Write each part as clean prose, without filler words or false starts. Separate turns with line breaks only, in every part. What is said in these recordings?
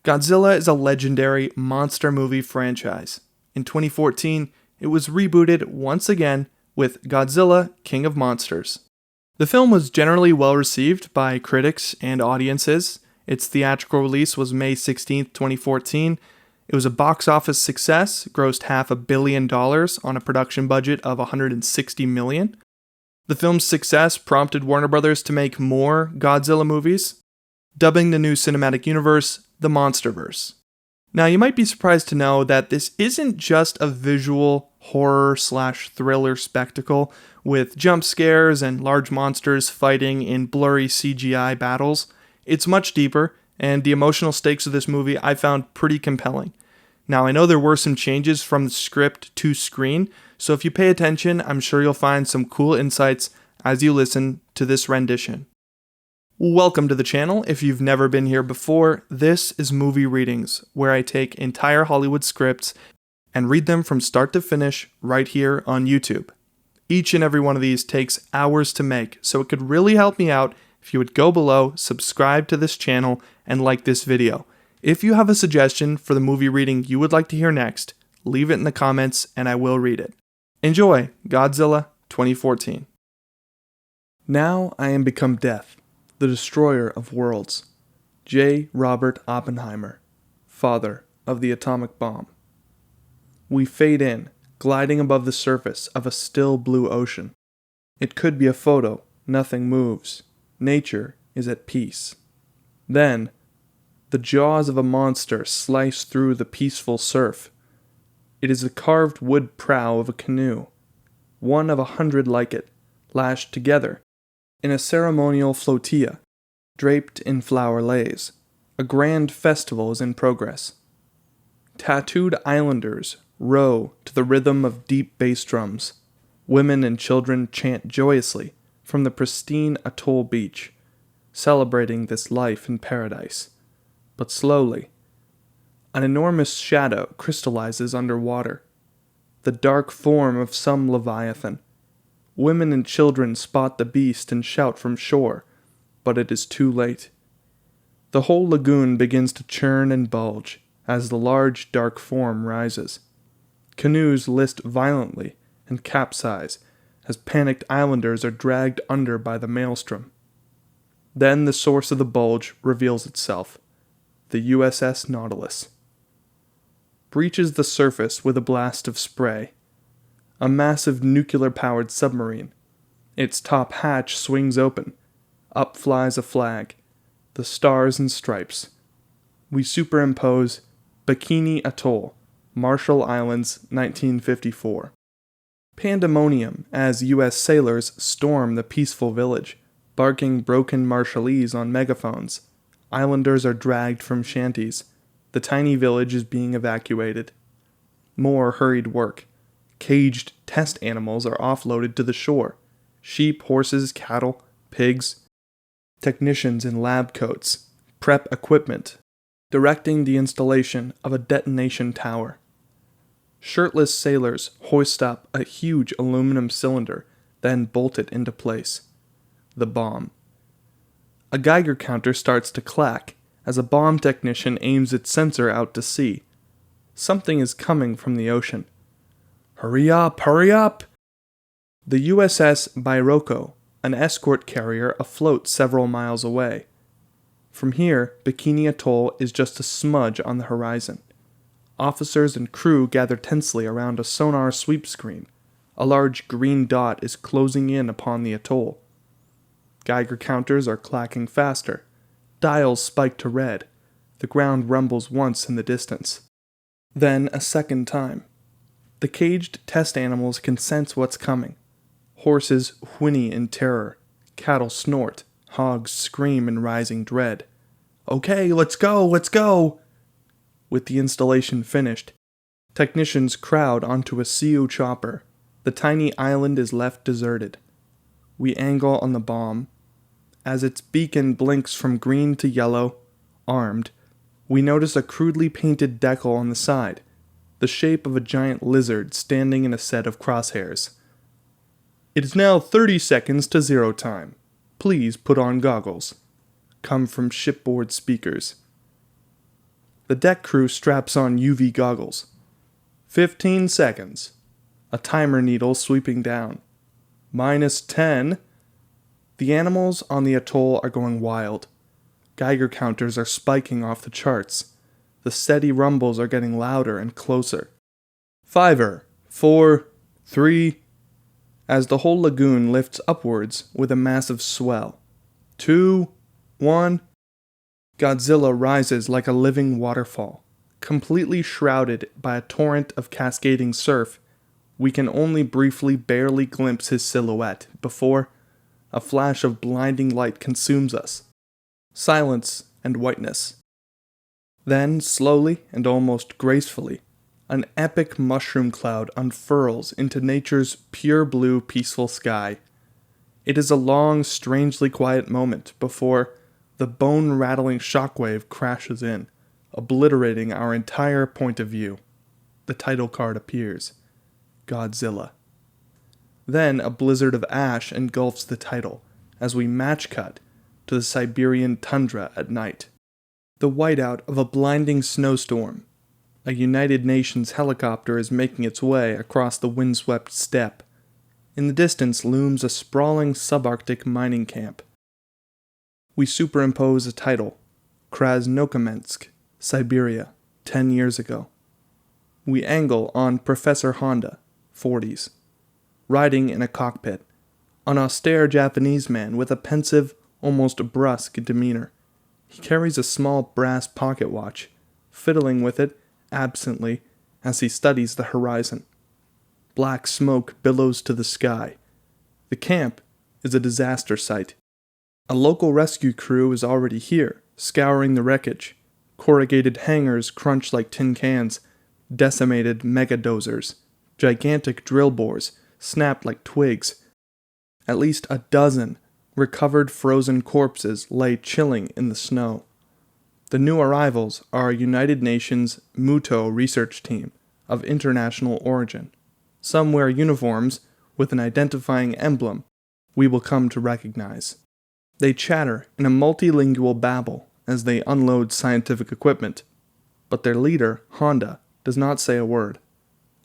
Godzilla is a legendary monster movie franchise. In 2014, it was rebooted once again with Godzilla, King of Monsters. The film was generally well received by critics and audiences. Its theatrical release was May 16, 2014. It was a box office success, grossed $500 million on a production budget of $160 million. The film's success prompted Warner Bros. To make more Godzilla movies, dubbing the new cinematic universe the Monsterverse. Now, you might be surprised to know that this isn't just a visual horror/thriller spectacle with jump scares and large monsters fighting in blurry CGI battles. It's much deeper, and the emotional stakes of this movie I found pretty compelling. Now, I know there were some changes from the script to screen, so if you pay attention, I'm sure you'll find some cool insights as you listen to this rendition. Welcome to the channel. If you've never been here before, this is Movie Readings, where I take entire Hollywood scripts and read them from start to finish right here on YouTube. Each and every one of these takes hours to make, so it could really help me out if you would go below, subscribe to this channel, and like this video. If you have a suggestion for the movie reading you would like to hear next, leave it in the comments and I will read it. Enjoy Godzilla 2014. Now I am become death, the destroyer of worlds. J. Robert Oppenheimer, father of the atomic bomb. We fade in, gliding above the surface of a still blue ocean. It could be a photo, nothing moves. Nature is at peace. Then, the jaws of a monster slice through the peaceful surf. It is the carved wood prow of a canoe, one of 100 like it, lashed together in a ceremonial flotilla, draped in flower leis. A grand festival is in progress. Tattooed islanders row to the rhythm of deep bass drums. Women and children chant joyously from the pristine atoll beach, celebrating this life in paradise. But slowly, an enormous shadow crystallizes underwater, the dark form of some leviathan. Women and children spot the beast and shout from shore, but it is too late. The whole lagoon begins to churn and bulge as the large dark form rises. Canoes list violently and capsize as panicked islanders are dragged under by the maelstrom. Then the source of the bulge reveals itself, the USS Nautilus. Breaches the surface with a blast of spray. A massive nuclear-powered submarine. Its top hatch swings open. Up flies a flag. The stars and stripes. We superimpose Bikini Atoll, Marshall Islands, 1954. Pandemonium as U.S. sailors storm the peaceful village, barking broken Marshallese on megaphones. Islanders are dragged from shanties. The tiny village is being evacuated. More hurried work. Caged test animals are offloaded to the shore. Sheep, horses, cattle, pigs. Technicians in lab coats prep equipment, directing the installation of a detonation tower. Shirtless sailors hoist up a huge aluminum cylinder, then bolt it into place. The bomb. A Geiger counter starts to clack as a bomb technician aims its sensor out to sea. Something is coming from the ocean. Hurry up, hurry up! The USS Bairoko, an escort carrier afloat several miles away. From here, Bikini Atoll is just a smudge on the horizon. Officers and crew gather tensely around a sonar sweep screen. A large green dot is closing in upon the atoll. Geiger counters are clacking faster. Dials spike to red. The ground rumbles once in the distance. Then a second time. The caged test animals can sense what's coming. Horses whinny in terror. Cattle snort. Hogs scream in rising dread. Okay, let's go, let's go! With the installation finished, technicians crowd onto a CU chopper. The tiny island is left deserted. We angle on the bomb. As its beacon blinks from green to yellow, armed, we notice a crudely painted decal on the side, the shape of a giant lizard standing in a set of crosshairs. It is now 30 seconds to 0 time. Please put on goggles. Come from shipboard speakers. The deck crew straps on UV goggles. 15 seconds. A timer needle sweeping down. -10. The animals on the atoll are going wild. Geiger counters are spiking off the charts. The steady rumbles are getting louder and closer. 5, 4, 3, as the whole lagoon lifts upwards with a massive swell. 2, 1. Godzilla rises like a living waterfall, completely shrouded by a torrent of cascading surf. We can only barely glimpse his silhouette before a flash of blinding light consumes us. Silence and whiteness. Then, slowly and almost gracefully, an epic mushroom cloud unfurls into nature's pure blue, peaceful sky. It is a long, strangely quiet moment before the bone-rattling shockwave crashes in, obliterating our entire point of view. The title card appears. Godzilla. Then a blizzard of ash engulfs the title as we match cut to the Siberian tundra at night. The whiteout of a blinding snowstorm. A United Nations helicopter is making its way across the windswept steppe. In the distance looms a sprawling subarctic mining camp. We superimpose a title, Krasnokamensk, Siberia, 10 years ago. We angle on Professor Honda, 40s, riding in a cockpit, an austere Japanese man with a pensive, almost brusque demeanor. He carries a small brass pocket watch, fiddling with it absently as he studies the horizon. Black smoke billows to the sky. The camp is a disaster site. A local rescue crew is already here, scouring the wreckage. Corrugated hangars crunch like tin cans, decimated megadozers, gigantic drill bores snapped like twigs. At least a dozen recovered frozen corpses lay chilling in the snow. The new arrivals are a United Nations MUTO research team of international origin. Some wear uniforms with an identifying emblem we will come to recognize. They chatter in a multilingual babble as they unload scientific equipment, but their leader, Honda, does not say a word.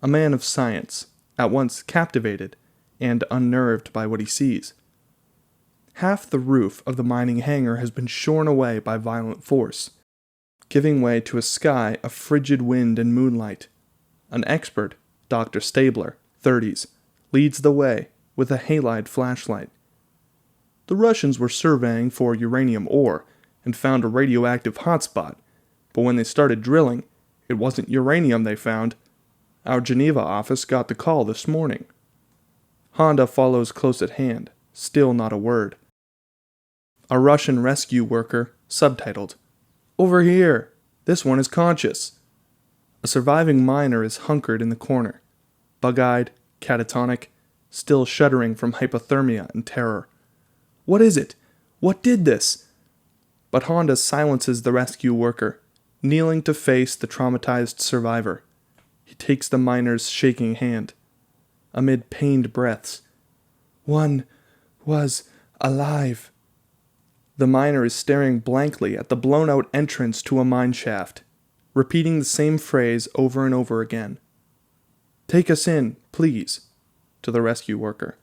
A man of science, at once captivated and unnerved by what he sees. Half the roof of the mining hangar has been shorn away by violent force, giving way to a sky of frigid wind and moonlight. An expert, Dr. Stabler, 30s, leads the way with a halide flashlight. The Russians were surveying for uranium ore and found a radioactive hotspot, but when they started drilling, it wasn't uranium they found. Our Geneva office got the call this morning. Honda follows close at hand, still not a word. A Russian rescue worker, subtitled, "Over here! This one is conscious." A surviving miner is hunkered in the corner, bug-eyed, catatonic, still shuddering from hypothermia and terror. What is it? What did this? But Honda silences the rescue worker, kneeling to face the traumatized survivor. He takes the miner's shaking hand. Amid pained breaths, "One was alive." The miner is staring blankly at the blown-out entrance to a mine shaft, repeating the same phrase over and over again. "Take us in, please," to the rescue worker.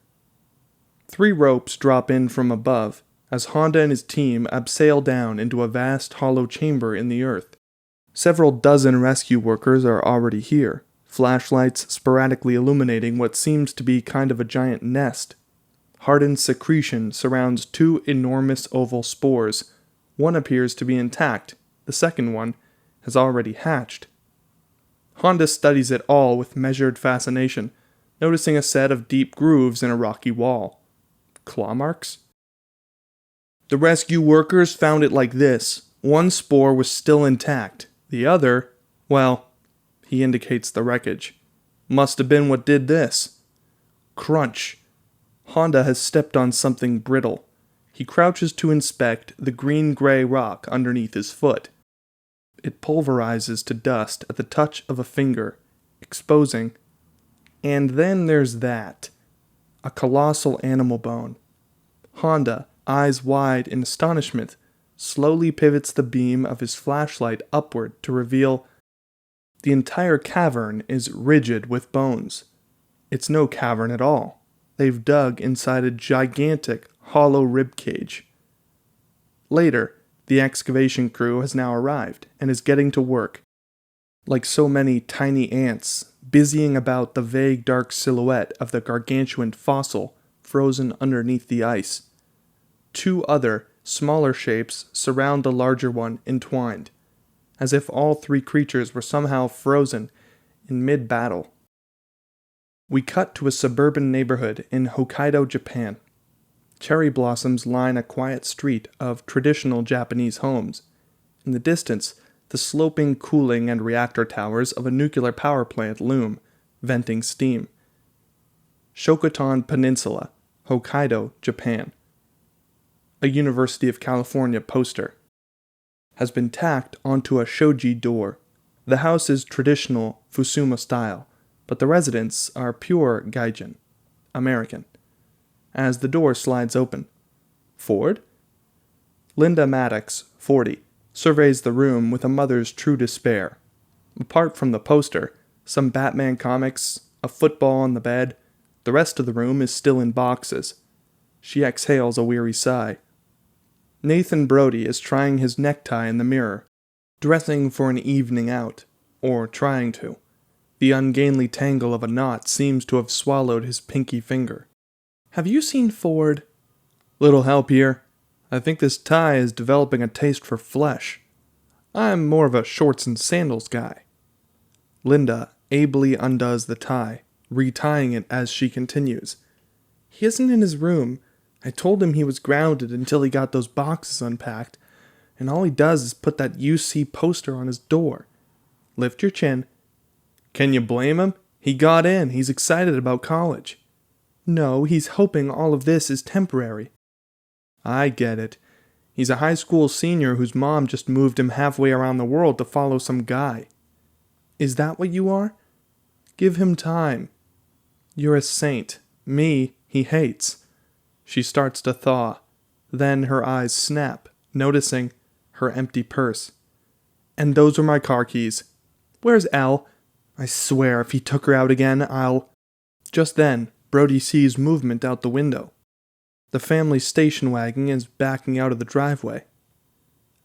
3 ropes drop in from above as Honda and his team abseil down into a vast hollow chamber in the earth. Several dozen rescue workers are already here, flashlights sporadically illuminating what seems to be kind of a giant nest. Hardened secretion surrounds 2 enormous oval spores. One appears to be intact, the second one has already hatched. Honda studies it all with measured fascination, noticing a set of deep grooves in a rocky wall. Claw marks? The rescue workers found it like this. One spore was still intact. The other, well, he indicates the wreckage. Must have been what did this. Crunch. Honda has stepped on something brittle. He crouches to inspect the green-gray rock underneath his foot. It pulverizes to dust at the touch of a finger, exposing. And then there's that. A colossal animal bone. Honda, eyes wide in astonishment, slowly pivots the beam of his flashlight upward to reveal the entire cavern is rigid with bones. It's no cavern at all. They've dug inside a gigantic, hollow rib cage. Later, the excavation crew has now arrived and is getting to work, like so many tiny ants, busying about the vague dark silhouette of the gargantuan fossil frozen underneath the ice. 2 other, smaller shapes surround the larger one entwined, as if all 3 creatures were somehow frozen in mid-battle. We cut to a suburban neighborhood in Hokkaido, Japan. Cherry blossoms line a quiet street of traditional Japanese homes. In the distance, the sloping cooling and reactor towers of a nuclear power plant loom, venting steam. Shokotan Peninsula, Hokkaido, Japan. A University of California poster has been tacked onto a shoji door. The house is traditional Fusuma style, but the residents are pure gaijin, American. As the door slides open, Ford? Linda Maddox, 40, surveys the room with a mother's true despair. Apart from the poster, some Batman comics, a football on the bed, the rest of the room is still in boxes. She exhales a weary sigh. Nathan Brody is trying his necktie in the mirror, dressing for an evening out, or trying to. The ungainly tangle of a knot seems to have swallowed his pinky finger. Have you seen Ford? Little help here. I think this tie is developing a taste for flesh. I'm more of a shorts and sandals guy. Linda ably undoes the tie, retying it as she continues. He isn't in his room. I told him he was grounded until he got those boxes unpacked, and all he does is put that UC poster on his door. Lift your chin. Can you blame him? He got in. He's excited about college. No, he's hoping all of this is temporary. I get it. He's a high school senior whose mom just moved him halfway around the world to follow some guy. Is that what you are? Give him time. You're a saint. Me, he hates. She starts to thaw. Then her eyes snap, noticing her empty purse. And those are my car keys. Where's Elle? I swear if he took her out again, I'll... Just then, Brody sees movement out the window. The family station wagon is backing out of the driveway.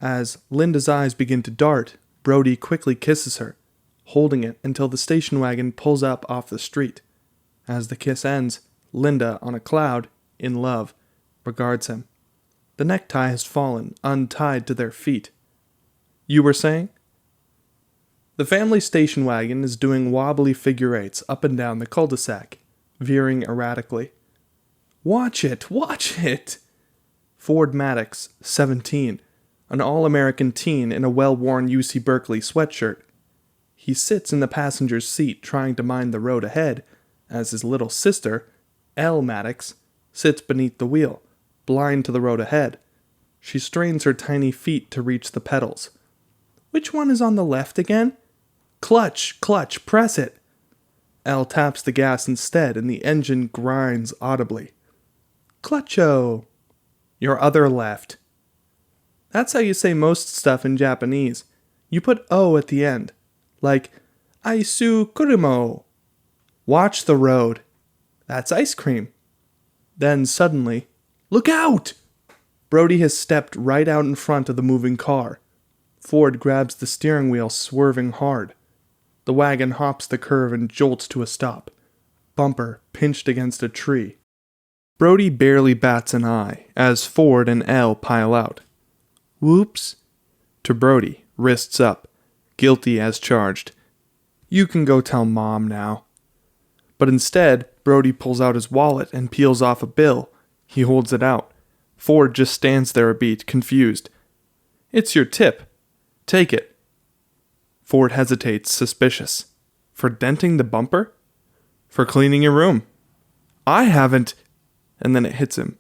As Linda's eyes begin to dart, Brody quickly kisses her, holding it until the station wagon pulls up off the street. As the kiss ends, Linda, on a cloud, in love, regards him. The necktie has fallen, untied to their feet. You were saying? The family station wagon is doing wobbly figure eights up and down the cul-de-sac, veering erratically. Watch it! Watch it! Ford Maddox, 17, an all-American teen in a well-worn UC Berkeley sweatshirt. He sits in the passenger's seat trying to mind the road ahead, as his little sister, Elle Maddox, sits beneath the wheel, blind to the road ahead. She strains her tiny feet to reach the pedals. Which one is on the left again? Clutch, clutch, press it. Elle taps the gas instead and the engine grinds audibly. Clutcho. Your other left. That's how you say most stuff in Japanese. You put O at the end. Like, Aisu kurimo. Watch the road. That's ice cream. Then suddenly, look out! Brody has stepped right out in front of the moving car. Ford grabs the steering wheel, swerving hard. The wagon hops the curve and jolts to a stop. Bumper pinched against a tree. Brody barely bats an eye as Ford and Elle pile out. Whoops. To Brody, wrists up, guilty as charged. You can go tell Mom now. But instead, Brody pulls out his wallet and peels off a bill. He holds it out. Ford just stands there a beat, confused. It's your tip. Take it. Ford hesitates, suspicious. For denting the bumper? For cleaning your room. I haven't... And then it hits him.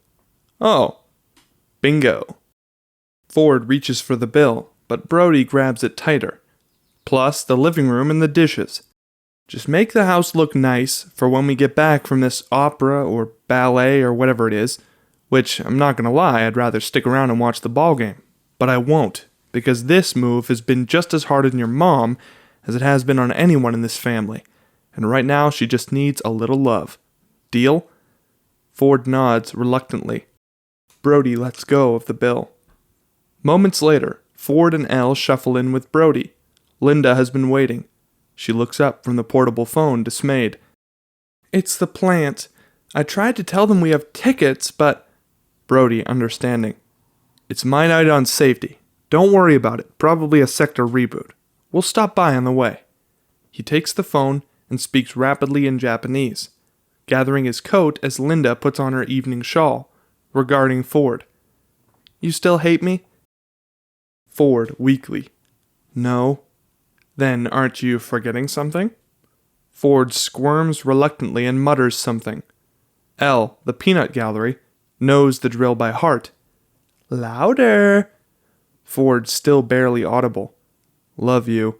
Oh. Bingo. Ford reaches for the bill, but Brody grabs it tighter. Plus the living room and the dishes. Just make the house look nice for when we get back from this opera or ballet or whatever it is, which, I'm not gonna lie, I'd rather stick around and watch the ball game. But I won't, because this move has been just as hard on your mom as it has been on anyone in this family, and right now she just needs a little love. Deal? Ford nods reluctantly. Brody lets go of the bill. Moments later, Ford and Elle shuffle in with Brody. Linda has been waiting. She looks up from the portable phone, dismayed. It's the plant. I tried to tell them we have tickets, but... Brody, understanding. It's my night on safety. Don't worry about it. Probably a sector reboot. We'll stop by on the way. He takes the phone and speaks rapidly in Japanese, gathering his coat as Linda puts on her evening shawl, regarding Ford. You still hate me? Ford, weakly. No. Then aren't you forgetting something? Ford squirms reluctantly and mutters something. Elle, the peanut gallery, knows the drill by heart. Louder! Ford still barely audible. Love you.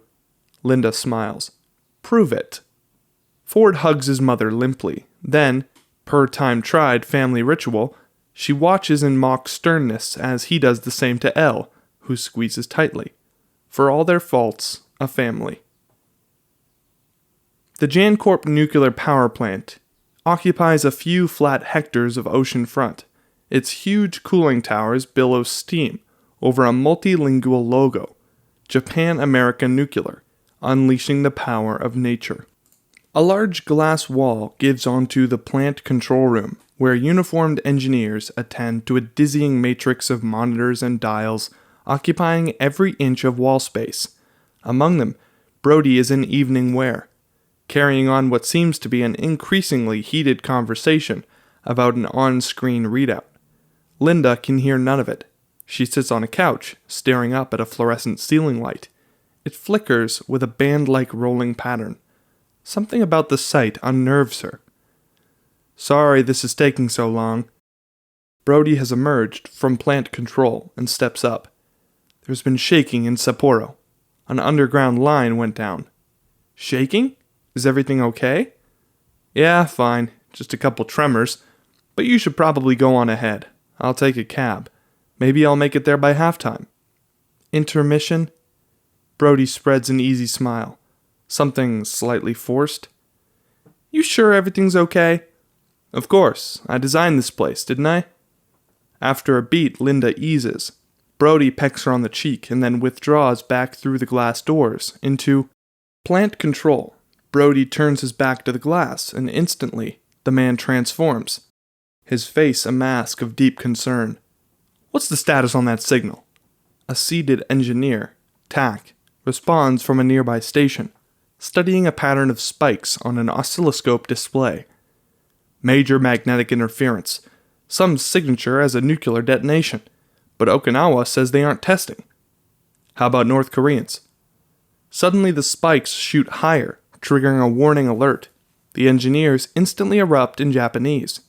Linda smiles. Prove it. Ford hugs his mother limply. Then, per time tried family ritual, she watches in mock sternness as he does the same to Elle, who squeezes tightly. For all their faults, a family. The Jancorp nuclear power plant occupies a few flat hectares of ocean front. Its huge cooling towers billow steam over a multilingual logo, Japan America Nuclear, unleashing the power of nature. A large glass wall gives onto the plant control room, where uniformed engineers attend to a dizzying matrix of monitors and dials occupying every inch of wall space. Among them, Brody is in evening wear, carrying on what seems to be an increasingly heated conversation about an on-screen readout. Linda can hear none of it. She sits on a couch, staring up at a fluorescent ceiling light. It flickers with a band-like rolling pattern. Something about the sight unnerves her. Sorry this is taking so long. Brody has emerged from plant control and steps up. There's been shaking in Sapporo. An underground line went down. Shaking? Is everything okay? Yeah, fine. Just a couple tremors. But you should probably go on ahead. I'll take a cab. Maybe I'll make it there by halftime. Intermission? Brody spreads an easy smile. Something slightly forced. You sure everything's okay? Of course. I designed this place, didn't I? After a beat, Linda eases. Brody pecks her on the cheek and then withdraws back through the glass doors into plant control. Brody turns his back to the glass, and instantly, the man transforms, his face a mask of deep concern. What's the status on that signal? A seated engineer, TAC, responds from a nearby station, studying a pattern of spikes on an oscilloscope display. Major magnetic interference, some signature as a nuclear detonation, but Okinawa says they aren't testing. How about North Koreans? Suddenly the spikes shoot higher, triggering a warning alert. The engineers instantly erupt in Japanese.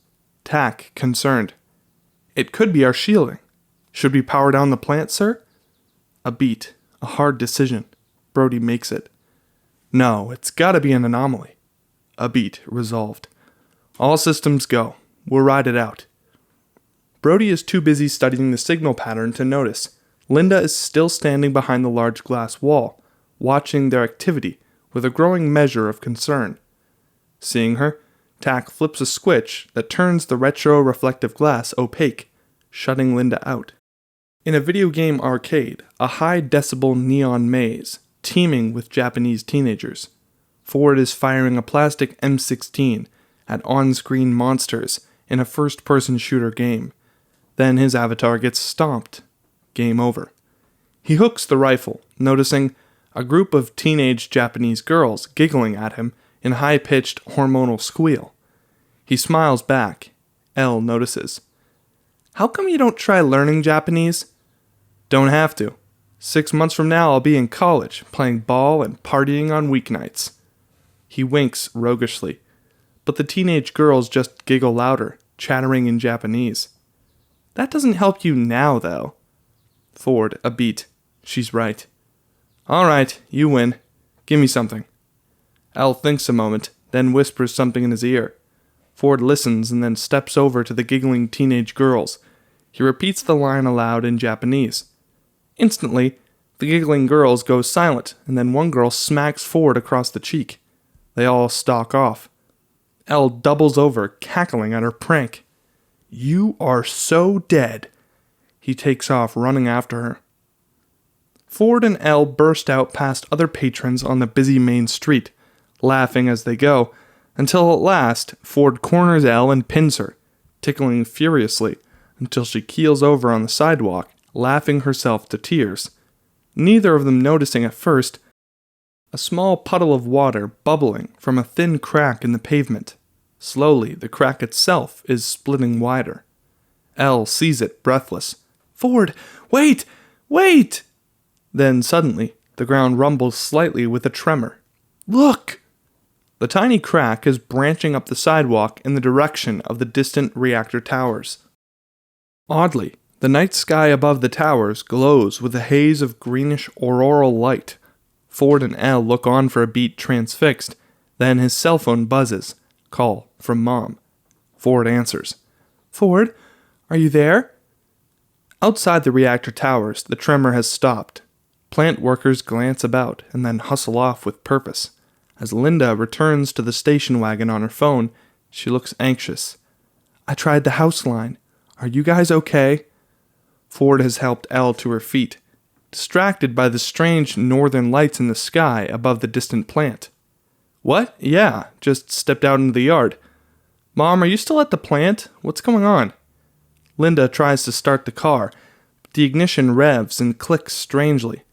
TAC, concerned. It could be our shielding. Should we power down the plant, sir? A beat, a hard decision. Brody makes it. No, it's gotta be an anomaly. A beat, resolved. All systems go. We'll ride it out. Brody is too busy studying the signal pattern to notice. Linda is still standing behind the large glass wall, watching their activity with a growing measure of concern. Seeing her, TAC flips a switch that turns the retro-reflective glass opaque, shutting Linda out. In a video game arcade, a high-decibel neon maze, teeming with Japanese teenagers. Ford is firing a plastic M16 at on-screen monsters in a first-person shooter game. Then his avatar gets stomped. Game over. He hooks the rifle, noticing a group of teenage Japanese girls giggling at him in high-pitched hormonal squeal. He smiles back. Elle notices. How come you don't try learning Japanese? Don't have to. 6 months from now I'll be in college, playing ball and partying on weeknights. He winks roguishly, but the teenage girls just giggle louder, chattering in Japanese. That doesn't help you now, though. Ford, a beat. She's right. All right, you win. Give me something. Elle thinks a moment, then whispers something in his ear. Ford listens and then steps over to the giggling teenage girls. He repeats the line aloud in Japanese. Instantly, the giggling girls go silent, and then one girl smacks Ford across the cheek. They all stalk off. Elle doubles over, cackling at her prank. "You are so dead." He takes off, running after her. Ford and Elle burst out past other patrons on the busy main street, laughing as they go, until at last Ford corners Elle and pins her, tickling furiously until she keels over on the sidewalk, laughing herself to tears. Neither of them noticing at first a small puddle of water bubbling from a thin crack in the pavement. Slowly, the crack itself is splitting wider. Elle sees it, breathless. "Ford, wait! Wait!" Then suddenly, the ground rumbles slightly with a tremor. "Look!" The tiny crack is branching up the sidewalk in the direction of the distant reactor towers. Oddly, the night sky above the towers glows with a haze of greenish auroral light. Ford and Elle look on for a beat transfixed, then his cell phone buzzes. Call from Mom. Ford answers. "Ford, are you there?" Outside the reactor towers, the tremor has stopped. Plant workers glance about and then hustle off with purpose. As Linda returns to the station wagon on her phone, she looks anxious. "I tried the house line. Are you guys okay?" Ford has helped Elle to her feet, distracted by the strange northern lights in the sky above the distant plant. "What? Yeah, just stepped out into the yard." "Mom, are you still at the plant? What's going on?" Linda tries to start the car, but the ignition revs and clicks strangely.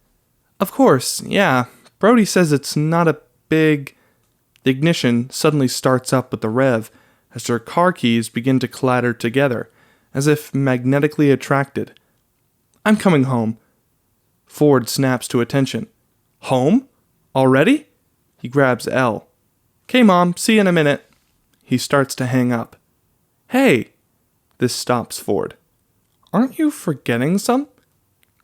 "Of course, yeah. Brody says it's not a big..." The ignition suddenly starts up with the rev as her car keys begin to clatter together, as if magnetically attracted. "I'm coming home." Ford snaps to attention. "Home? Already?" He grabs Elle. "Okay, Mom, see you in a minute." He starts to hang up. "Hey!" This stops Ford. "Aren't you forgetting some?"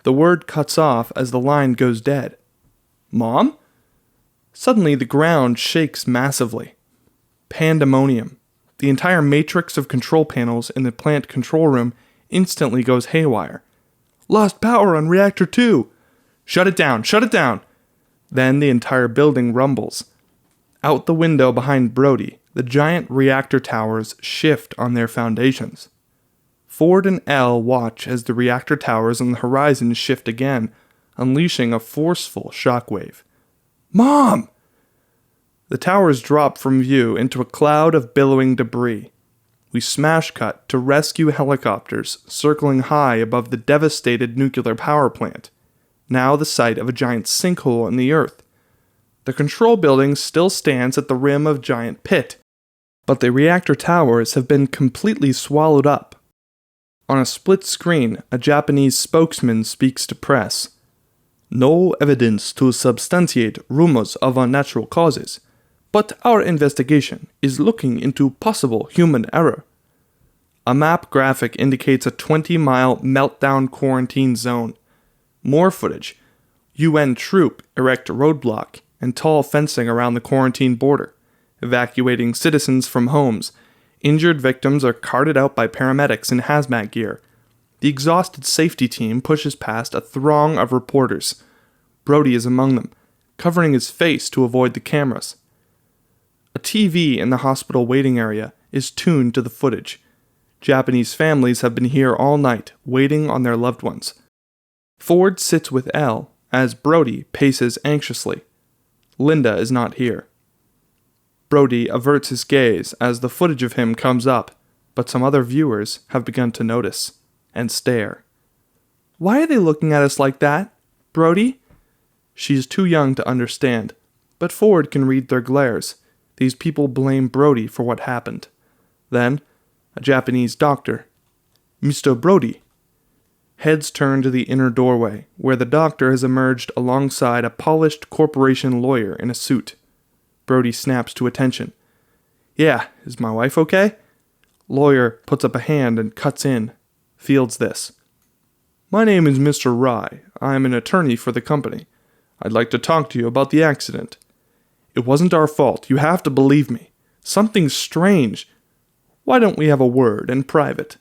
The word cuts off as the line goes dead. "Mom?" Suddenly the ground shakes massively. Pandemonium. The entire matrix of control panels in the plant control room instantly goes haywire. "Lost power on reactor 2. Shut it down, shut it down." Then the entire building rumbles. Out the window behind Brody, the giant reactor towers shift on their foundations. Ford and Elle watch as the reactor towers on the horizon shift again, unleashing a forceful shockwave. "Mom!" The towers drop from view into a cloud of billowing debris. We smash cut to rescue helicopters circling high above the devastated nuclear power plant, now the site of a giant sinkhole in the earth. The control building still stands at the rim of giant pit, but the reactor towers have been completely swallowed up. On a split screen, a Japanese spokesman speaks to press. "No evidence to substantiate rumors of unnatural causes, but our investigation is looking into possible human error." A map graphic indicates a 20-mile meltdown quarantine zone. More footage. UN troop erect roadblock and tall fencing around the quarantine border, evacuating citizens from homes. Injured victims are carted out by paramedics in hazmat gear. The exhausted safety team pushes past a throng of reporters. Brody is among them, covering his face to avoid the cameras. A TV in the hospital waiting area is tuned to the footage. Japanese families have been here all night, waiting on their loved ones. Ford sits with Elle as Brody paces anxiously. Linda is not here. Brody averts his gaze as the footage of him comes up, but some other viewers have begun to notice and stare. "Why are they looking at us like that? Brody?" She is too young to understand, but Ford can read their glares. These people blame Brody for what happened. Then, a Japanese doctor. "Mr. Brody." Heads turn to the inner doorway, where the doctor has emerged alongside a polished corporation lawyer in a suit. Brody snaps to attention. "Yeah, is my wife okay?" Lawyer puts up a hand and cuts in. Fields this. "My name is Mr. Rye. I am an attorney for the company. I'd like to talk to you about the accident. It wasn't our fault. You have to believe me. Something's strange. Why don't we have a word in private?"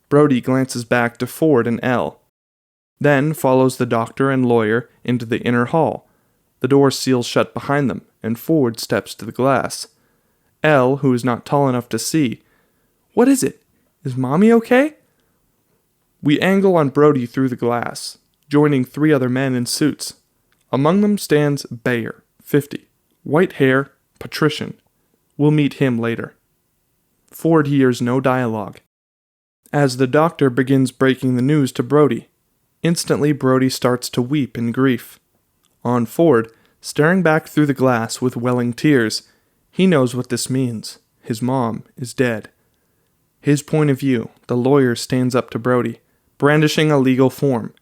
Brody glances back to Ford and Elle. Then follows the doctor and lawyer into the inner hall. The door seals shut behind them, and Ford steps to the glass. Elle, who is not tall enough to see, "What is it? Is Mommy okay?" We angle on Brody through the glass, joining 3 other men in suits. Among them stands Bayer, 50, white hair, patrician. We'll meet him later. Ford hears no dialogue. As the doctor begins breaking the news to Brody, instantly Brody starts to weep in grief. On Ford, staring back through the glass with welling tears, he knows what this means. His mom is dead. His point of view, the lawyer stands up to Brody, brandishing a legal form.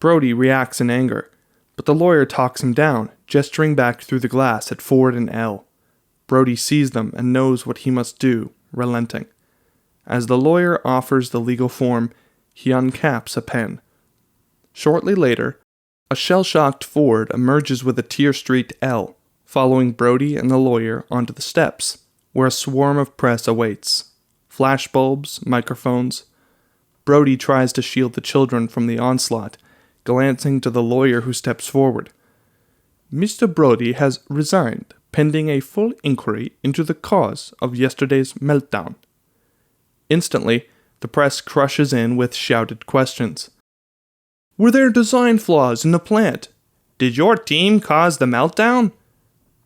Brody reacts in anger, but the lawyer talks him down, gesturing back through the glass at Ford and Elle. Brody sees them and knows what he must do, relenting. As the lawyer offers the legal form, he uncaps a pen. Shortly later, a shell-shocked Ford emerges with a tear-streaked Elle, following Brody and the lawyer onto the steps, where a swarm of press awaits. Flashbulbs, microphones. Brody tries to shield the children from the onslaught, glancing to the lawyer who steps forward. "Mr. Brody has resigned, pending a full inquiry into the cause of yesterday's meltdown." Instantly, the press crushes in with shouted questions. "Were there design flaws in the plant? Did your team cause the meltdown?"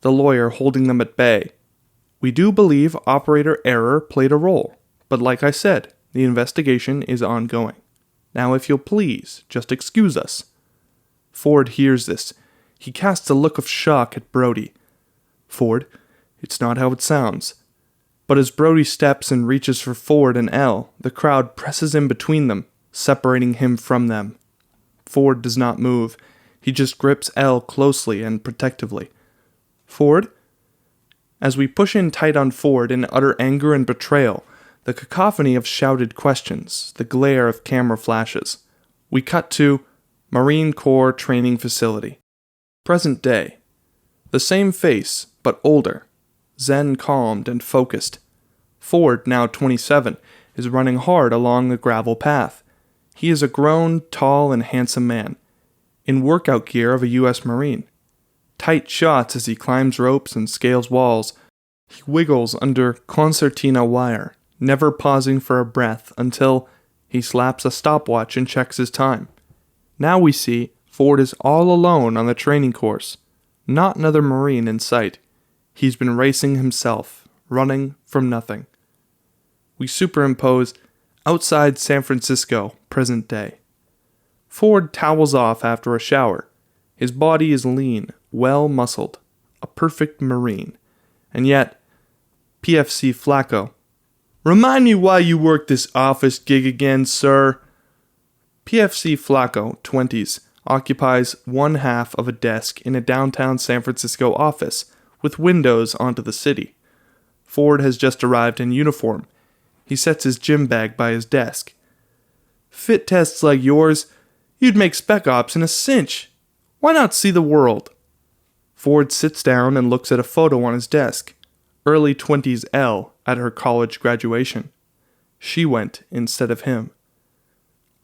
The lawyer holding them at bay. "We do believe operator error played a role, but like I said, the investigation is ongoing. Now if you'll please, just excuse us." Ford hears this. He casts a look of shock at Brody. "Ford, it's not how it sounds." But as Brody steps and reaches for Ford and Elle, the crowd presses in between them, separating him from them. Ford does not move. He just grips Elle closely and protectively. "Ford?" As we push in tight on Ford in utter anger and betrayal, the cacophony of shouted questions, the glare of camera flashes, we cut to Marine Corps Training Facility. Present day. The same face, but older. Zen calmed and focused. Ford, now 27, is running hard along the gravel path. He is a grown, tall, and handsome man, in workout gear of a U.S. Marine. Tight shots as he climbs ropes and scales walls. He wiggles under concertina wire, never pausing for a breath until he slaps a stopwatch and checks his time. Now we see Ford is all alone on the training course. Not another Marine in sight. He's been racing himself, running from nothing. We superimpose outside San Francisco, present day. Ford towels off after a shower. His body is lean, well-muscled, a perfect Marine. And yet, PFC Flacco. "Remind me why you work this office gig again, sir." PFC Flacco, 20s, occupies one half of a desk in a downtown San Francisco office with windows onto the city. Ford has just arrived in uniform. He sets his gym bag by his desk. "Fit tests like yours, you'd make spec ops in a cinch. Why not see the world?" Ford sits down and looks at a photo on his desk. Early 20s Elle at her college graduation. She went instead of him.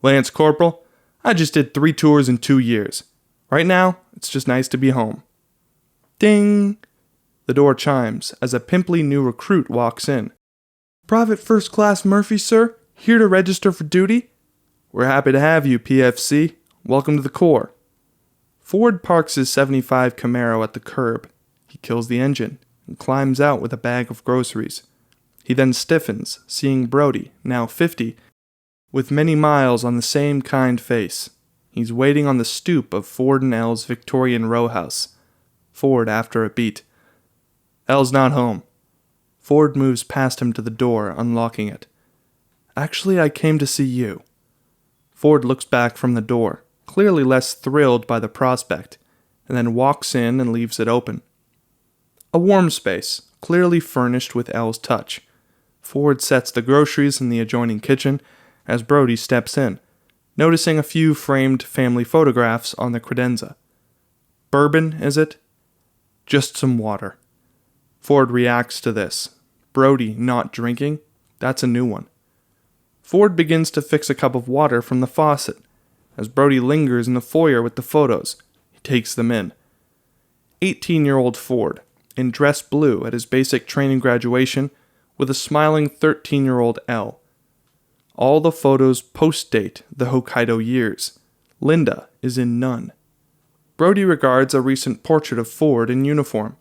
"Lance Corporal, I just did 3 tours in 2 years. Right now, it's just nice to be home." Ding! The door chimes as a pimply new recruit walks in. "Private First Class Murphy, sir. Here to register for duty." "We're happy to have you, PFC. Welcome to the Corps." Ford parks his '75 Camaro at the curb. He kills the engine and climbs out with a bag of groceries. He then stiffens, seeing Brody, now 50, with many miles on the same kind face. He's waiting on the stoop of Ford and Elle's Victorian row house. Ford after a beat. "Elle's not home." Ford moves past him to the door, unlocking it. "Actually, I came to see you." Ford looks back from the door, clearly less thrilled by the prospect, and then walks in and leaves it open. A warm space, clearly furnished with Elle's touch. Ford sets the groceries in the adjoining kitchen as Brody steps in, noticing a few framed family photographs on the credenza. "Bourbon, is it?" "Just some water." Ford reacts to this. Brody not drinking? That's a new one. Ford begins to fix a cup of water from the faucet. As Brody lingers in the foyer with the photos, he takes them in. 18-year-old Ford, in dress blue at his basic training graduation, with a smiling 13-year-old Elle. All the photos post-date the Hokkaido years. Linda is in none. Brody regards a recent portrait of Ford in uniform.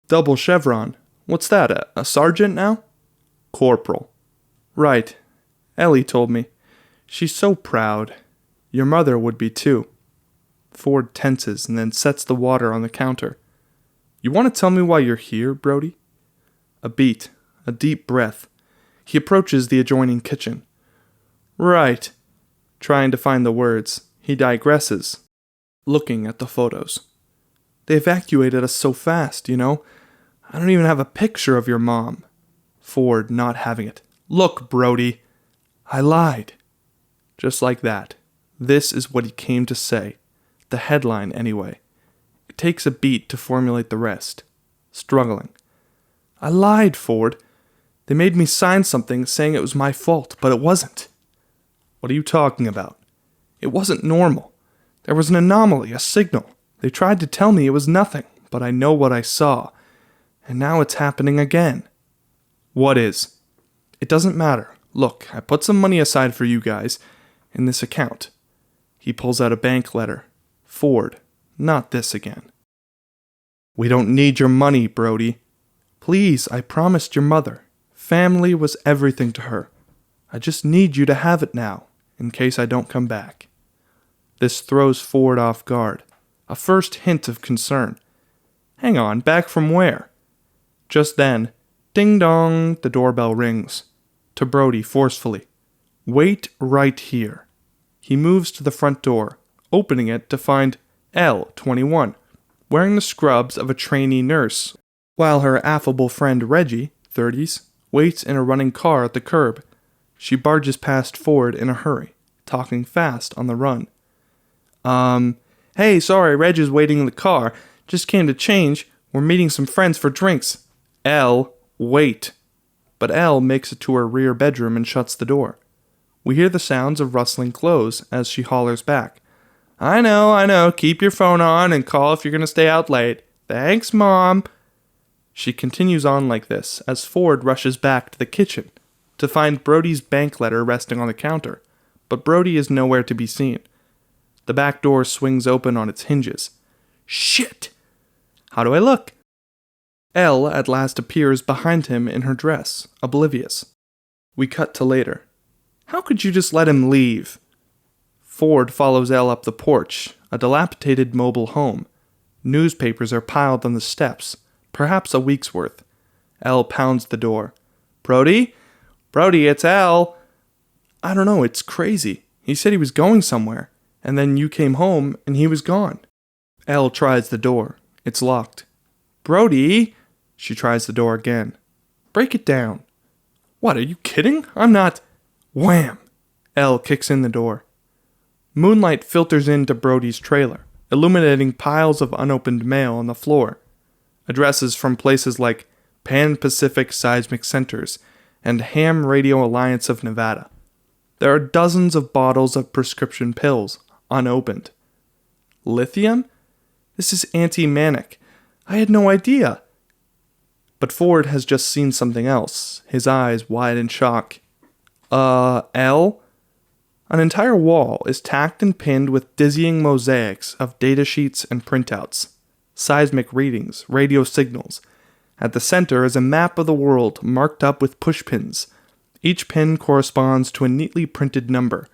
Double chevron. What's that, a sergeant now? Corporal. Right. Ellie told me. She's so proud. Your mother would be too. Ford tenses and then sets the water on the counter. You want to tell me why you're here, Brody? A deep breath. He approaches the adjoining kitchen. Right. Trying to find the words, he digresses, looking at the photos. They evacuated us so fast, you know. I don't even have a picture of your mom. Ford not having it. Look, Brody. I lied. Just like that. This is what he came to say. The headline, anyway. It takes a beat to formulate the rest. Struggling. I lied, Ford. They made me sign something saying it was my fault, but it wasn't. What are you talking about? It wasn't normal. There was an anomaly, a signal. They tried to tell me it was nothing, but I know what I saw. And now it's happening again. What is? It doesn't matter. Look, I put some money aside for you guys in this account. He pulls out a bank letter. Ford, not this again. We don't need your money, Brody. Please, I promised your mother. Family was everything to her. I just need you to have it now, in case I don't come back. This throws Ford off guard. A first hint of concern. Hang on, back from where? Just then, ding dong, the doorbell rings. To Brody forcefully. Wait right here. He moves to the front door, opening it to find Elle, 21, wearing the scrubs of a trainee nurse, while her affable friend Reggie, 30s, waits in a running car at the curb. She barges past Ford in a hurry, talking fast on the run. Hey, sorry, Reg is waiting in the car. Just came to change. We're meeting some friends for drinks. Elle, wait. But Elle makes it to her rear bedroom and shuts the door. We hear the sounds of rustling clothes as she hollers back. I know. Keep your phone on and call if you're going to stay out late. Thanks, Mom. She continues on like this as Ford rushes back to the kitchen to find Brody's bank letter resting on the counter, but Brody is nowhere to be seen. The back door swings open on its hinges. Shit! How do I look? Elle at last appears behind him in her dress, oblivious. We cut to later. How could you just let him leave? Ford follows Elle up the porch, a dilapidated mobile home. Newspapers are piled on the steps, perhaps a week's worth. Elle pounds the door. Brody? Brody, it's Elle. I don't know, it's crazy. He said he was going somewhere, and then you came home and he was gone. Elle tries the door. It's locked. Brody? She tries the door again. Break it down. What, are you kidding? I'm not... Wham! Elle kicks in the door. Moonlight filters into Brody's trailer, illuminating piles of unopened mail on the floor. Addresses from places like Pan-Pacific Seismic Centers and Ham Radio Alliance of Nevada. There are dozens of bottles of prescription pills, unopened. Lithium? This is anti-manic. I had no idea. But Ford has just seen something else, his eyes wide in shock. Elle? An entire wall is tacked and pinned with dizzying mosaics of datasheets and printouts, seismic readings, radio signals. At the center is a map of the world marked up with pushpins. Each pin corresponds to a neatly printed number.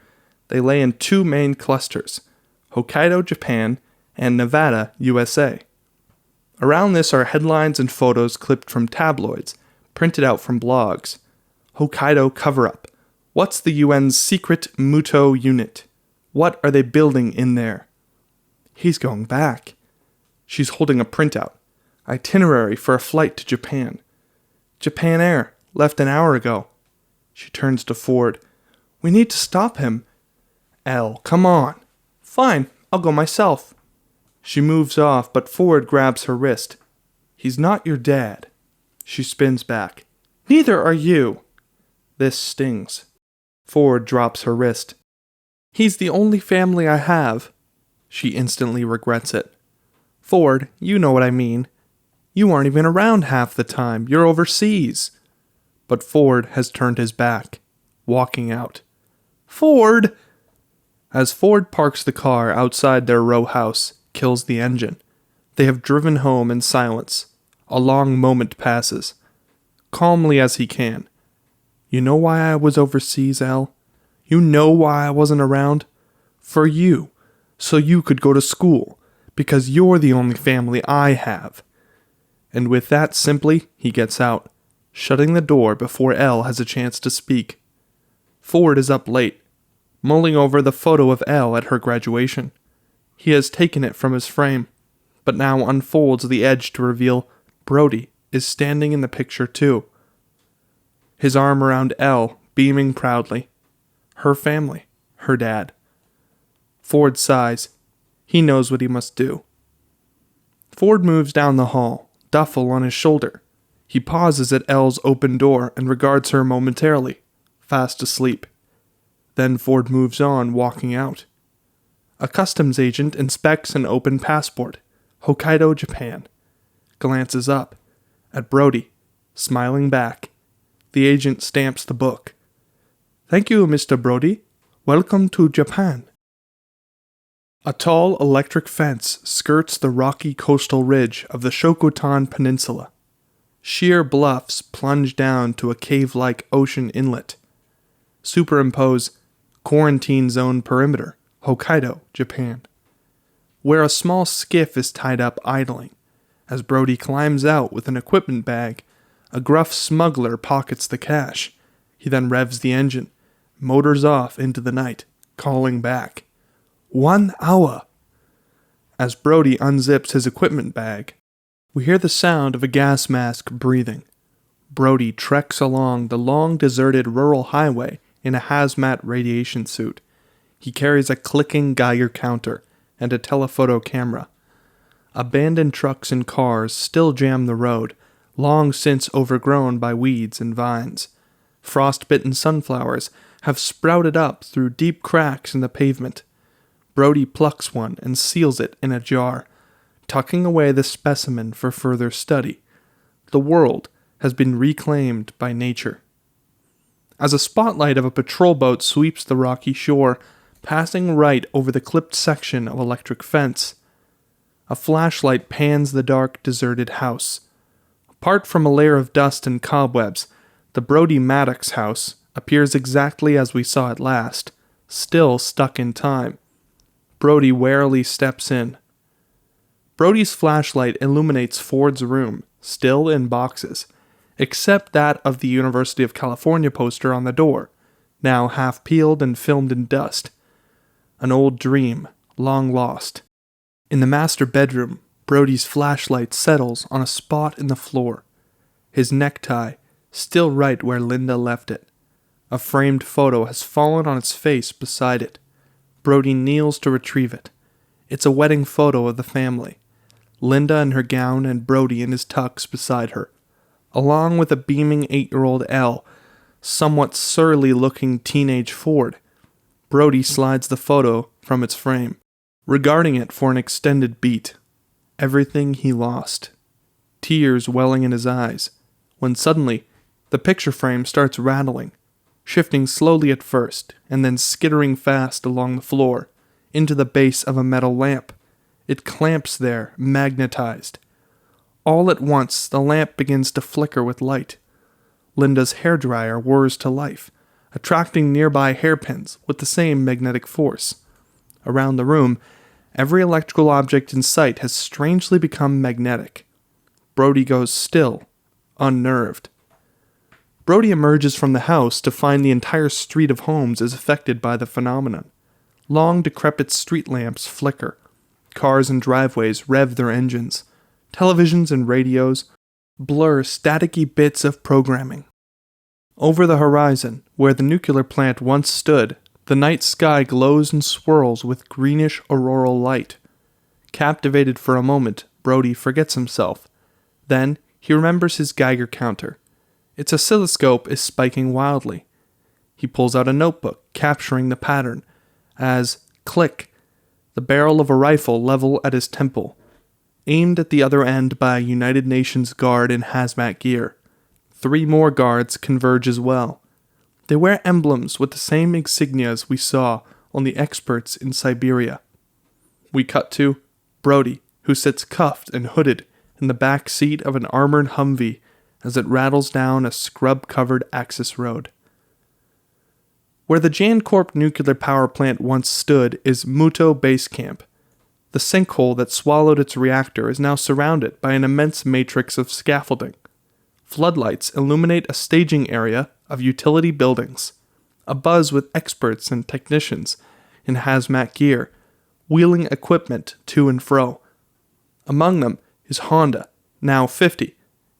They lay in two main clusters, Hokkaido, Japan, and Nevada, USA. Around this are headlines and photos clipped from tabloids, printed out from blogs. Hokkaido cover-up. What's the UN's secret Muto unit? What are they building in there? He's going back. She's holding a printout. Itinerary for a flight to Japan. Japan Air, left an hour ago. She turns to Ford. We need to stop him. Elle, come on. Fine, I'll go myself. She moves off, but Ford grabs her wrist. He's not your dad. She spins back. Neither are you. This stings. Ford drops her wrist. He's the only family I have. She instantly regrets it. Ford, you know what I mean. You aren't even around half the time. You're overseas. But Ford has turned his back, walking out. Ford! As Ford parks the car outside their row house, kills the engine. They have driven home in silence. A long moment passes. Calmly as he can. You know why I was overseas, Elle? You know why I wasn't around? For you. So you could go to school. Because you're the only family I have. And with that simply, he gets out, shutting the door before Elle has a chance to speak. Ford is up late, mulling over the photo of Elle at her graduation. He has taken it from his frame, but now unfolds the edge to reveal Brody is standing in the picture too. His arm around Elle, beaming proudly. Her family, her dad. Ford sighs. He knows what he must do. Ford moves down the hall, duffel on his shoulder. He pauses at Elle's open door and regards her momentarily, fast asleep. Then Ford moves on, walking out. A customs agent inspects an open passport, Hokkaido, Japan. Glances up at Brody, smiling back. The agent stamps the book. Thank you, Mr. Brody. Welcome to Japan. A tall electric fence skirts the rocky coastal ridge of the Shokotan Peninsula. Sheer bluffs plunge down to a cave-like ocean inlet. Superimpose quarantine zone perimeter, Hokkaido, Japan. Where a small skiff is tied up idling. As Brody climbs out with an equipment bag, a gruff smuggler pockets the cash. He then revs the engine, motors off into the night, calling back. 1 hour. As Brody unzips his equipment bag, we hear the sound of a gas mask breathing. Brody treks along the long deserted rural highway in a hazmat radiation suit. He carries a clicking Geiger counter and a telephoto camera. Abandoned trucks and cars still jam the road, long since overgrown by weeds and vines. Frost-bitten sunflowers have sprouted up through deep cracks in the pavement. Brody plucks one and seals it in a jar, tucking away the specimen for further study. The world has been reclaimed by nature. As a spotlight of a patrol boat sweeps the rocky shore, passing right over the clipped section of electric fence, a flashlight pans the dark, deserted house. Apart from a layer of dust and cobwebs, the Brody Maddox house appears exactly as we saw it last, still stuck in time. Brody warily steps in. Brody's flashlight illuminates Ford's room, still in boxes, except that of the University of California poster on the door, now half peeled and filmed in dust. An old dream, long lost. In the master bedroom, Brody's flashlight settles on a spot in the floor. His necktie, still right where Linda left it. A framed photo has fallen on its face beside it. Brody kneels to retrieve it. It's a wedding photo of the family. Linda in her gown and Brody in his tux beside her, along with a beaming 8-year-old Elle, somewhat surly-looking teenage Ford. Brody slides the photo from its frame, regarding it for an extended beat. Everything he lost. Tears welling in his eyes, when suddenly the picture frame starts rattling, shifting slowly at first, and then skittering fast along the floor, into the base of a metal lamp. It clamps there, magnetized. All at once, the lamp begins to flicker with light. Linda's hairdryer whirs to life, attracting nearby hairpins with the same magnetic force. Around the room, every electrical object in sight has strangely become magnetic. Brody goes still, unnerved. Brody emerges from the house to find the entire street of homes is affected by the phenomenon. Long, decrepit street lamps flicker. Cars and driveways rev their engines. Televisions and radios blur staticky bits of programming. Over the horizon, where the nuclear plant once stood, the night sky glows and swirls with greenish auroral light. Captivated for a moment, Brody forgets himself. Then, he remembers his Geiger counter. Its oscilloscope is spiking wildly. He pulls out a notebook, capturing the pattern. as click, the barrel of a rifle level at his temple, aimed at the other end by a United Nations guard in hazmat gear. 3 more guards converge as well. They wear emblems with the same insignias we saw on the experts in Siberia. We cut to Brody, who sits cuffed and hooded in the back seat of an armored Humvee as it rattles down a scrub-covered access road. Where the Jancorp nuclear power plant once stood is Muto Base Camp. The sinkhole that swallowed its reactor is now surrounded by an immense matrix of scaffolding. Floodlights illuminate a staging area of utility buildings, abuzz with experts and technicians in hazmat gear, wheeling equipment to and fro. Among them is Honda, now 50.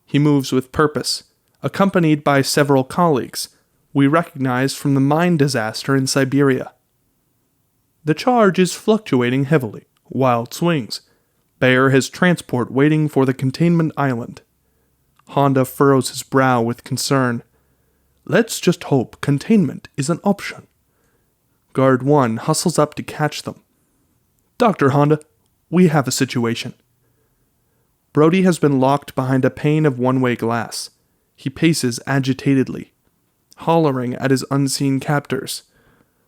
He moves with purpose, accompanied by several colleagues we recognize from the mine disaster in Siberia. The charge is fluctuating heavily, wild swings. Bayer has transport waiting for the containment island. Honda furrows his brow with concern. Let's just hope containment is an option. Guard 1 hustles up to catch them. Dr. Honda, we have a situation. Brody has been locked behind a pane of one-way glass. He paces agitatedly, hollering at his unseen captors.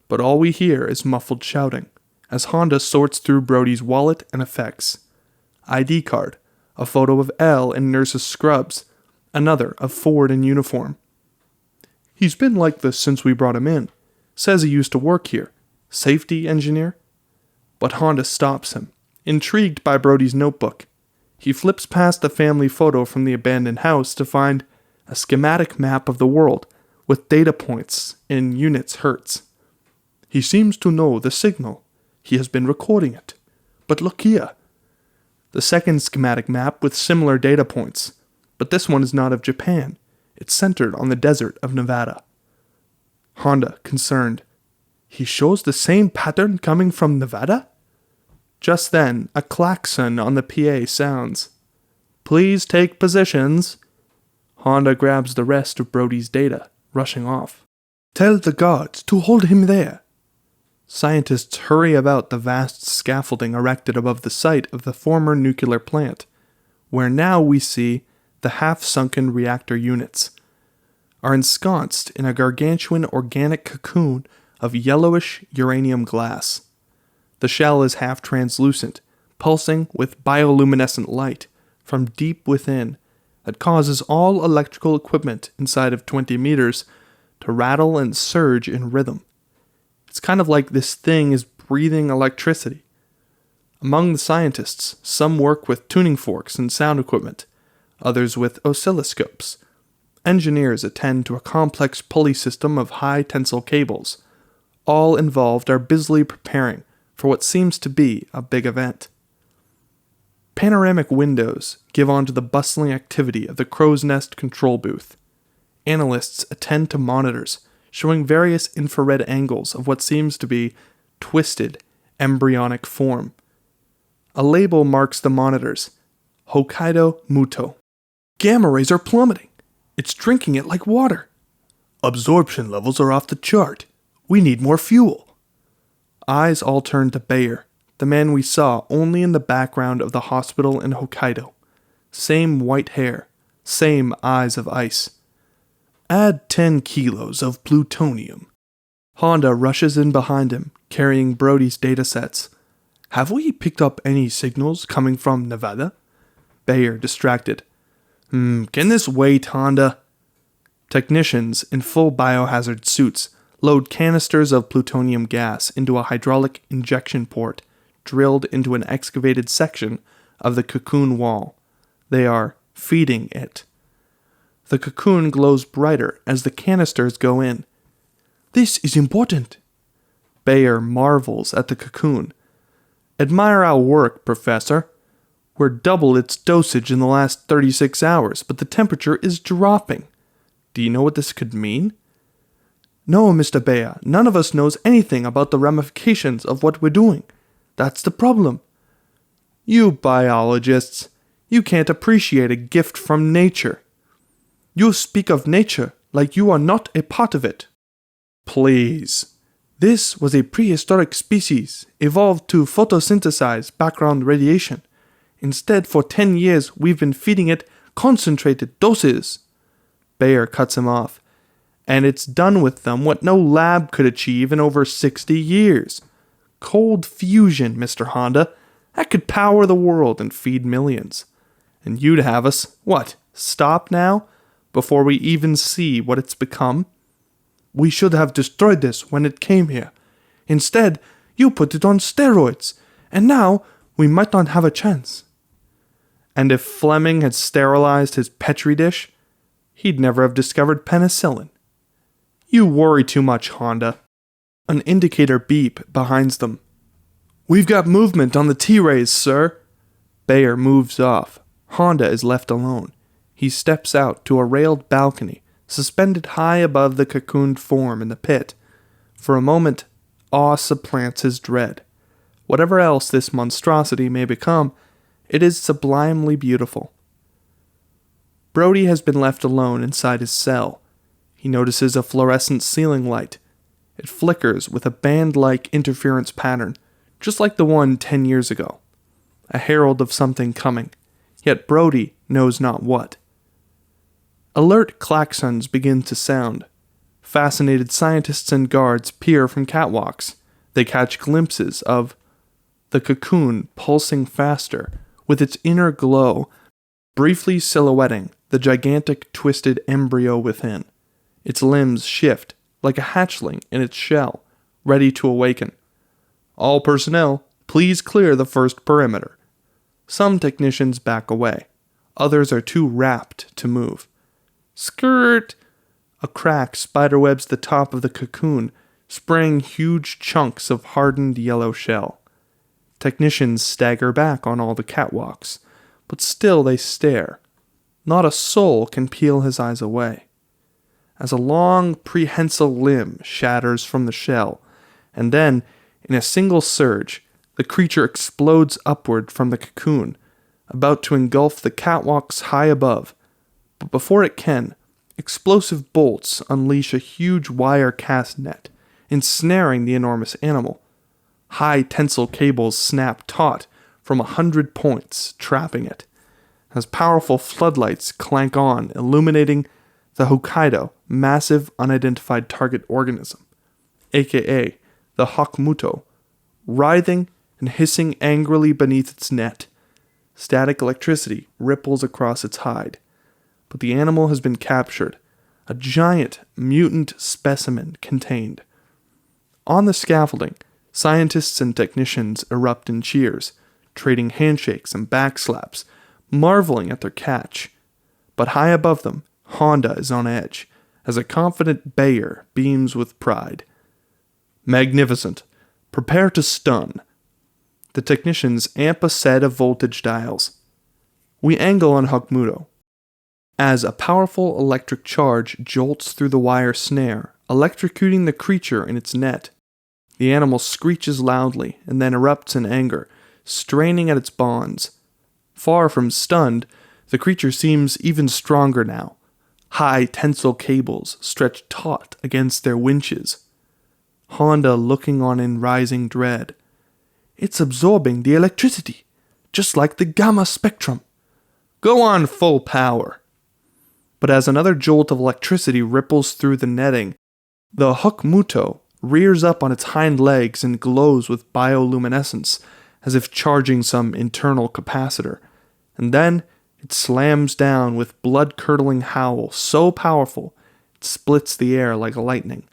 But all we hear is muffled shouting, as Honda sorts through Brody's wallet and effects. ID card, a photo of Elle in nurse's scrubs, another of Ford in uniform. He's been like this since we brought him in. Says he used to work here. Safety engineer? But Honda stops him, intrigued by Brody's notebook. He flips past the family photo from the abandoned house to find a schematic map of the world with data points in units hertz. He seems to know the signal. He has been recording it. But look here. The second schematic map with similar data points, but this one is not of Japan. It's centered on the desert of Nevada. Honda, concerned. He shows the same pattern coming from Nevada? Just then, a klaxon on the PA sounds. Please take positions. Honda grabs the rest of Brody's data, rushing off. Tell the guards to hold him there. Scientists hurry about the vast scaffolding erected above the site of the former nuclear plant, where now we see the half-sunken reactor units are ensconced in a gargantuan organic cocoon of yellowish uranium glass. The shell is half translucent, pulsing with bioluminescent light from deep within that causes all electrical equipment inside of 20 meters to rattle and surge in rhythm. It's kind of like this thing is breathing electricity. Among the scientists, some work with tuning forks and sound equipment, others with oscilloscopes. Engineers attend to a complex pulley system of high tensile cables. All involved are busily preparing for what seems to be a big event. Panoramic windows give onto the bustling activity of the crow's nest control booth. Analysts attend to monitors showing various infrared angles of what seems to be twisted embryonic form. A label marks the monitors, Hokkaido Muto. Gamma rays are plummeting. It's drinking it like water. Absorption levels are off the chart. We need more fuel. Eyes all turn to Bayer, the man we saw only in the background of the hospital in Hokkaido. Same white hair, same eyes of ice. Add 10 kilos of plutonium. Honda rushes in behind him, carrying Brody's datasets. Have we picked up any signals coming from Nevada? Bayer, distracted. Can this wait, Honda? Technicians in full biohazard suits load canisters of plutonium gas into a hydraulic injection port drilled into an excavated section of the cocoon wall. They are feeding it. The cocoon glows brighter as the canisters go in. This is important. Bayer marvels at the cocoon. Admire our work, Professor. We're double its dosage in the last 36 hours, but the temperature is dropping. Do you know what this could mean? No, Mr. Bayer, none of us knows anything about the ramifications of what we're doing. That's the problem. You biologists, you can't appreciate a gift from nature. You speak of nature like you are not a part of it. Please. This was a prehistoric species, evolved to photosynthesize background radiation. Instead, for 10 years, we've been feeding it concentrated doses. Bayer cuts him off. And it's done with them what no lab could achieve in over 60 years. Cold fusion, Mr. Honda. That could power the world and feed millions. And you'd have us, what, stop now? Before we even see what it's become? We should have destroyed this when it came here. Instead, you put it on steroids, and now we might not have a chance. And if Fleming had sterilized his petri dish, he'd never have discovered penicillin. You worry too much, Honda. An indicator beep behind them. We've got movement on the T-rays, sir. Bayer moves off. Honda is left alone. He steps out to a railed balcony, suspended high above the cocooned form in the pit. For a moment, awe supplants his dread. Whatever else this monstrosity may become, it is sublimely beautiful. Brody has been left alone inside his cell. He notices a fluorescent ceiling light. It flickers with a band-like interference pattern, just like the one 10 years ago. A herald of something coming, yet Brody knows not what. Alert klaxons begin to sound. Fascinated scientists and guards peer from catwalks. They catch glimpses of the cocoon pulsing faster, with its inner glow briefly silhouetting the gigantic twisted embryo within. Its limbs shift like a hatchling in its shell, ready to awaken. All personnel, please clear the first perimeter. Some technicians back away. Others are too rapt to move. Skirt! A crack spiderwebs the top of the cocoon, spraying huge chunks of hardened yellow shell. Technicians stagger back on all the catwalks, but still they stare. Not a soul can peel his eyes away. As a long, prehensile limb shatters from the shell, and then, in a single surge, the creature explodes upward from the cocoon, about to engulf the catwalks high above. But before it can, explosive bolts unleash a huge wire cast net, ensnaring the enormous animal. High tensile cables snap taut from 100 points, trapping it, as powerful floodlights clank on, illuminating the Hokkaido massive unidentified target organism, aka the Hokkmuto, writhing and hissing angrily beneath its net. Static electricity ripples across its hide. But the animal has been captured, a giant mutant specimen contained. On the scaffolding, scientists and technicians erupt in cheers, trading handshakes and backslaps, marveling at their catch. But high above them, Honda is on edge, as a confident Bayer beams with pride. Magnificent. Prepare to stun. The technicians amp a set of voltage dials. We angle on Hokkmuto. As a powerful electric charge jolts through the wire snare, electrocuting the creature in its net. The animal screeches loudly and then erupts in anger, straining at its bonds. Far from stunned, the creature seems even stronger now. High tensile cables stretch taut against their winches. Honda looking on in rising dread. It's absorbing the electricity, just like the gamma spectrum. Go on full power. But as another jolt of electricity ripples through the netting, the Hokkmuto rears up on its hind legs and glows with bioluminescence, as if charging some internal capacitor. And then it slams down with blood-curdling howl so powerful it splits the air like lightning,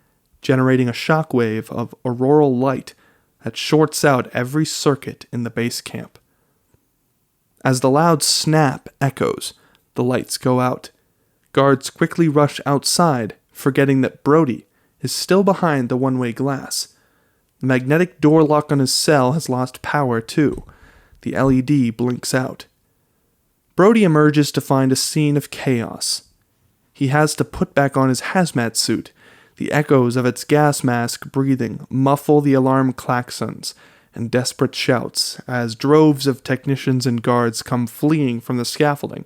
generating a shockwave of auroral light that shorts out every circuit in the base camp. As the loud snap echoes, the lights go out. Guards quickly rush outside, forgetting that Brody is still behind the one-way glass. The magnetic door lock on his cell has lost power too. The LED blinks out. Brody emerges to find a scene of chaos. He has to put back on his hazmat suit. The echoes of its gas mask breathing muffle the alarm klaxons and desperate shouts as droves of technicians and guards come fleeing from the scaffolding.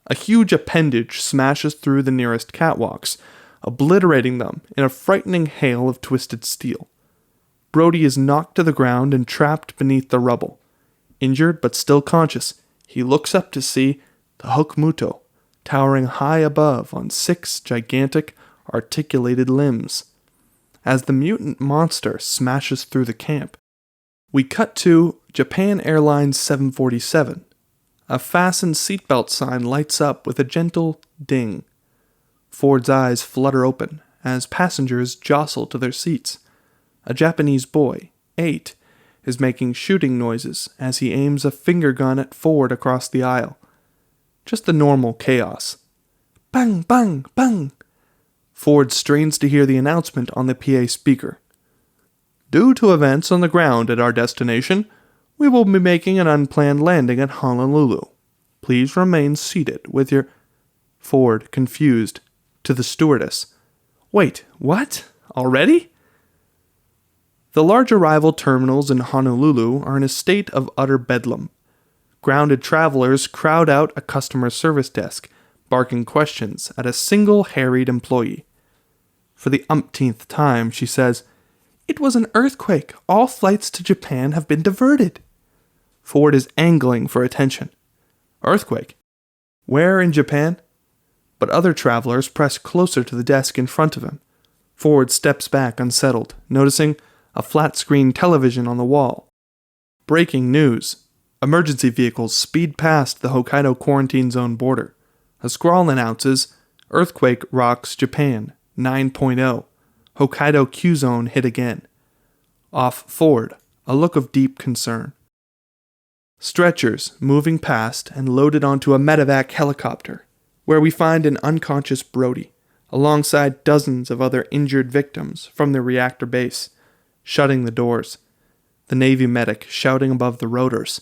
A huge appendage smashes through the nearest catwalks, obliterating them in a frightening hail of twisted steel. Brody is knocked to the ground and trapped beneath the rubble. Injured but still conscious, he looks up to see the Hokuto towering high above on 6 gigantic, articulated limbs. As the mutant monster smashes through the camp, we cut to Japan Airlines 747. A fastened seatbelt sign lights up with a gentle ding. Ford's eyes flutter open as passengers jostle to their seats. A Japanese boy, 8, is making shooting noises as he aims a finger gun at Ford across the aisle. Just the normal chaos. Bang, bang, bang! Ford strains to hear the announcement on the PA speaker. Due to events on the ground at our destination, we will be making an unplanned landing at Honolulu. Please remain seated with your... Ford, confused, to the stewardess. Wait, what? Already? The large arrival terminals in Honolulu are in a state of utter bedlam. Grounded travelers crowd out a customer service desk, barking questions at a single harried employee. For the umpteenth time, she says, "It was an earthquake. All flights to Japan have been diverted." Ford is angling for attention. Earthquake? Where in Japan? But other travelers press closer to the desk in front of him. Ford steps back unsettled, noticing a flat-screen television on the wall. Breaking news. Emergency vehicles speed past the Hokkaido quarantine zone border. A scrawl announces, "Earthquake rocks Japan, 9.0. Hokkaido Q-zone hit again." Off Ford, a look of deep concern. Stretchers moving past and loaded onto a medevac helicopter, where we find an unconscious Brody, alongside dozens of other injured victims from the reactor base, shutting the doors. The Navy medic shouting above the rotors,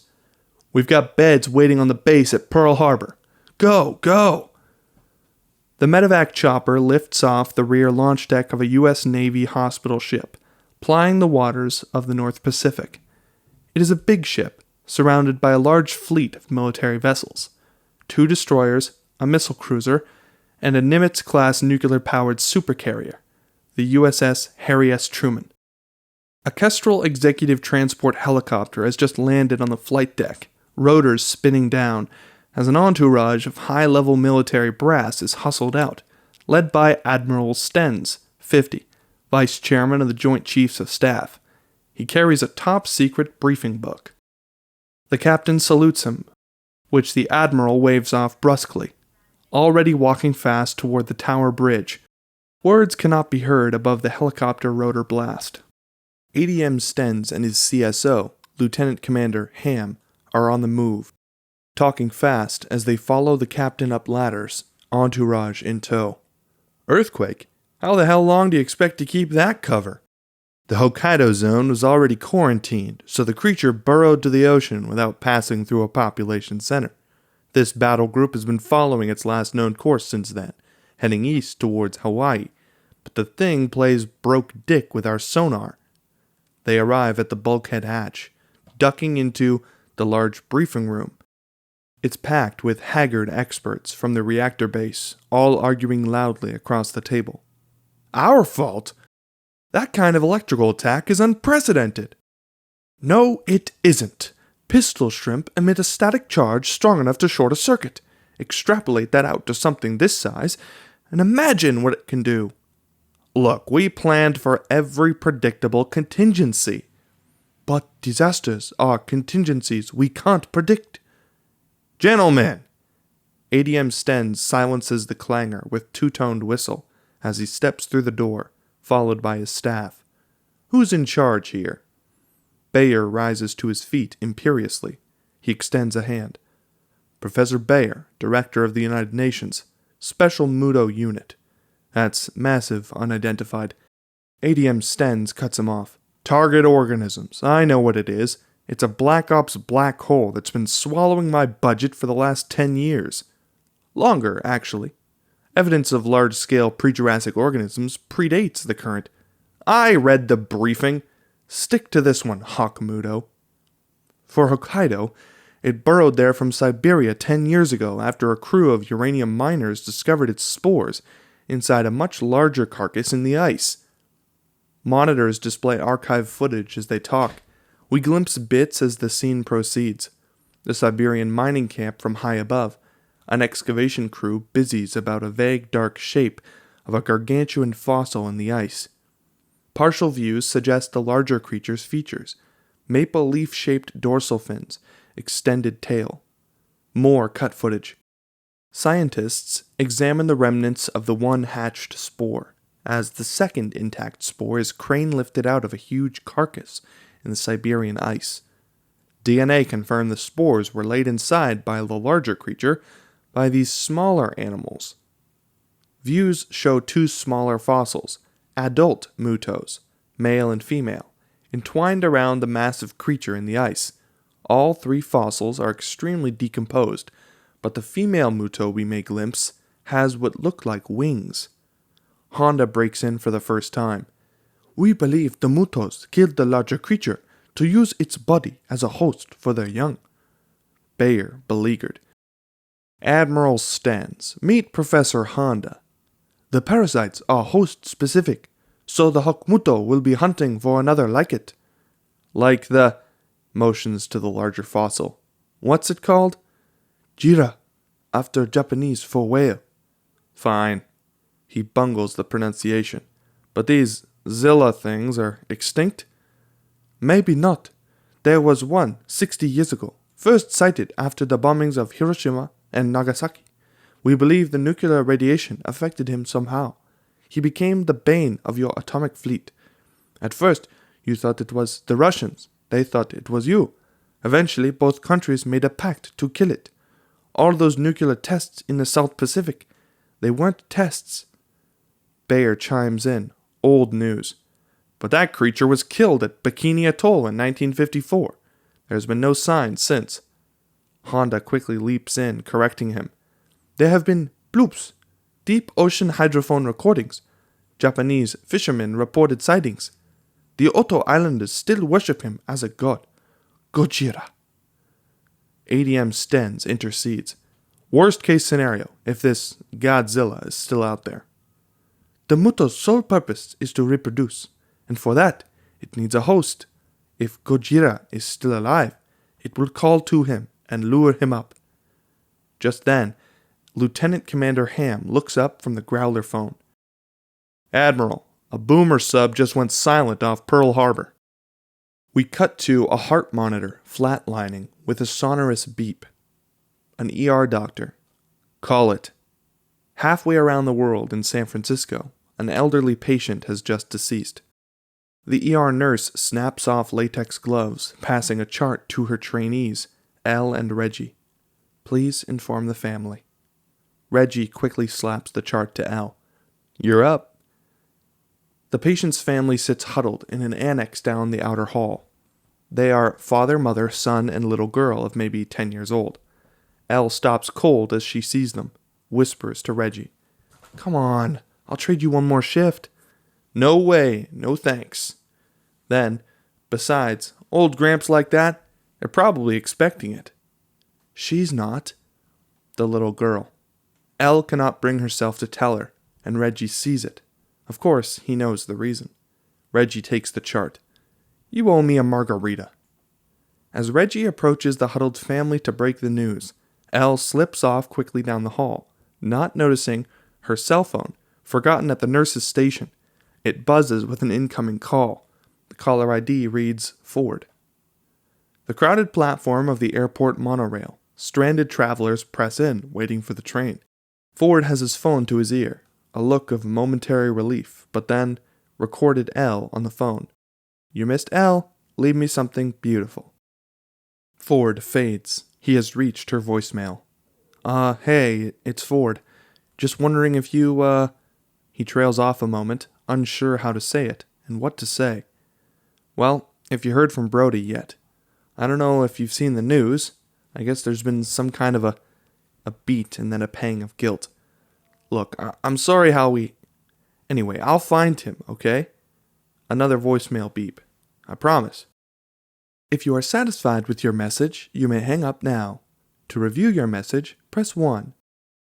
"We've got beds waiting on the base at Pearl Harbor. Go, go!" The medevac chopper lifts off the rear launch deck of a U.S. Navy hospital ship, plying the waters of the North Pacific. It is a big ship, surrounded by a large fleet of military vessels. 2 destroyers, a missile cruiser, and a Nimitz-class nuclear-powered supercarrier, the USS Harry S. Truman. A Kestrel executive transport helicopter has just landed on the flight deck, rotors spinning down, as an entourage of high-level military brass is hustled out, led by Admiral Stenz, 50, Vice Chairman of the Joint Chiefs of Staff. He carries a top-secret briefing book. The captain salutes him, which the Admiral waves off brusquely, already walking fast toward the tower bridge. Words cannot be heard above the helicopter rotor blast. ADM Stenz and his CSO, Lieutenant Commander Ham, are on the move, talking fast as they follow the captain up ladders, entourage in tow. Earthquake? How the hell long do you expect to keep that cover? The Hokkaido zone was already quarantined, so the creature burrowed to the ocean without passing through a population center. This battle group has been following its last known course since then, heading east towards Hawaii, but the thing plays broke dick with our sonar. They arrive at the bulkhead hatch, ducking into the large briefing room. It's packed with haggard experts from the reactor base, all arguing loudly across the table. Our fault? That kind of electrical attack is unprecedented. No, it isn't. Pistol shrimp emit a static charge strong enough to short a circuit. Extrapolate that out to something this size, and imagine what it can do. Look, we planned for every predictable contingency. But disasters are contingencies we can't predict. Gentlemen! ADM Stenz silences the clangor with two-toned whistle as he steps through the door, followed by his staff. Who's in charge here? Bayer rises to his feet imperiously. He extends a hand. Professor Bayer, Director of the United Nations, Special Mudo Unit. That's massive, unidentified. ADM Stenz cuts him off. Target organisms. I know what it is. It's a Black Ops black hole that's been swallowing my budget for the last 10 years. Longer, actually. Evidence of large-scale pre-Jurassic organisms predates the current. I read the briefing. Stick to this one, Hawkmudo. For Hokkaido, it burrowed there from Siberia 10 years ago after a crew of uranium miners discovered its spores inside a much larger carcass in the ice. Monitors display archive footage as they talk. We glimpse bits as the scene proceeds. The Siberian mining camp from high above. An excavation crew busies about a vague dark shape of a gargantuan fossil in the ice. Partial views suggest the larger creature's features. Maple leaf-shaped dorsal fins, extended tail. More cut footage. Scientists examine the remnants of the one hatched spore, as the second intact spore is crane-lifted out of a huge carcass in the Siberian ice. DNA confirmed the spores were laid inside by the larger creature by these smaller animals. Views show two smaller fossils, adult mutos, male and female, entwined around the massive creature in the ice. All three fossils are extremely decomposed, but the female muto we may glimpse has what look like wings. Honda breaks in for the first time. We believe the mutos killed the larger creature to use its body as a host for their young. Bayer, beleaguered. Admiral Stans, meet Professor Honda. The parasites are host-specific, so the Hokmuto will be hunting for another like it. Like the... motions to the larger fossil. What's it called? Jira, after Japanese for whale. Fine. He bungles the pronunciation. But these Zilla things are extinct? Maybe not. There was one 60 years ago, first sighted after the bombings of Hiroshima and Nagasaki. We believe the nuclear radiation affected him somehow. He became the bane of your atomic fleet. At first, you thought it was the Russians. They thought it was you. Eventually, both countries made a pact to kill it. All those nuclear tests in the South Pacific, they weren't tests. Bayer chimes in. Old news. But that creature was killed at Bikini Atoll in 1954. There's been no sign since. Honda quickly leaps in, correcting him. There have been bloops, deep ocean hydrophone recordings. Japanese fishermen reported sightings. The Oto Islanders still worship him as a god. GODZILLA. ADM Stens intercedes. Worst case scenario, if this Godzilla is still out there. The Muto's sole purpose is to reproduce, and for that, it needs a host. If GODZILLA is still alive, it will call to him and lure him up. Just then, Lieutenant Commander Ham looks up from the Growler phone. Admiral, a boomer sub just went silent off Pearl Harbor. We cut to a heart monitor flatlining with a sonorous beep. An ER doctor. Call it. Halfway around the world in San Francisco, an elderly patient has just deceased. The ER nurse snaps off latex gloves, passing a chart to her trainees, Elle and Reggie. Please inform the family. Reggie quickly slaps the chart to Elle. You're up. The patient's family sits huddled in an annex down the outer hall. They are father, mother, son, and little girl of maybe 10 years old. Elle stops cold as she sees them, whispers to Reggie. Come on, I'll trade you one more shift. No way, no thanks. Then, besides, old Gramps like that, they're probably expecting it. She's not. The little girl. Elle cannot bring herself to tell her, and Reggie sees it. Of course, he knows the reason. Reggie takes the chart. You owe me a margarita. As Reggie approaches the huddled family to break the news, Elle slips off quickly down the hall, not noticing her cell phone, forgotten at the nurse's station. It buzzes with an incoming call. The caller ID reads Ford. The crowded platform of the airport monorail. Stranded travelers press in, waiting for the train. Ford has his phone to his ear, a look of momentary relief, but then recorded L on the phone. You missed L. Leave me something beautiful. Ford fades. He has reached her voicemail. Hey, it's Ford. Just wondering if you, He trails off a moment, unsure how to say it, and what to say. Well, if you heard from Brody yet. I don't know if you've seen the news. I guess there's been some kind of a beat and then a pang of guilt. Look, I'm sorry how we... Anyway, I'll find him, okay? Another voicemail beep. I promise. If you are satisfied with your message, you may hang up now. To review your message, press 1.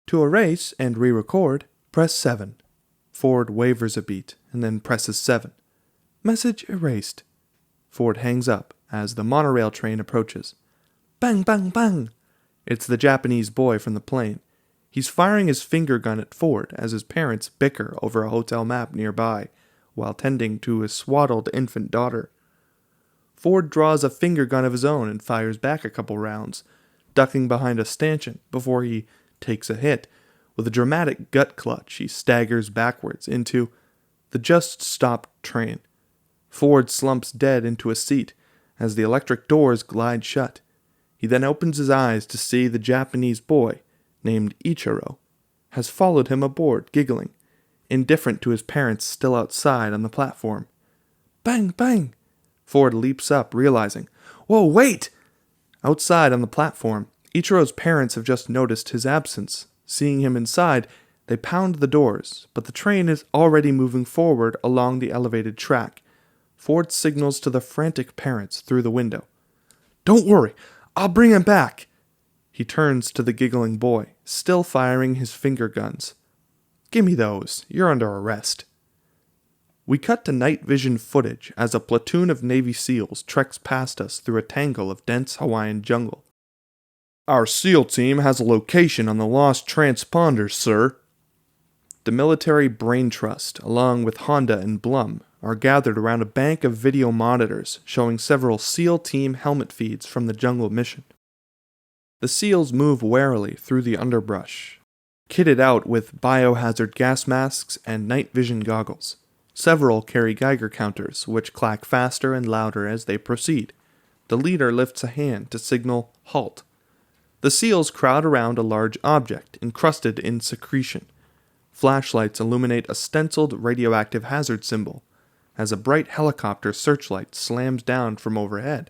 To erase and re-record, press 7. Ford wavers a beat and then presses 7. Message erased. Ford hangs up as the monorail train approaches. Bang, bang, bang! It's the Japanese boy from the plane. He's firing his finger gun at Ford as his parents bicker over a hotel map nearby while tending to his swaddled infant daughter. Ford draws a finger gun of his own and fires back a couple rounds, ducking behind a stanchion before he takes a hit. With a dramatic gut clutch, he staggers backwards into the just-stopped train. Ford slumps dead into a seat as the electric doors glide shut. He then opens his eyes to see the Japanese boy, named Ichiro, has followed him aboard, giggling, indifferent to his parents still outside on the platform. Bang, bang! Ford leaps up, realizing, "Whoa, wait!" Outside on the platform, Ichiro's parents have just noticed his absence. Seeing him inside, they pound the doors, but the train is already moving forward along the elevated track. Ford signals to the frantic parents through the window. "Don't worry, I'll bring him back." He turns to the giggling boy, still firing his finger guns. "Gimme those, you're under arrest." We cut to night vision footage as a platoon of Navy SEALs treks past us through a tangle of dense Hawaiian jungle. "Our SEAL team has a location on the lost transponders, sir." The military brain trust, along with Honda and Blum, are gathered around a bank of video monitors showing several SEAL team helmet feeds from the jungle mission. The SEALs move warily through the underbrush, kitted out with biohazard gas masks and night vision goggles. Several carry Geiger counters, which clack faster and louder as they proceed. The leader lifts a hand to signal halt. The SEALs crowd around a large object encrusted in secretion. Flashlights illuminate a stenciled radioactive hazard symbol as a bright helicopter searchlight slams down from overhead.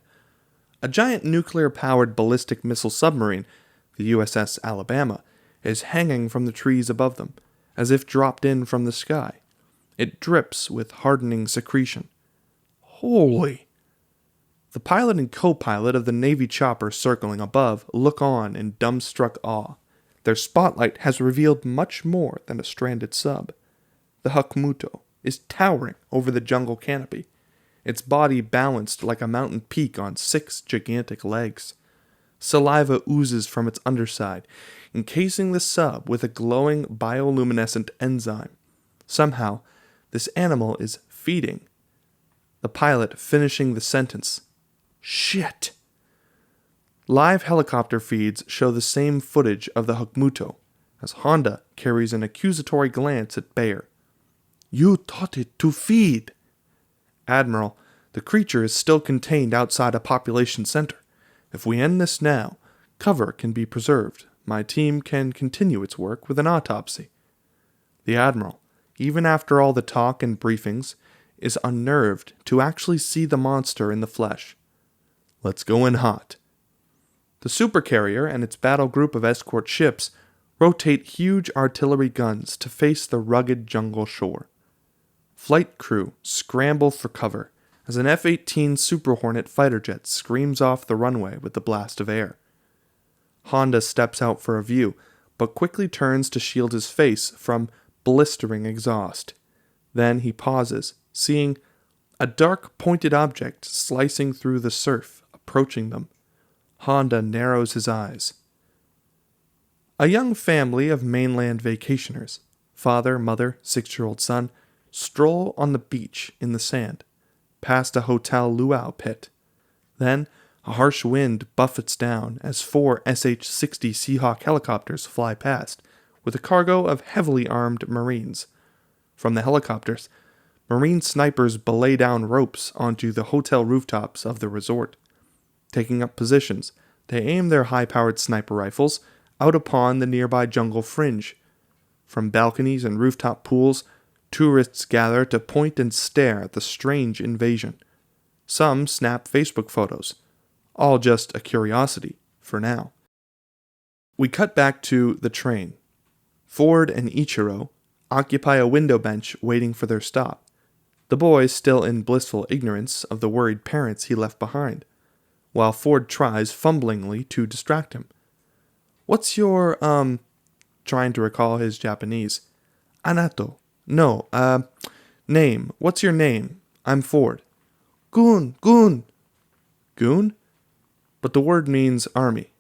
A giant nuclear-powered ballistic missile submarine, the USS Alabama, is hanging from the trees above them, as if dropped in from the sky. It drips with hardening secretion. Holy! The pilot and co-pilot of the Navy chopper circling above look on in dumbstruck awe. Their spotlight has revealed much more than a stranded sub. The Hokuto is towering over the jungle canopy, its body balanced like a mountain peak on 6 gigantic legs. Saliva oozes from its underside, encasing the sub with a glowing bioluminescent enzyme. Somehow, this animal is feeding. The pilot finishing the sentence. Shit! Live helicopter feeds show the same footage of the Hokuto, as Honda carries an accusatory glance at Bayer. "You taught it to feed." "Admiral, the creature is still contained outside a population center. If we end this now, cover can be preserved. My team can continue its work with an autopsy." The Admiral, even after all the talk and briefings, is unnerved to actually see the monster in the flesh. "Let's go in hot." The supercarrier and its battle group of escort ships rotate huge artillery guns to face the rugged jungle shore. Flight crew scramble for cover as an F-18 Super Hornet fighter jet screams off the runway with the blast of air. Honda steps out for a view, but quickly turns to shield his face from blistering exhaust. Then he pauses, seeing a dark pointed object slicing through the surf, approaching them. Honda narrows his eyes. A young family of mainland vacationers, father, mother, 6-year-old son, stroll on the beach in the sand, past a hotel luau pit. Then a harsh wind buffets down as 4 SH-60 Seahawk helicopters fly past, with a cargo of heavily armed Marines. From the helicopters, Marine snipers belay down ropes onto the hotel rooftops of the resort. Taking up positions, they aim their high-powered sniper rifles out upon the nearby jungle fringe. From balconies and rooftop pools, tourists gather to point and stare at the strange invasion. Some snap Facebook photos, all just a curiosity for now. We cut back to the train. Ford and Ichiro occupy a window bench waiting for their stop, the boy still in blissful ignorance of the worried parents he left behind, while Ford tries fumblingly to distract him. "What's your, trying to recall his Japanese. "Anato. No, name. What's your name?" I'm Ford. Goon! Goon! Goon? But the word means army.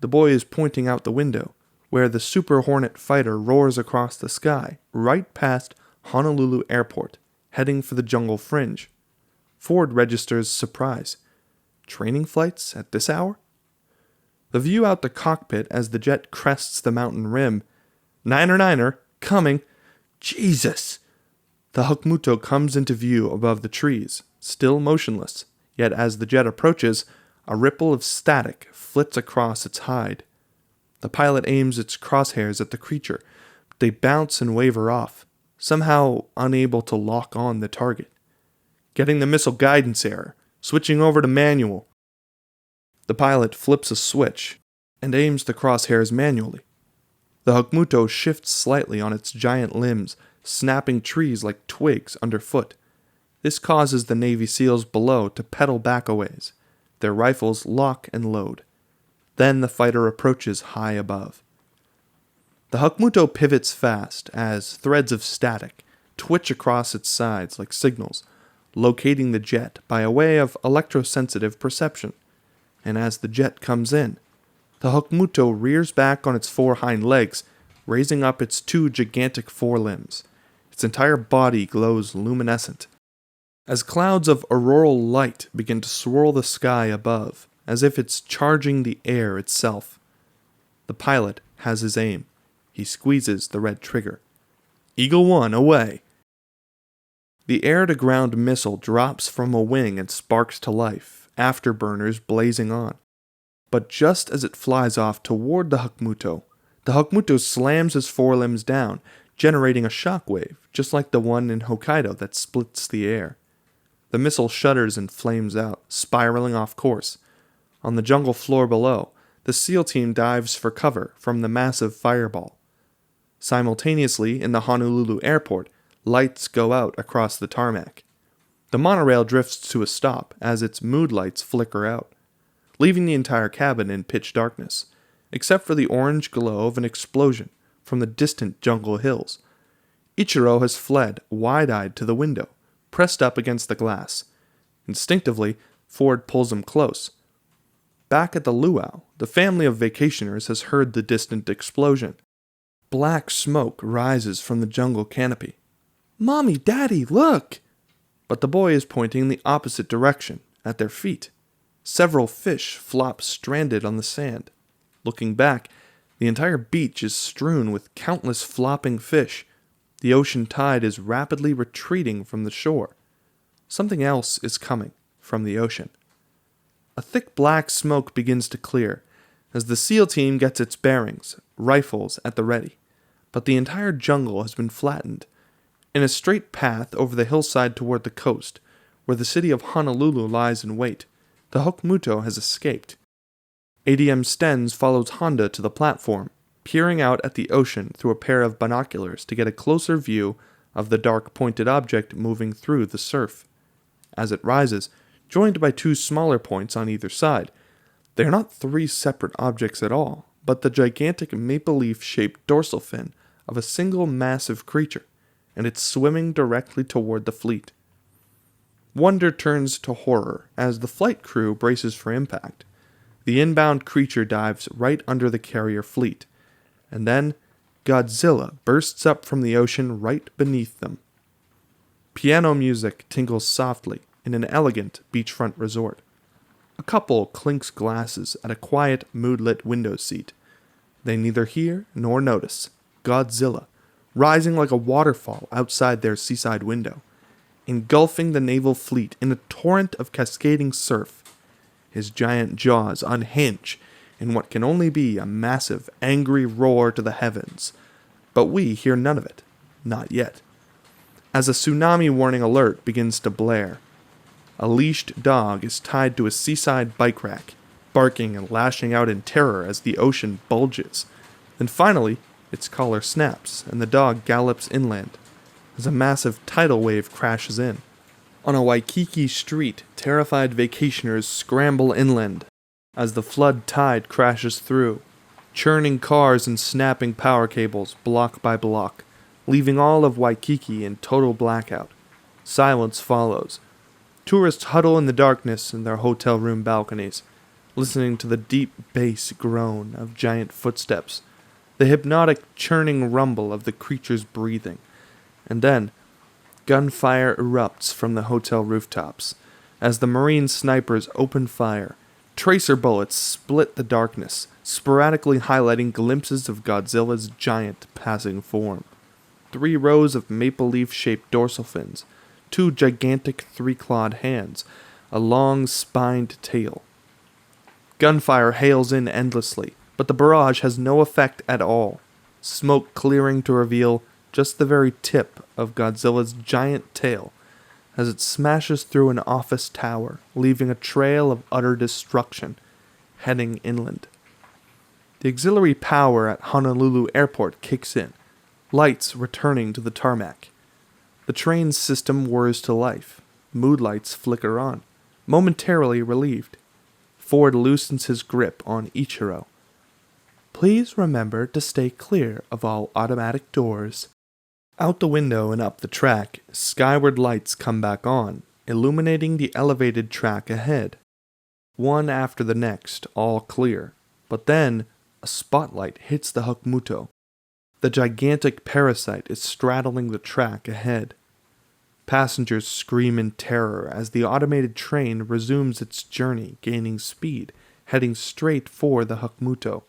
The boy is pointing out the window, where the Super Hornet fighter roars across the sky, right past Honolulu Airport, heading for the jungle fringe. Ford registers surprise. Training flights at this hour? The view out the cockpit as the jet crests the mountain rim. Niner, coming. Jesus! The Hokuto comes into view above the trees, still motionless, yet as the jet approaches, a ripple of static flits across its hide. The pilot aims its crosshairs at the creature, but they bounce and waver off, somehow unable to lock on the target. Getting the missile guidance error, switching over to manual. The pilot flips a switch and aims the crosshairs manually. The Hokuto shifts slightly on its giant limbs, snapping trees like twigs underfoot. This causes the Navy SEALs below to pedal back a ways. Their rifles lock and load. Then the fighter approaches high above. The Hokuto pivots fast as threads of static twitch across its sides like signals, locating the jet by a way of electrosensitive perception. And as the jet comes in, the Hokuto rears back on its four hind legs, raising up its two gigantic forelimbs. Its entire body glows luminescent, as clouds of auroral light begin to swirl the sky above, as if it's charging the air itself. The pilot has his aim. He squeezes the red trigger. Eagle 1, away! The air-to-ground missile drops from a wing and sparks to life, afterburners blazing on. But just as it flies off toward the Hokuto slams his forelimbs down, generating a shockwave, just like the one in Hokkaido that splits the air. The missile shudders and flames out, spiraling off course. On the jungle floor below, the SEAL team dives for cover from the massive fireball. Simultaneously, in the Honolulu airport, lights go out across the tarmac. The monorail drifts to a stop as its mood lights flicker out, leaving the entire cabin in pitch darkness, except for the orange glow of an explosion from the distant jungle hills. Ichiro has fled, wide-eyed, to the window, pressed up against the glass. Instinctively, Ford pulls him close. Back at the luau, the family of vacationers has heard the distant explosion. Black smoke rises from the jungle canopy. "Mommy, Daddy, look!" But the boy is pointing in the opposite direction, at their feet. Several fish flop stranded on the sand. Looking back, the entire beach is strewn with countless flopping fish. The ocean tide is rapidly retreating from the shore. Something else is coming from the ocean. A thick black smoke begins to clear as the SEAL team gets its bearings, rifles at the ready. But the entire jungle has been flattened. In a straight path over the hillside toward the coast, where the city of Honolulu lies in wait, the Hokuto has escaped. ADM Stens follows Honda to the platform, peering out at the ocean through a pair of binoculars to get a closer view of the dark pointed object moving through the surf. As it rises, joined by two smaller points on either side, they are not three separate objects at all, but the gigantic maple leaf-shaped dorsal fin of a single massive creature, and it's swimming directly toward the fleet. Wonder turns to horror as the flight crew braces for impact. The inbound creature dives right under the carrier fleet, and then Godzilla bursts up from the ocean right beneath them. Piano music tinkles softly in an elegant beachfront resort. A couple clinks glasses at a quiet, mood-lit window seat. They neither hear nor notice Godzilla, rising like a waterfall outside their seaside window, engulfing the naval fleet in a torrent of cascading surf. His giant jaws unhinge in what can only be a massive, angry roar to the heavens. But we hear none of it. Not yet. As a tsunami warning alert begins to blare, a leashed dog is tied to a seaside bike rack, barking and lashing out in terror as the ocean bulges. Then finally, its collar snaps and the dog gallops inland as a massive tidal wave crashes in. On a Waikiki street, terrified vacationers scramble inland as the flood tide crashes through, churning cars and snapping power cables block by block, leaving all of Waikiki in total blackout. Silence follows, Tourists huddle in the darkness in their hotel room balconies, listening to the deep bass groan of giant footsteps, the hypnotic churning rumble of the creature's breathing. And then, gunfire erupts from the hotel rooftops as the Marine snipers open fire. Tracer bullets split the darkness, sporadically highlighting glimpses of Godzilla's giant passing form. 3 rows of maple leaf-shaped dorsal fins, 2 gigantic 3-clawed hands, a long spined tail. Gunfire hails in endlessly, but the barrage has no effect at all, smoke clearing to reveal just the very tip of Godzilla's giant tail as it smashes through an office tower, leaving a trail of utter destruction, heading inland. The auxiliary power at Honolulu Airport kicks in, lights returning to the tarmac. The train's system whirs to life, mood lights flicker on, momentarily relieved. Ford loosens his grip on Ichiro. Please remember to stay clear of all automatic doors. Out the window and up the track, skyward lights come back on, illuminating the elevated track ahead. One after the next, all clear. But then, a spotlight hits the Hokuto. The gigantic parasite is straddling the track ahead. Passengers scream in terror as the automated train resumes its journey, gaining speed, heading straight for the Hokuto.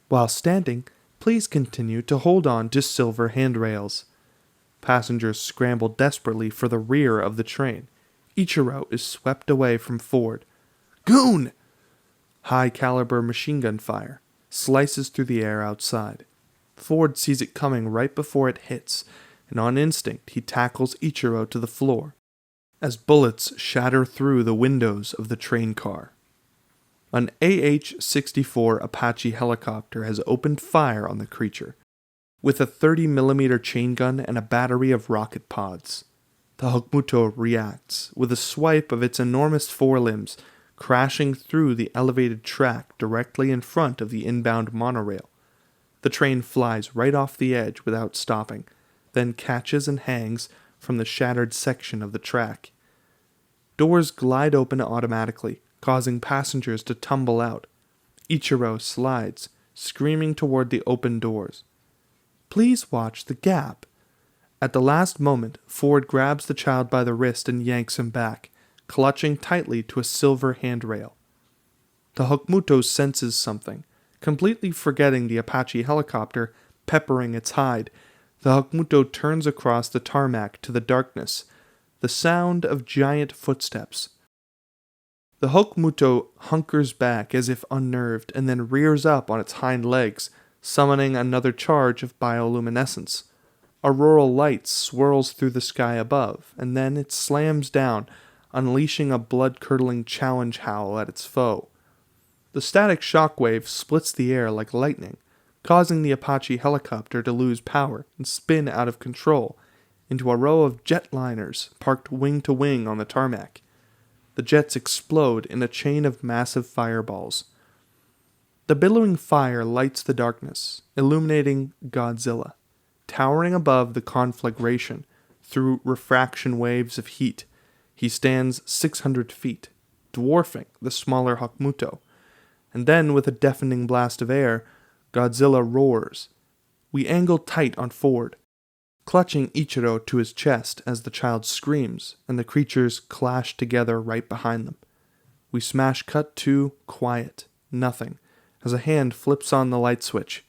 While standing, please continue to hold on to silver handrails. Passengers scramble desperately for the rear of the train. Ichiro is swept away from Ford. Goon! High-caliber machine gun fire slices through the air outside. Ford sees it coming right before it hits, and on instinct he tackles Ichiro to the floor, as bullets shatter through the windows of the train car. An AH-64 Apache helicopter has opened fire on the creature, with a 30mm chain gun and a battery of rocket pods. The Hokuto reacts, with a swipe of its enormous forelimbs, crashing through the elevated track directly in front of the inbound monorail. The train flies right off the edge without stopping, then catches and hangs from the shattered section of the track. Doors glide open automatically, causing passengers to tumble out. Ichiro slides, screaming toward the open doors. Please watch the gap. At the last moment, Ford grabs the child by the wrist and yanks him back, clutching tightly to a silver handrail. The Hokuto senses something. Completely forgetting the Apache helicopter peppering its hide, the Hokuto turns across the tarmac to the darkness, the sound of giant footsteps. The Hokuto hunkers back as if unnerved and then rears up on its hind legs, summoning another charge of bioluminescence. Auroral light swirls through the sky above, and then it slams down, unleashing a blood-curdling challenge howl at its foe. The static shockwave splits the air like lightning, causing the Apache helicopter to lose power and spin out of control into a row of jetliners parked wing to wing on the tarmac. The jets explode in a chain of massive fireballs. The billowing fire lights the darkness, illuminating Godzilla, towering above the conflagration through refraction waves of heat. He stands 600 feet, dwarfing the smaller Hokuto. And then, with a deafening blast of air, Godzilla roars. We angle tight on Ford, clutching Ichiro to his chest as the child screams and the creatures clash together right behind them. We smash cut to quiet, nothing, as a hand flips on the light switch.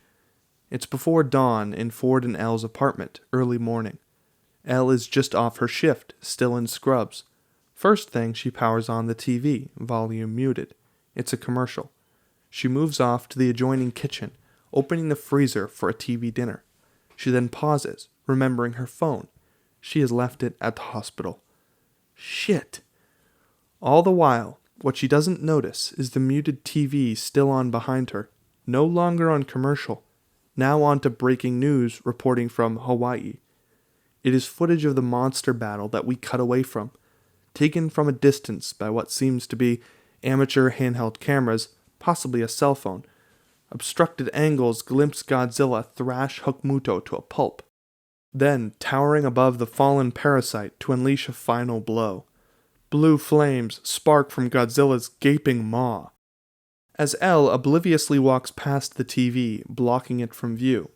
It's before dawn in Ford and Elle's apartment, early morning. Elle is just off her shift, still in scrubs. First thing, she powers on the TV, volume muted. It's a commercial. She moves off to the adjoining kitchen, opening the freezer for a TV dinner. She then pauses, remembering her phone. She has left it at the hospital. Shit! All the while, what she doesn't notice is the muted TV still on behind her, no longer on commercial, now on to breaking news reporting from Hawaii. It is footage of the monster battle that we cut away from, taken from a distance by what seems to be amateur handheld cameras, possibly a cell phone. Obstructed angles glimpse Godzilla thrash Hokuto to a pulp, then towering above the fallen parasite to unleash a final blow. Blue flames spark from Godzilla's gaping maw. As Elle obliviously walks past the TV, blocking it from view.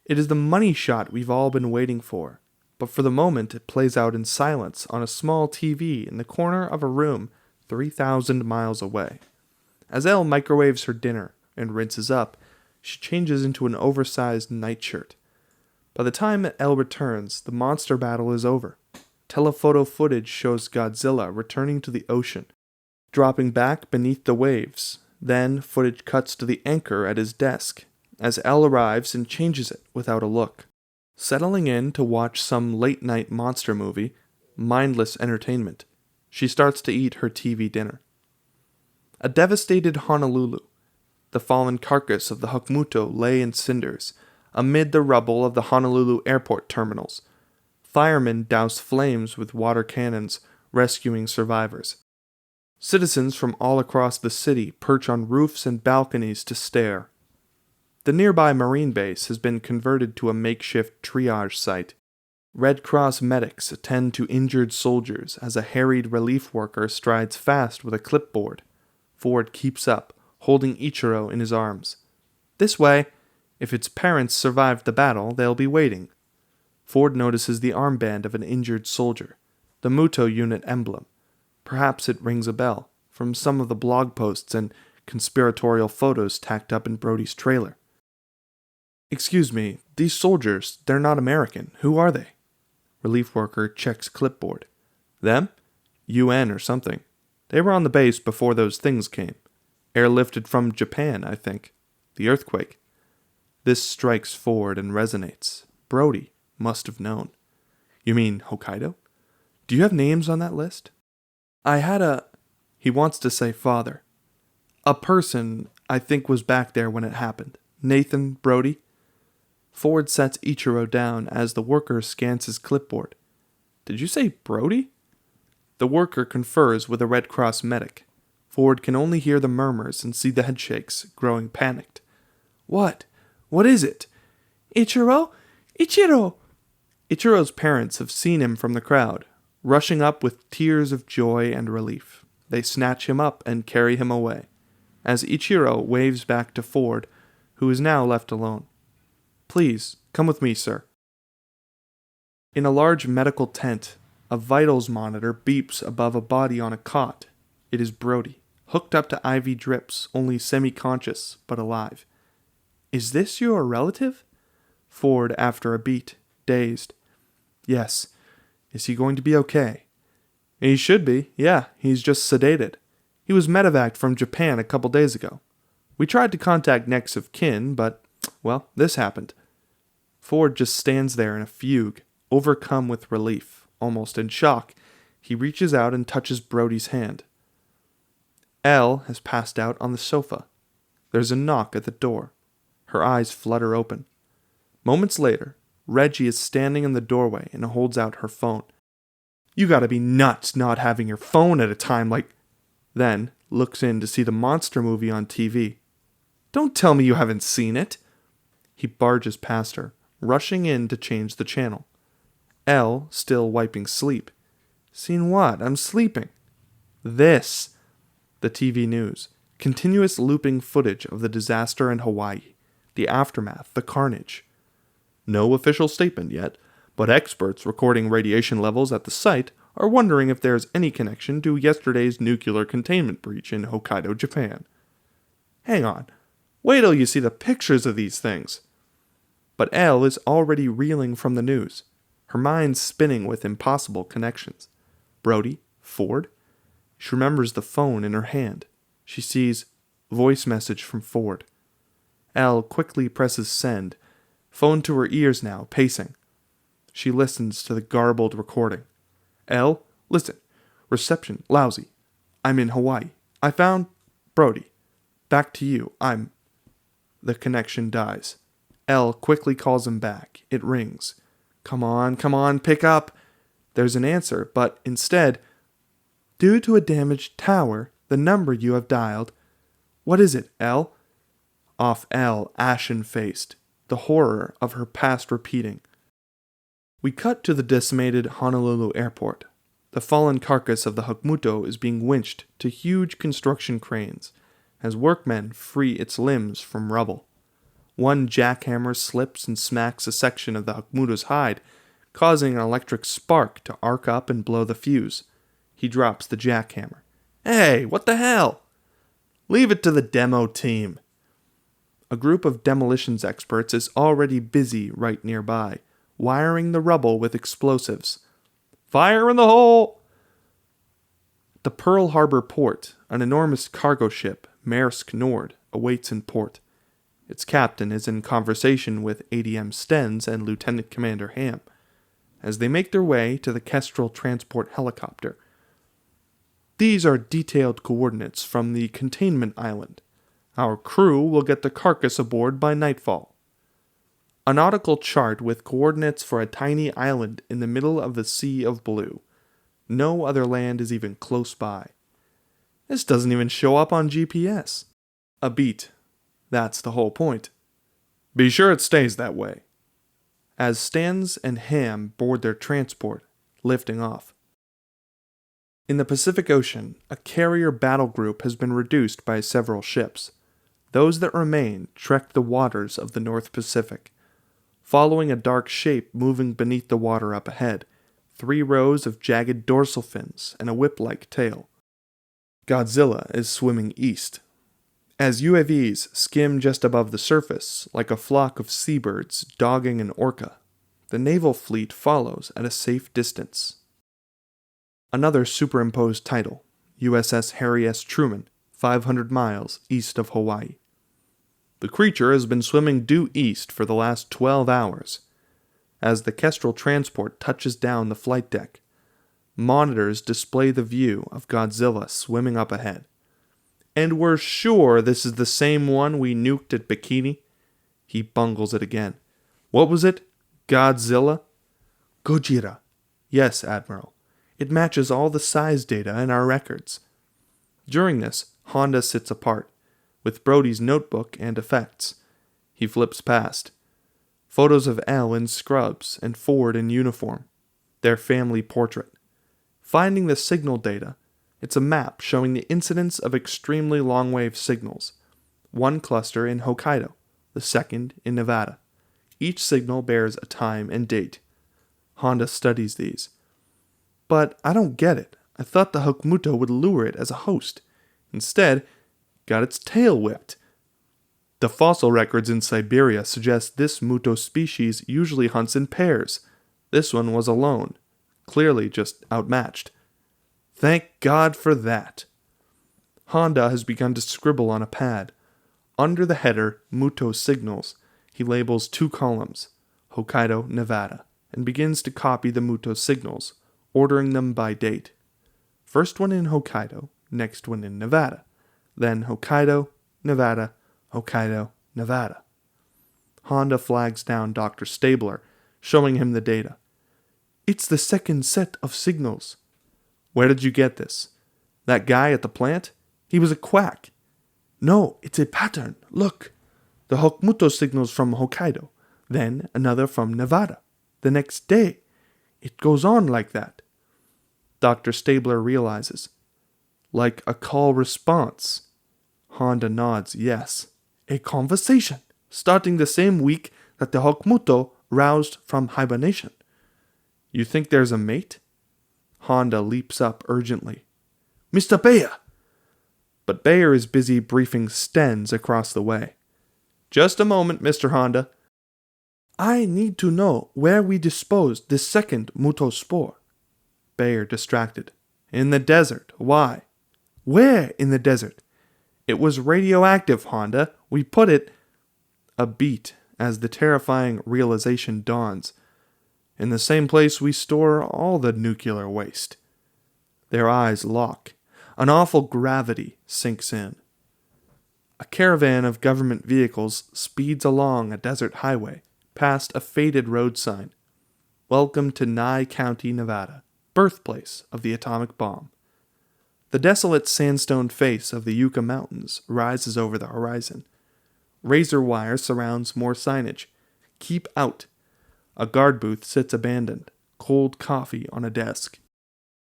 It is the money shot we've all been waiting for, but for the moment it plays out in silence on a small TV in the corner of a room 3,000 miles away. As Elle microwaves her dinner and rinses up, she changes into an oversized nightshirt. By the time Elle returns, the monster battle is over. Telephoto footage shows Godzilla returning to the ocean, dropping back beneath the waves. Then footage cuts to the anchor at his desk, as Elle arrives and changes it without a look. Settling in to watch some late-night monster movie, mindless entertainment, she starts to eat her TV dinner. A devastated Honolulu. The fallen carcass of the Hokumoto lay in cinders, amid the rubble of the Honolulu airport terminals. Firemen douse flames with water cannons, rescuing survivors. Citizens from all across the city perch on roofs and balconies to stare. The nearby Marine base has been converted to a makeshift triage site. Red Cross medics attend to injured soldiers as a harried relief worker strides fast with a clipboard. Ford keeps up, holding Ichiro in his arms. This way, if its parents survived the battle, they'll be waiting. Ford notices the armband of an injured soldier, the Muto unit emblem. Perhaps it rings a bell from some of the blog posts and conspiratorial photos tacked up in Brody's trailer. Excuse me, these soldiers, they're not American. Who are they? Relief worker checks clipboard. Them? UN or something. They were on the base before those things came. Airlifted from Japan, I think. The earthquake. This strikes Ford and resonates. Brody must have known. You mean Hokkaido? Do you have names on that list? I had a... He wants to say father. A person, I think, was back there when it happened. Nathan, Brody. Ford sets Ichiro down as the worker scans his clipboard. Did you say Brody? The worker confers with a Red Cross medic. Ford can only hear the murmurs and see the headshakes, growing panicked. What? What is it? Ichiro? Ichiro! Ichiro's parents have seen him from the crowd, rushing up with tears of joy and relief. They snatch him up and carry him away, as Ichiro waves back to Ford, who is now left alone. Please, come with me, sir. In a large medical tent, a vitals monitor beeps above a body on a cot. It is Brody, hooked up to IV drips, only semi-conscious, but alive. Is this your relative? Ford, after a beat, dazed. Yes. Is he going to be okay? He should be, yeah, he's just sedated. He was medevaced from Japan a couple days ago. We tried to contact next of kin, but, well, this happened. Ford just stands there in a fugue, overcome with relief, almost in shock. He reaches out and touches Brody's hand. Elle has passed out on the sofa. There's a knock at the door. Her eyes flutter open. Moments later, Reggie is standing in the doorway and holds out her phone. You gotta be nuts not having your phone at a time like... Then, looks in to see the monster movie on TV. Don't tell me you haven't seen it. He barges past her, rushing in to change the channel. Elle, still wiping sleep. Seen what? I'm sleeping. This. The TV news. Continuous looping footage of the disaster in Hawaii. The aftermath, the carnage. No official statement yet, but experts recording radiation levels at the site are wondering if there's any connection to yesterday's nuclear containment breach in Hokkaido, Japan. Hang on. Wait till you see the pictures of these things. But Elle is already reeling from the news, her mind spinning with impossible connections. Brody? Ford? She remembers the phone in her hand. She sees voice message from Ford. Elle quickly presses send, phone to her ears now, pacing. She listens to the garbled recording. Elle, listen. Reception, lousy. I'm in Hawaii. I found Brody. Back to you. The connection dies. Elle quickly calls him back. It rings. Come on, pick up. There's an answer, but instead, due to a damaged tower, the number you have dialed. What is it, Elle? Off Elle, ashen-faced, the horror of her past repeating. We cut to the decimated Honolulu airport. The fallen carcass of the Hokuto is being winched to huge construction cranes as workmen free its limbs from rubble. One jackhammer slips and smacks a section of the Hokuto's hide, causing an electric spark to arc up and blow the fuse. He drops the jackhammer. "Hey, what the hell?" "Leave it to the demo team." A group of demolitions experts is already busy right nearby, wiring the rubble with explosives. "Fire in the hole!" The Pearl Harbor port, an enormous cargo ship, Maersk Nord, awaits in port. Its captain is in conversation with ADM Stenz and Lieutenant Commander Ham, as they make their way to the Kestrel transport helicopter. "These are detailed coordinates from the containment island. Our crew will get the carcass aboard by nightfall." A nautical chart with coordinates for a tiny island in the middle of the Sea of Blue. No other land is even close by. This doesn't even show up on GPS. A beat. That's the whole point. "Be sure it stays that way." As Stenz and Ham board their transport, lifting off. In the Pacific Ocean, a carrier battle group has been reduced by several ships. Those that remain trek the waters of the North Pacific, following a dark shape moving beneath the water up ahead, 3 rows of jagged dorsal fins and a whip-like tail. Godzilla is swimming east. As UAVs skim just above the surface, like a flock of seabirds dogging an orca, the naval fleet follows at a safe distance. Another superimposed title, USS Harry S. Truman, 500 miles east of Hawaii. The creature has been swimming due east for the last 12 hours. As the Kestrel transport touches down the flight deck, monitors display the view of Godzilla swimming up ahead. "And we're sure this is the same one we nuked at Bikini?" He bungles it again. "What was it? Godzilla?" "Gojira." "Yes, Admiral. It matches all the size data in our records." During this, Honda sits apart, with Brody's notebook and effects. He flips past. Photos of Elle in scrubs and Ford in uniform. Their family portrait. Finding the signal data, it's a map showing the incidence of extremely long-wave signals. One cluster in Hokkaido, the second in Nevada. Each signal bears a time and date. Honda studies these. "But I don't get it. I thought the Hokuto would lure it as a host. Instead, got its tail whipped." "The fossil records in Siberia suggest this Muto species usually hunts in pairs. This one was alone, clearly just outmatched." "Thank God for that." Honda has begun to scribble on a pad. Under the header, Muto Signals, he labels 2 columns, Hokkaido, Nevada, and begins to copy the Muto signals, ordering them by date. First one in Hokkaido, next one in Nevada. Then Hokkaido, Nevada, Hokkaido, Nevada. Honda flags down Dr. Stabler, showing him the data. "It's the second set of signals." "Where did you get this?" "That guy at the plant? He was a quack." "No, it's a pattern. Look. The Hokuto signals from Hokkaido, then another from Nevada. The next day. It goes on like that." Dr. Stabler realizes. "Like a call response." Honda nods yes. "A conversation, starting the same week that the Hokuto roused from hibernation." "You think there's a mate?" Honda leaps up urgently. "Mr. Bayer!" But Bayer is busy briefing Stenz across the way. "Just a moment, Mr. Honda." "I need to know where we disposed this second Muto spore." Bayer distracted. "In the desert. Why?" "Where in the desert?" "It was radioactive, Honda. We put it—" A beat as the terrifying realization dawns. "In the same place we store all the nuclear waste." Their eyes lock. An awful gravity sinks in. A caravan of government vehicles speeds along a desert highway, past a faded road sign. "Welcome to Nye County, Nevada, birthplace of the atomic bomb." The desolate sandstone face of the Yucca Mountains rises over the horizon. Razor wire surrounds more signage. "Keep out." A guard booth sits abandoned, cold coffee on a desk.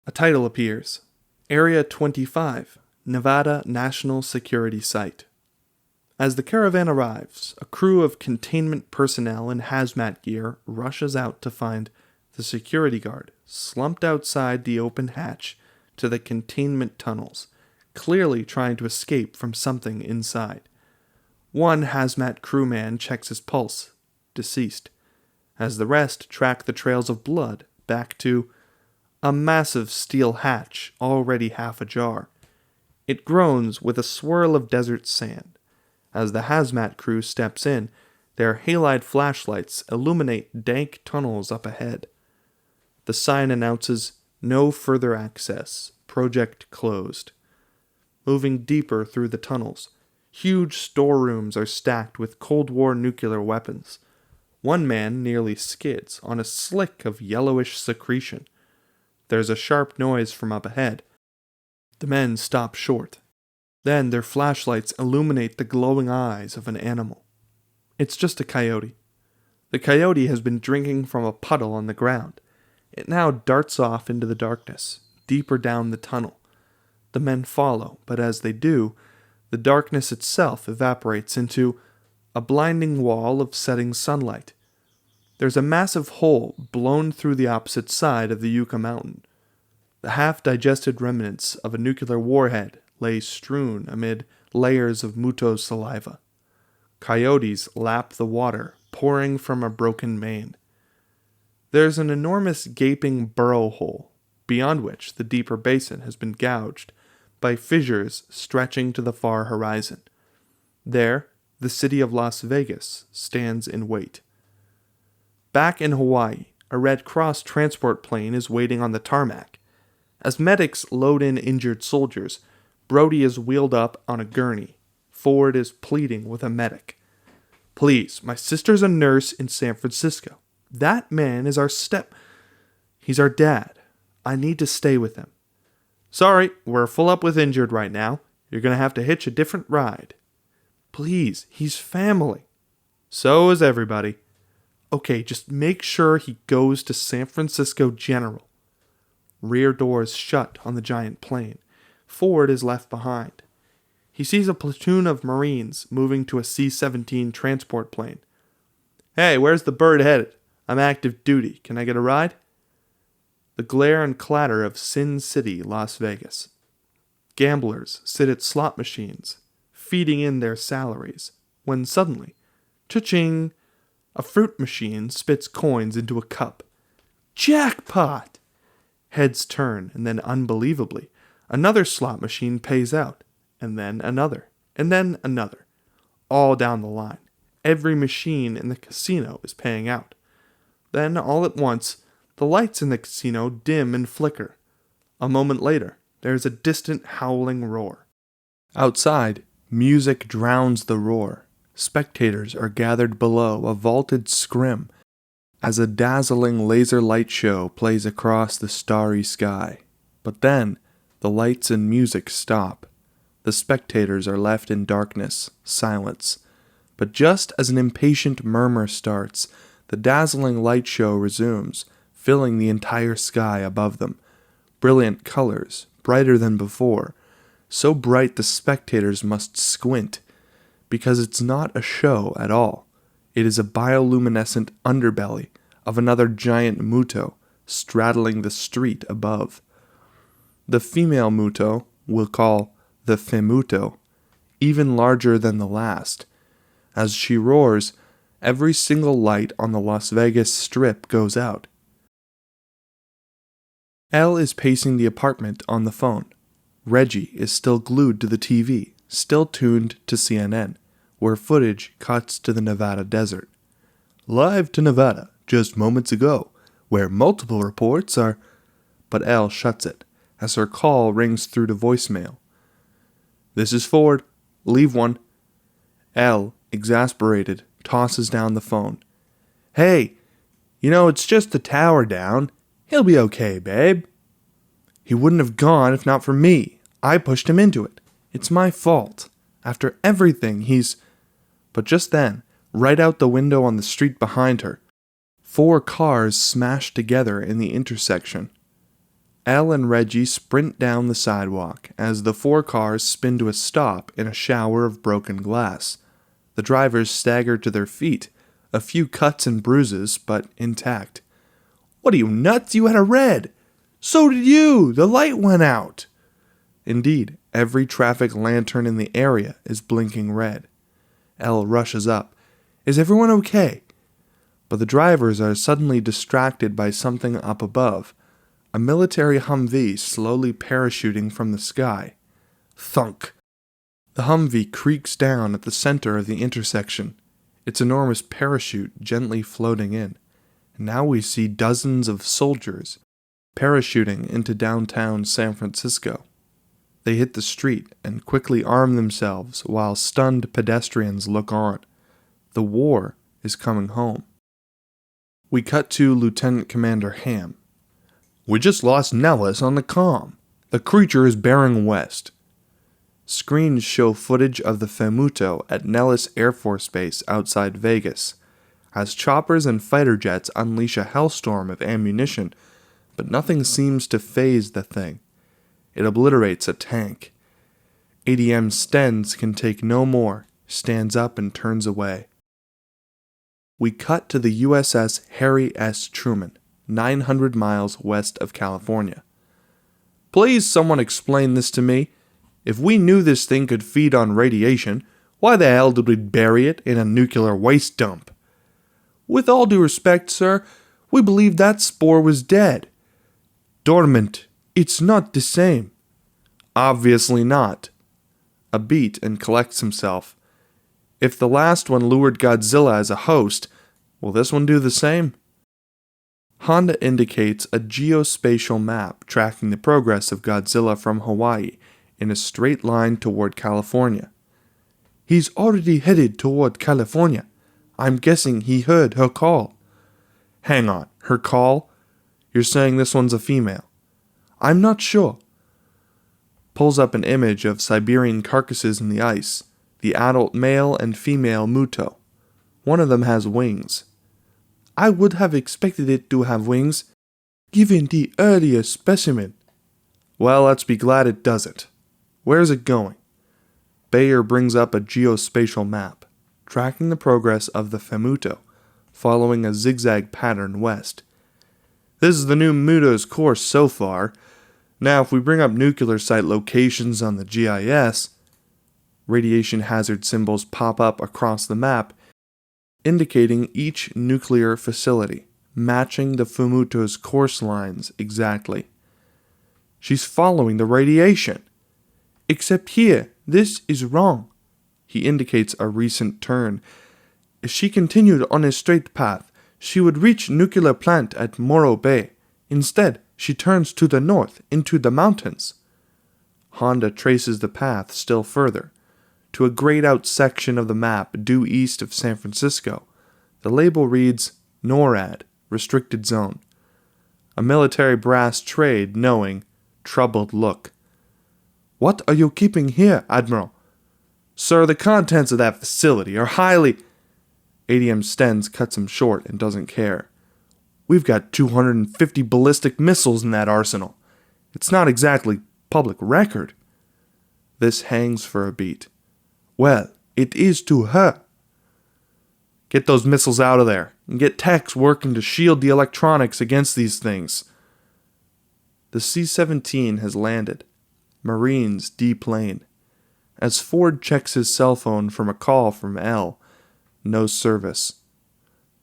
A title appears. Area 25, Nevada National Security Site. As the caravan arrives, a crew of containment personnel in hazmat gear rushes out to find the security guard slumped outside the open hatch to the containment tunnels, clearly trying to escape from something inside. One hazmat crewman checks his pulse, deceased, as the rest track the trails of blood back to a massive steel hatch already half ajar. It groans with a swirl of desert sand. As the hazmat crew steps in, their halide flashlights illuminate dank tunnels up ahead. The sign announces no further access, project closed. Moving deeper through the tunnels, huge storerooms are stacked with Cold War nuclear weapons. One man nearly skids on a slick of yellowish secretion. There's a sharp noise from up ahead. The men stop short. Then their flashlights illuminate the glowing eyes of an animal. It's just a coyote. The coyote has been drinking from a puddle on the ground. It now darts off into the darkness, deeper down the tunnel. The men follow, but as they do, the darkness itself evaporates into a blinding wall of setting sunlight. There's a massive hole blown through the opposite side of the Yucca Mountain. The half-digested remnants of a nuclear warhead lay strewn amid layers of Muto's saliva. Coyotes lap the water pouring from a broken mane. There's an enormous gaping burrow hole, beyond which the deeper basin has been gouged by fissures stretching to the far horizon. There, the city of Las Vegas stands in wait. Back in Hawaii, a Red Cross transport plane is waiting on the tarmac. As medics load in injured soldiers, Brody is wheeled up on a gurney. Ford is pleading with a medic. "Please, my sister's a nurse in San Francisco. That man is he's our dad. I need to stay with him." "Sorry, we're full up with injured right now. You're going to have to hitch a different ride." "Please, he's family." "So is everybody." "Okay, just make sure he goes to San Francisco General." Rear doors shut on the giant plane. Ford is left behind. He sees a platoon of Marines moving to a C-17 transport plane. "Hey, where's the bird headed? I'm active duty. Can I get a ride?" The glare and clatter of Sin City, Las Vegas. Gamblers sit at slot machines, feeding in their salaries, when suddenly, cha-ching, a fruit machine spits coins into a cup. Jackpot! Heads turn, and then unbelievably, another slot machine pays out, and then another, all down the line. Every machine in the casino is paying out. Then, all at once, the lights in the casino dim and flicker. A moment later, there is a distant howling roar. Outside, music drowns the roar. Spectators are gathered below a vaulted scrim as a dazzling laser light show plays across the starry sky. But then, the lights and music stop. The spectators are left in darkness, silence. But just as an impatient murmur starts, the dazzling light show resumes, filling the entire sky above them. Brilliant colors, brighter than before. So bright the spectators must squint, because it's not a show at all. It is a bioluminescent underbelly of another giant Muto straddling the street above. The female Muto we'll call the Femuto, even larger than the last. As she roars, every single light on the Las Vegas Strip goes out. Elle is pacing the apartment on the phone. Reggie is still glued to the TV, still tuned to CNN, where footage cuts to the Nevada desert. "Live to Nevada, just moments ago, where multiple reports are..." But Elle shuts it, as her call rings through to voicemail. "This is Ford. Leave one." Elle, exasperated, tosses down the phone. "Hey, it's just the tower down. He'll be okay, babe." "He wouldn't have gone if not for me. I pushed him into it. It's my fault. After everything, he's..." But just then, right out the window on the street behind her, 4 cars smashed together in the intersection. Elle and Reggie sprint down the sidewalk as the 4 cars spin to a stop in a shower of broken glass. The drivers stagger to their feet, a few cuts and bruises, but intact. "What are you, nuts? You had a red!" "So did you! The light went out!" Indeed, every traffic lantern in the area is blinking red. Elle rushes up. "Is everyone okay?" But the drivers are suddenly distracted by something up above. A military Humvee slowly parachuting from the sky. Thunk! The Humvee creaks down at the center of the intersection, its enormous parachute gently floating in. And now we see dozens of soldiers parachuting into downtown San Francisco. They hit the street and quickly arm themselves while stunned pedestrians look on. The war is coming home. We cut to Lieutenant Commander Ham. "We just lost Nellis on the comm. The creature is bearing west." Screens show footage of the Femuto at Nellis Air Force Base outside Vegas, as choppers and fighter jets unleash a hellstorm of ammunition, but nothing seems to faze the thing. It obliterates a tank. ADM Stenz can take no more, stands up and turns away. We cut to the USS Harry S. Truman, 900 miles west of California. "Please someone explain this to me. If we knew this thing could feed on radiation, why the hell did we bury it in a nuclear waste dump?" "With all due respect, sir, we believe that spore was dead." "Dormant. It's not the same." "Obviously not." A beat and collects himself. "If the last one lured Godzilla as a host, will this one do the same?" Honda indicates a geospatial map tracking the progress of Godzilla from Hawaii in a straight line toward California. "He's already headed toward California. I'm guessing he heard her call." "Hang on, her call? You're saying this one's a female?" "I'm not sure." Pulls up an image of Siberian carcasses in the ice, the adult male and female Muto. One of them has wings. "I would have expected it to have wings, given the earlier specimen." "Well, let's be glad it doesn't. Where's it going?" Bayer brings up a geospatial map, tracking the progress of the Femuto, following a zigzag pattern west. "This is the new Muto's course so far. Now, if we bring up nuclear site locations on the GIS, radiation hazard symbols pop up across the map, indicating each nuclear facility, matching the Femuto's course lines exactly. She's following the radiation. "Except here, this is wrong." He indicates a recent turn. "If she continued on a straight path, she would reach nuclear plant at Morro Bay. Instead, she turns to the north into the mountains." Honda traces the path still further, to a grayed out section of the map due east of San Francisco. The label reads NORAD, Restricted Zone. A military brass trade knowing, troubled look. "What are you keeping here, Admiral?" "Sir, the contents of that facility are highly—" ADM Stenz cuts him short and doesn't care. "We've got 250 ballistic missiles in that arsenal. It's not exactly public record." This hangs for a beat. "Well, it is to her." "Get those missiles out of there, and get techs working to shield the electronics against these things." The C-17 has landed. Marines deplane. As Ford checks his cell phone from a call from L, no service.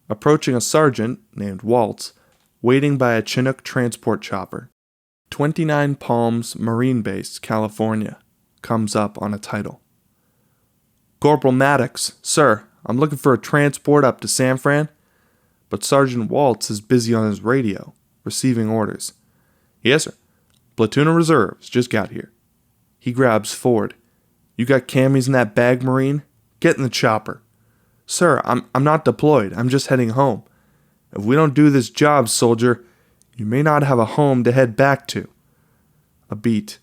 Approaching a sergeant, named Waltz, waiting by a Chinook transport chopper. 29 Palms Marine Base, California, comes up on a title. "Corporal Maddox, sir, I'm looking for a transport up to San Fran." But Sergeant Waltz is busy on his radio, receiving orders. "Yes, sir. Platoon of reserves just got here." He grabs Ford. "You got camis in that bag, Marine? Get in the chopper." "Sir, I'm not deployed. I'm just heading home." "If we don't do this job, soldier, you may not have a home to head back to." A beat.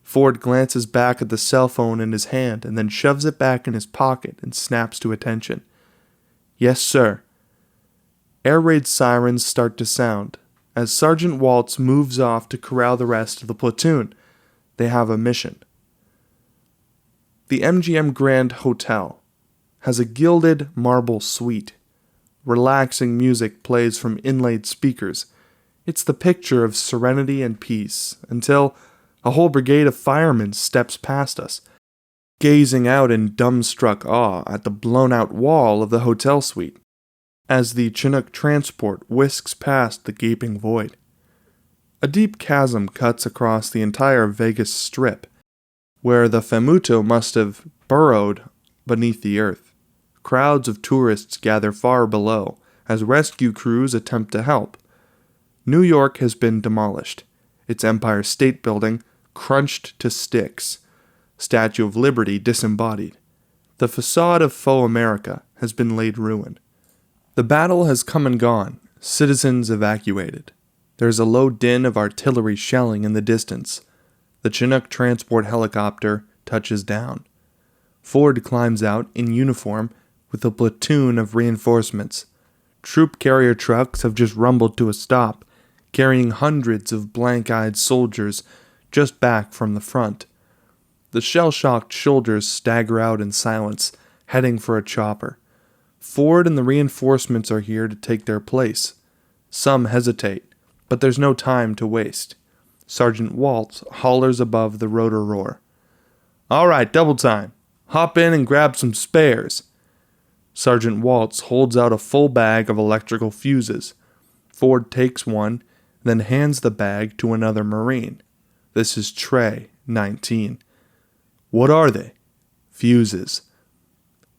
Ford glances back at the cell phone in his hand and then shoves it back in his pocket and snaps to attention. "Yes, sir." Air raid sirens start to sound. as Sergeant Waltz moves off to corral the rest of the platoon. They have a mission. The MGM Grand Hotel has a gilded marble suite. Relaxing music plays from inlaid speakers. It's the picture of serenity and peace, until a whole brigade of firemen steps past us, gazing out in dumbstruck awe at the blown-out wall of the hotel suite, as the Chinook transport whisks past the gaping void. A deep chasm cuts across the entire Vegas Strip, where the Famuto must have burrowed beneath the earth. Crowds of tourists gather far below as rescue crews attempt to help. New York has been demolished, its Empire State Building crunched to sticks, Statue of Liberty disembodied. The facade of faux America has been laid ruin. The battle has come and gone, citizens evacuated. There's a low din of artillery shelling in the distance. The Chinook transport helicopter touches down. Ford climbs out in uniform with a platoon of reinforcements. Troop carrier trucks have just rumbled to a stop, carrying hundreds of blank-eyed soldiers just back from the front. The shell-shocked soldiers stagger out in silence, heading for a chopper. Ford and the reinforcements are here to take their place. Some hesitate, but there's no time to waste. Sergeant Waltz hollers above the rotor roar. "All right, double time. Hop in and grab some spares." Sergeant Waltz holds out a full bag of electrical fuses. Ford takes one, then hands the bag to another Marine. This is Trey, 19. "What are they?" "Fuses."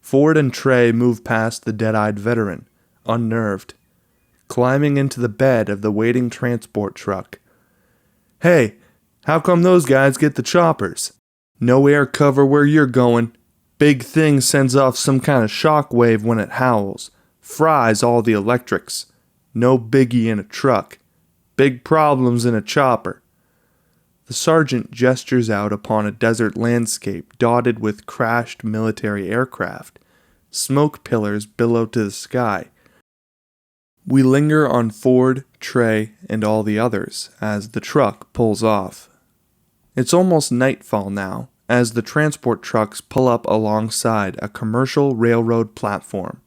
Ford and Trey move past the dead-eyed veteran, unnerved, climbing into the bed of the waiting transport truck. "Hey, how come those guys get the choppers?" "No air cover where you're going. Big thing sends off some kind of shock wave when it howls. Fries all the electrics. No biggie in a truck. Big problems in a chopper." The sergeant gestures out upon a desert landscape dotted with crashed military aircraft. Smoke pillars billow to the sky. We linger on Ford, Trey, and all the others as the truck pulls off. It's almost nightfall now as the transport trucks pull up alongside a commercial railroad platform.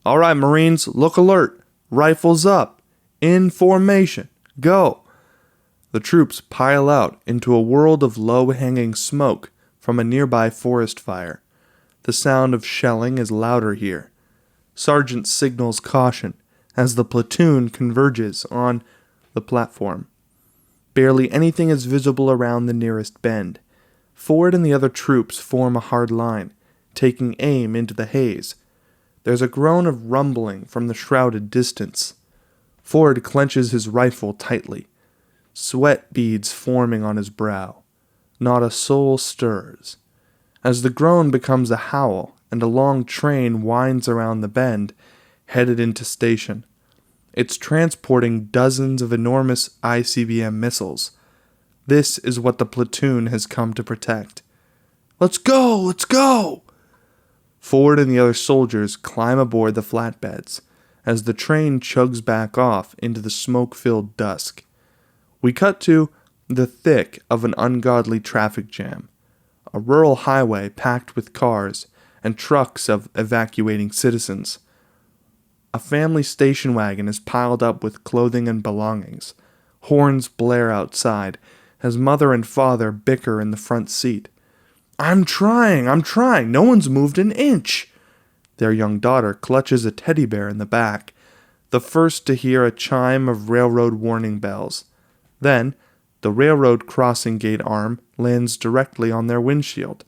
"All right, Marines, look alert. Rifles up. In formation. Go." The troops pile out into a world of low-hanging smoke from a nearby forest fire. The sound of shelling is louder here. Sergeant signals caution as the platoon converges on the platform. Barely anything is visible around the nearest bend. Ford and the other troops form a hard line, taking aim into the haze. There's a groan of rumbling from the shrouded distance. Ford clenches his rifle tightly, sweat beads forming on his brow. Not a soul stirs. As the groan becomes a howl and a long train winds around the bend, headed into station. It's transporting dozens of enormous ICBM missiles. This is what the platoon has come to protect. "Let's go! Let's go!" Ford and the other soldiers climb aboard the flatbeds as the train chugs back off into the smoke-filled dusk. We cut to the thick of an ungodly traffic jam, a rural highway packed with cars and trucks of evacuating citizens. A family station wagon is piled up with clothing and belongings. Horns blare outside as mother and father bicker in the front seat. I'm trying, no one's moved an inch." Their young daughter clutches a teddy bear in the back, the first to hear a chime of railroad warning bells. Then, the railroad crossing gate arm lands directly on their windshield.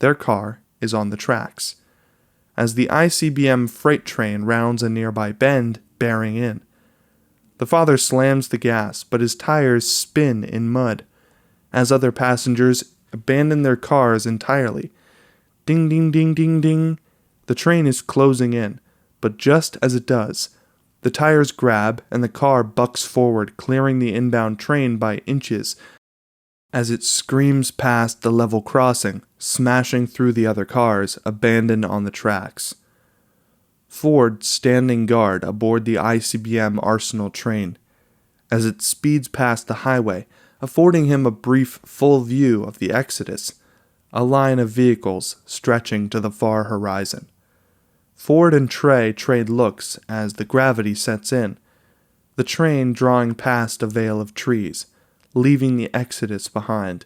Their car is on the tracks. As the ICBM freight train rounds a nearby bend, bearing in. The father slams the gas, but his tires spin in mud, as other passengers abandon their cars entirely. Ding, ding, ding, ding, ding. The train is closing in, but just as it does, the tires grab and the car bucks forward, clearing the inbound train by inches as it screams past the level crossing, smashing through the other cars abandoned on the tracks. Ford standing guard aboard the ICBM Arsenal train. as it speeds past the highway, affording him a brief, full view of the Exodus, a line of vehicles stretching to the far horizon. Ford and Trey trade looks as the gravity sets in, the train drawing past a veil of trees, leaving the Exodus behind.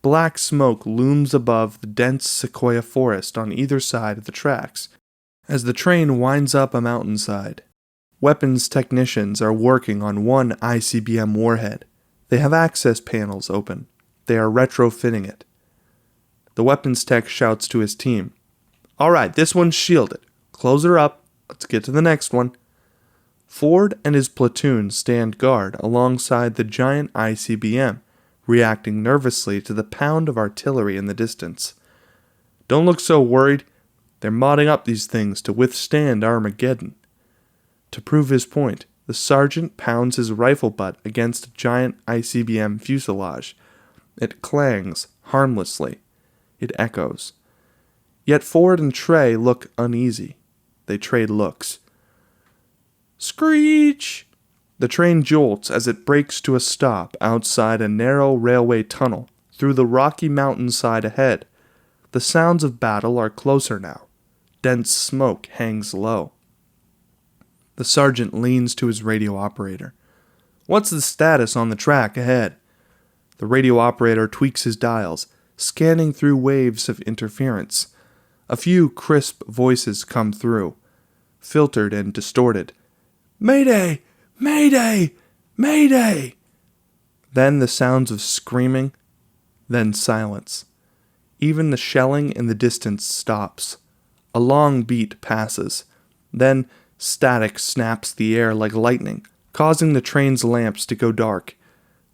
Black smoke looms above the dense sequoia forest on either side of the tracks as the train winds up a mountainside. Weapons technicians are working on one ICBM warhead. They have access panels open. They are retrofitting it. The weapons tech shouts to his team, "All right, this one's shielded. Close her up. Let's get to the next one." Ford and his platoon stand guard alongside the giant ICBM, reacting nervously to the pound of artillery in the distance. "Don't look so worried. They're modding up these things to withstand Armageddon." To prove his point, the sergeant pounds his rifle butt against a giant ICBM fuselage. It clangs harmlessly. It echoes. Yet Ford and Trey look uneasy. They trade looks. Screech! The train jolts as it brakes to a stop outside a narrow railway tunnel through the rocky mountainside ahead. The sounds of battle are closer now. Dense smoke hangs low. The sergeant leans to his radio operator. "What's the status on the track ahead?" The radio operator tweaks his dials, scanning through waves of interference. A few crisp voices come through, filtered and distorted. "Mayday! Mayday! Mayday!" Then the sounds of screaming, then silence. Even the shelling in the distance stops. A long beat passes. Then static snaps the air like lightning, causing the train's lamps to go dark.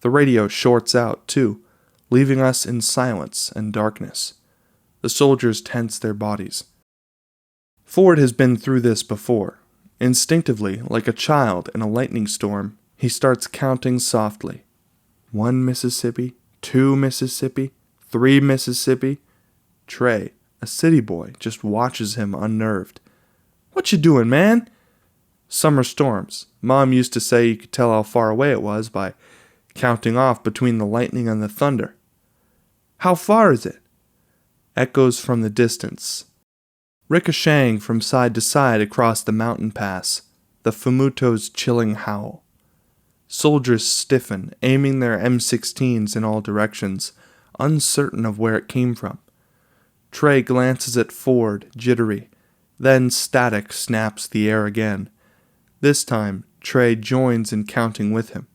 The radio shorts out, too, leaving us in silence and darkness. The soldiers tense their bodies. Ford has been through this before. Instinctively, like a child in a lightning storm, he starts counting softly. 1 Mississippi, 2 Mississippi, 3 Mississippi. Trey, a city boy, just watches him unnerved. "What you doing, man?" "Summer storms. Mom used to say you could tell how far away it was by counting off between the lightning and the thunder." "How far is it?" Echoes from the distance, ricocheting from side to side across the mountain pass, the Fumuto's chilling howl. Soldiers stiffen, aiming their M16s in all directions, uncertain of where it came from. Trey glances at Ford, jittery. Then static snaps the air again. This time, Trey joins in counting with him.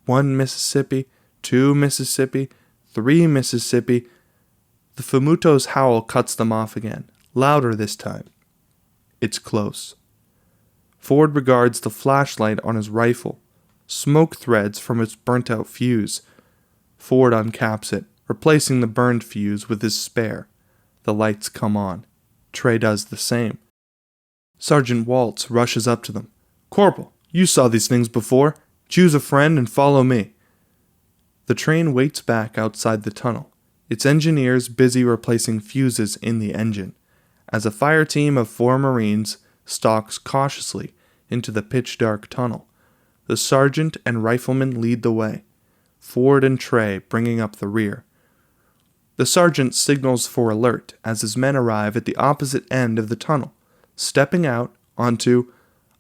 1 Mississippi, 2 Mississippi, 3 Mississippi. The Fumuto's howl cuts them off again, louder this time. It's close. Ford regards the flashlight on his rifle, smoke threads from its burnt-out fuse. Ford uncaps it, replacing the burned fuse with his spare. The lights come on. Trey does the same. Sergeant Waltz rushes up to them. "Corporal, you saw these things before. Choose a friend and follow me." The train waits back outside the tunnel, its engineers busy replacing fuses in the engine, as a fire team of 4 Marines stalks cautiously into the pitch-dark tunnel. The sergeant and rifleman lead the way, Ford and Trey bringing up the rear. The sergeant signals for alert as his men arrive at the opposite end of the tunnel, stepping out onto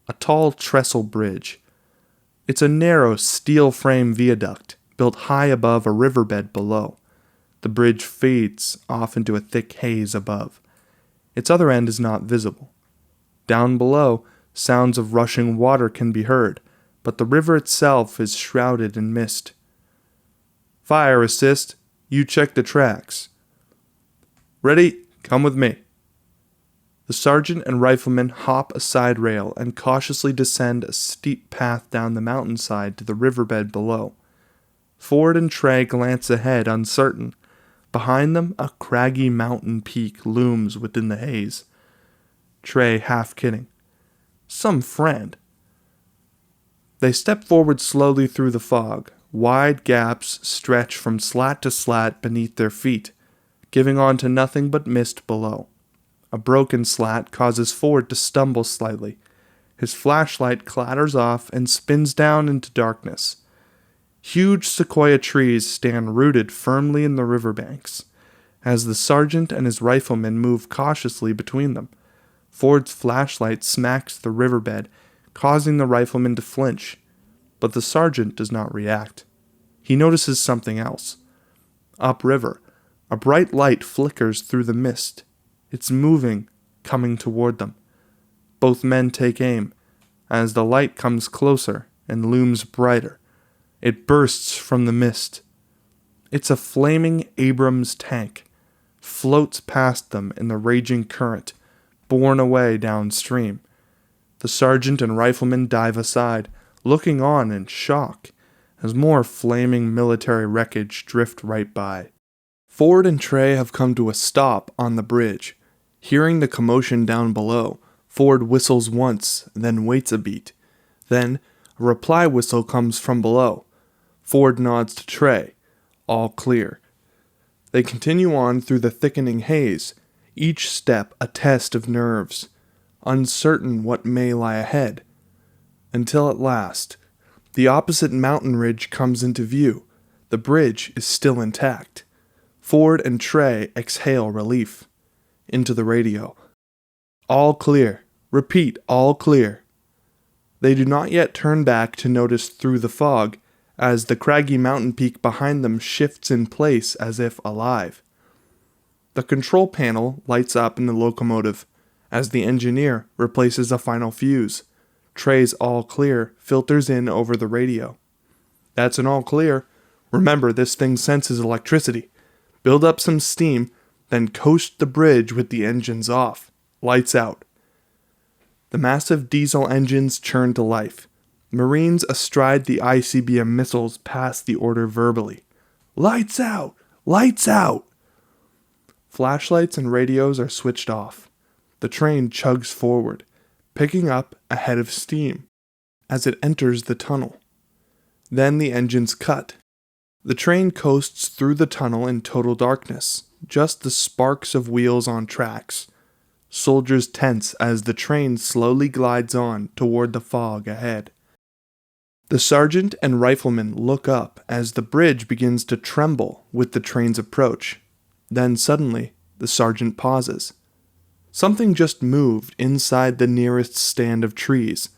a tall trestle bridge. It's a narrow steel-frame viaduct built high above a riverbed below. The bridge fades off into a thick haze above. Its other end is not visible. Down below, sounds of rushing water can be heard, but the river itself is shrouded in mist. "Fire assist. You check the tracks." "Ready? Come with me." The sergeant and rifleman hop a side rail and cautiously descend a steep path down the mountainside to the riverbed below. Ford and Trey glance ahead, uncertain. Behind them, a craggy mountain peak looms within the haze. Trey half kidding. "Some friend." They step forward slowly through the fog. Wide gaps stretch from slat to slat beneath their feet, giving on to nothing but mist below. A broken slat causes Ford to stumble slightly. His flashlight clatters off and spins down into darkness. Huge sequoia trees stand rooted firmly in the riverbanks. As the sergeant and his riflemen move cautiously between them, Ford's flashlight smacks the riverbed, causing the rifleman to flinch. But the sergeant does not react. He notices something else. Upriver, a bright light flickers through the mist. It's moving, coming toward them. Both men take aim. As the light comes closer and looms brighter, it bursts from the mist. It's a flaming Abrams tank, floats past them in the raging current, borne away downstream. The sergeant and rifleman dive aside, looking on in shock, as more flaming military wreckage drift right by. Ford and Trey have come to a stop on the bridge. Hearing the commotion down below, Ford whistles once, then waits a beat. Then, a reply whistle comes from below. Ford nods to Trey. All clear. They continue on through the thickening haze, each step a test of nerves, uncertain what may lie ahead. Until at last, the opposite mountain ridge comes into view. The bridge is still intact. Ford and Trey exhale relief. Into the radio. All clear. Repeat, all clear. They do not yet turn back to notice through the fog, as the craggy mountain peak behind them shifts in place as if alive. The control panel lights up in the locomotive, as the engineer replaces a final fuse. Trey's all clear filters in over the radio. That's an all clear. Remember, this thing senses electricity. Build up some steam, then coast the bridge with the engines off. Lights out. The massive diesel engines churn to life. Marines astride the ICBM missiles pass the order verbally. Lights out! Lights out! Flashlights and radios are switched off. The train chugs forward, picking up a head of steam as it enters the tunnel. Then the engines cut. The train coasts through the tunnel in total darkness, just the sparks of wheels on tracks. Soldiers tense as the train slowly glides on toward the fog ahead. The sergeant and rifleman look up as the bridge begins to tremble with the train's approach. Then suddenly, the sergeant pauses. Something just moved inside the nearest stand of trees.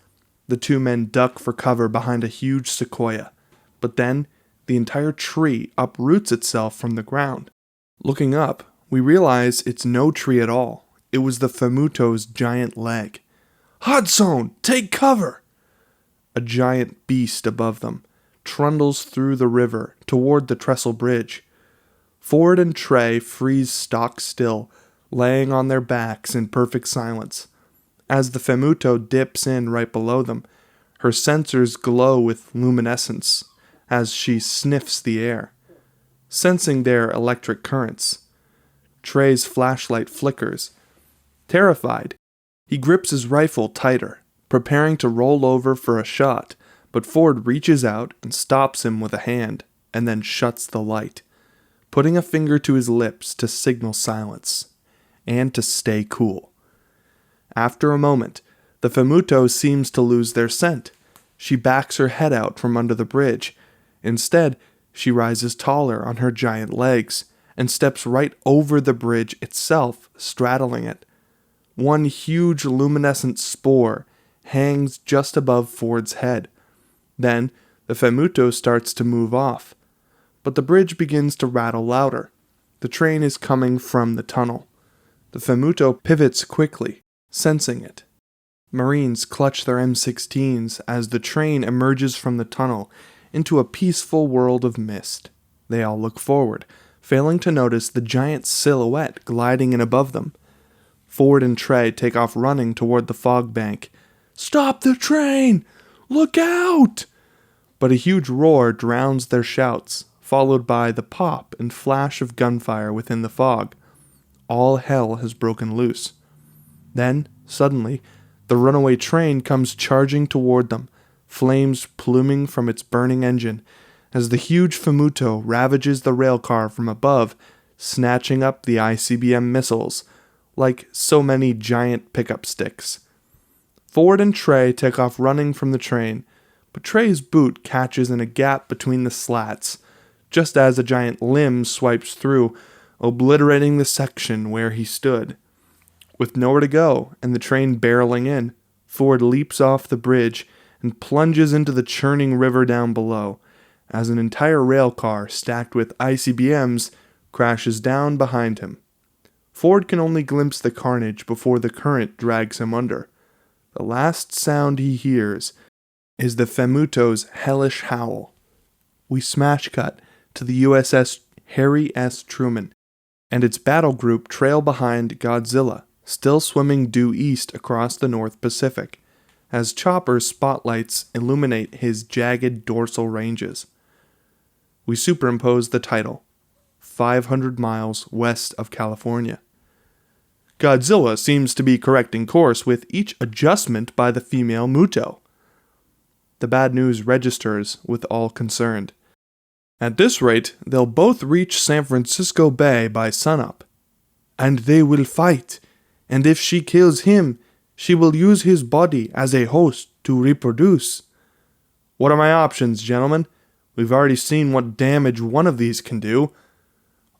The two men duck for cover behind a huge sequoia, but then the entire tree uproots itself from the ground. Looking up, we realize it's no tree at all. It was the Famuto's giant leg. Hudson, take cover! A giant beast above them trundles through the river toward the trestle bridge. Ford and Trey freeze stock still, laying on their backs in perfect silence. As the Famuto dips in right below them, her sensors glow with luminescence as she sniffs the air, sensing their electric currents. Trey's flashlight flickers. Terrified, he grips his rifle tighter, preparing to roll over for a shot, but Ford reaches out and stops him with a hand, and then shuts the light, putting a finger to his lips to signal silence, and to stay cool. After a moment, the Famuto seems to lose their scent. She backs her head out from under the bridge. Instead, she rises taller on her giant legs, and steps right over the bridge itself, straddling it. One huge luminescent spore hangs just above Ford's head. Then, the Famuto starts to move off. But the bridge begins to rattle louder. The train is coming from the tunnel. The Famuto pivots quickly, sensing it. Marines clutch their M16s as the train emerges from the tunnel into a peaceful world of mist. They all look forward, failing to notice the giant silhouette gliding in above them. Ford and Trey take off running toward the fog bank. Stop the train! Look out! But a huge roar drowns their shouts, followed by the pop and flash of gunfire within the fog. All hell has broken loose. Then, suddenly, the runaway train comes charging toward them, flames pluming from its burning engine, as the huge Famuto ravages the railcar from above, snatching up the ICBM missiles, like so many giant pickup sticks. Ford and Trey take off running from the train, but Trey's boot catches in a gap between the slats, just as a giant limb swipes through, obliterating the section where he stood. With nowhere to go and the train barreling in, Ford leaps off the bridge and plunges into the churning river down below, as an entire rail car stacked with ICBMs crashes down behind him. Ford can only glimpse the carnage before the current drags him under. The last sound he hears is the Femuto's hellish howl. We smash cut to the USS Harry S. Truman, and its battle group trail behind Godzilla, still swimming due east across the North Pacific, as Chopper's spotlights illuminate his jagged dorsal ranges. We superimpose the title, 500 miles west of California. Godzilla seems to be correcting course with each adjustment by the female Muto. The bad news registers with all concerned. At this rate, they'll both reach San Francisco Bay by sunup. And they will fight, and if she kills him, she will use his body as a host to reproduce. What are my options, gentlemen? We've already seen what damage one of these can do.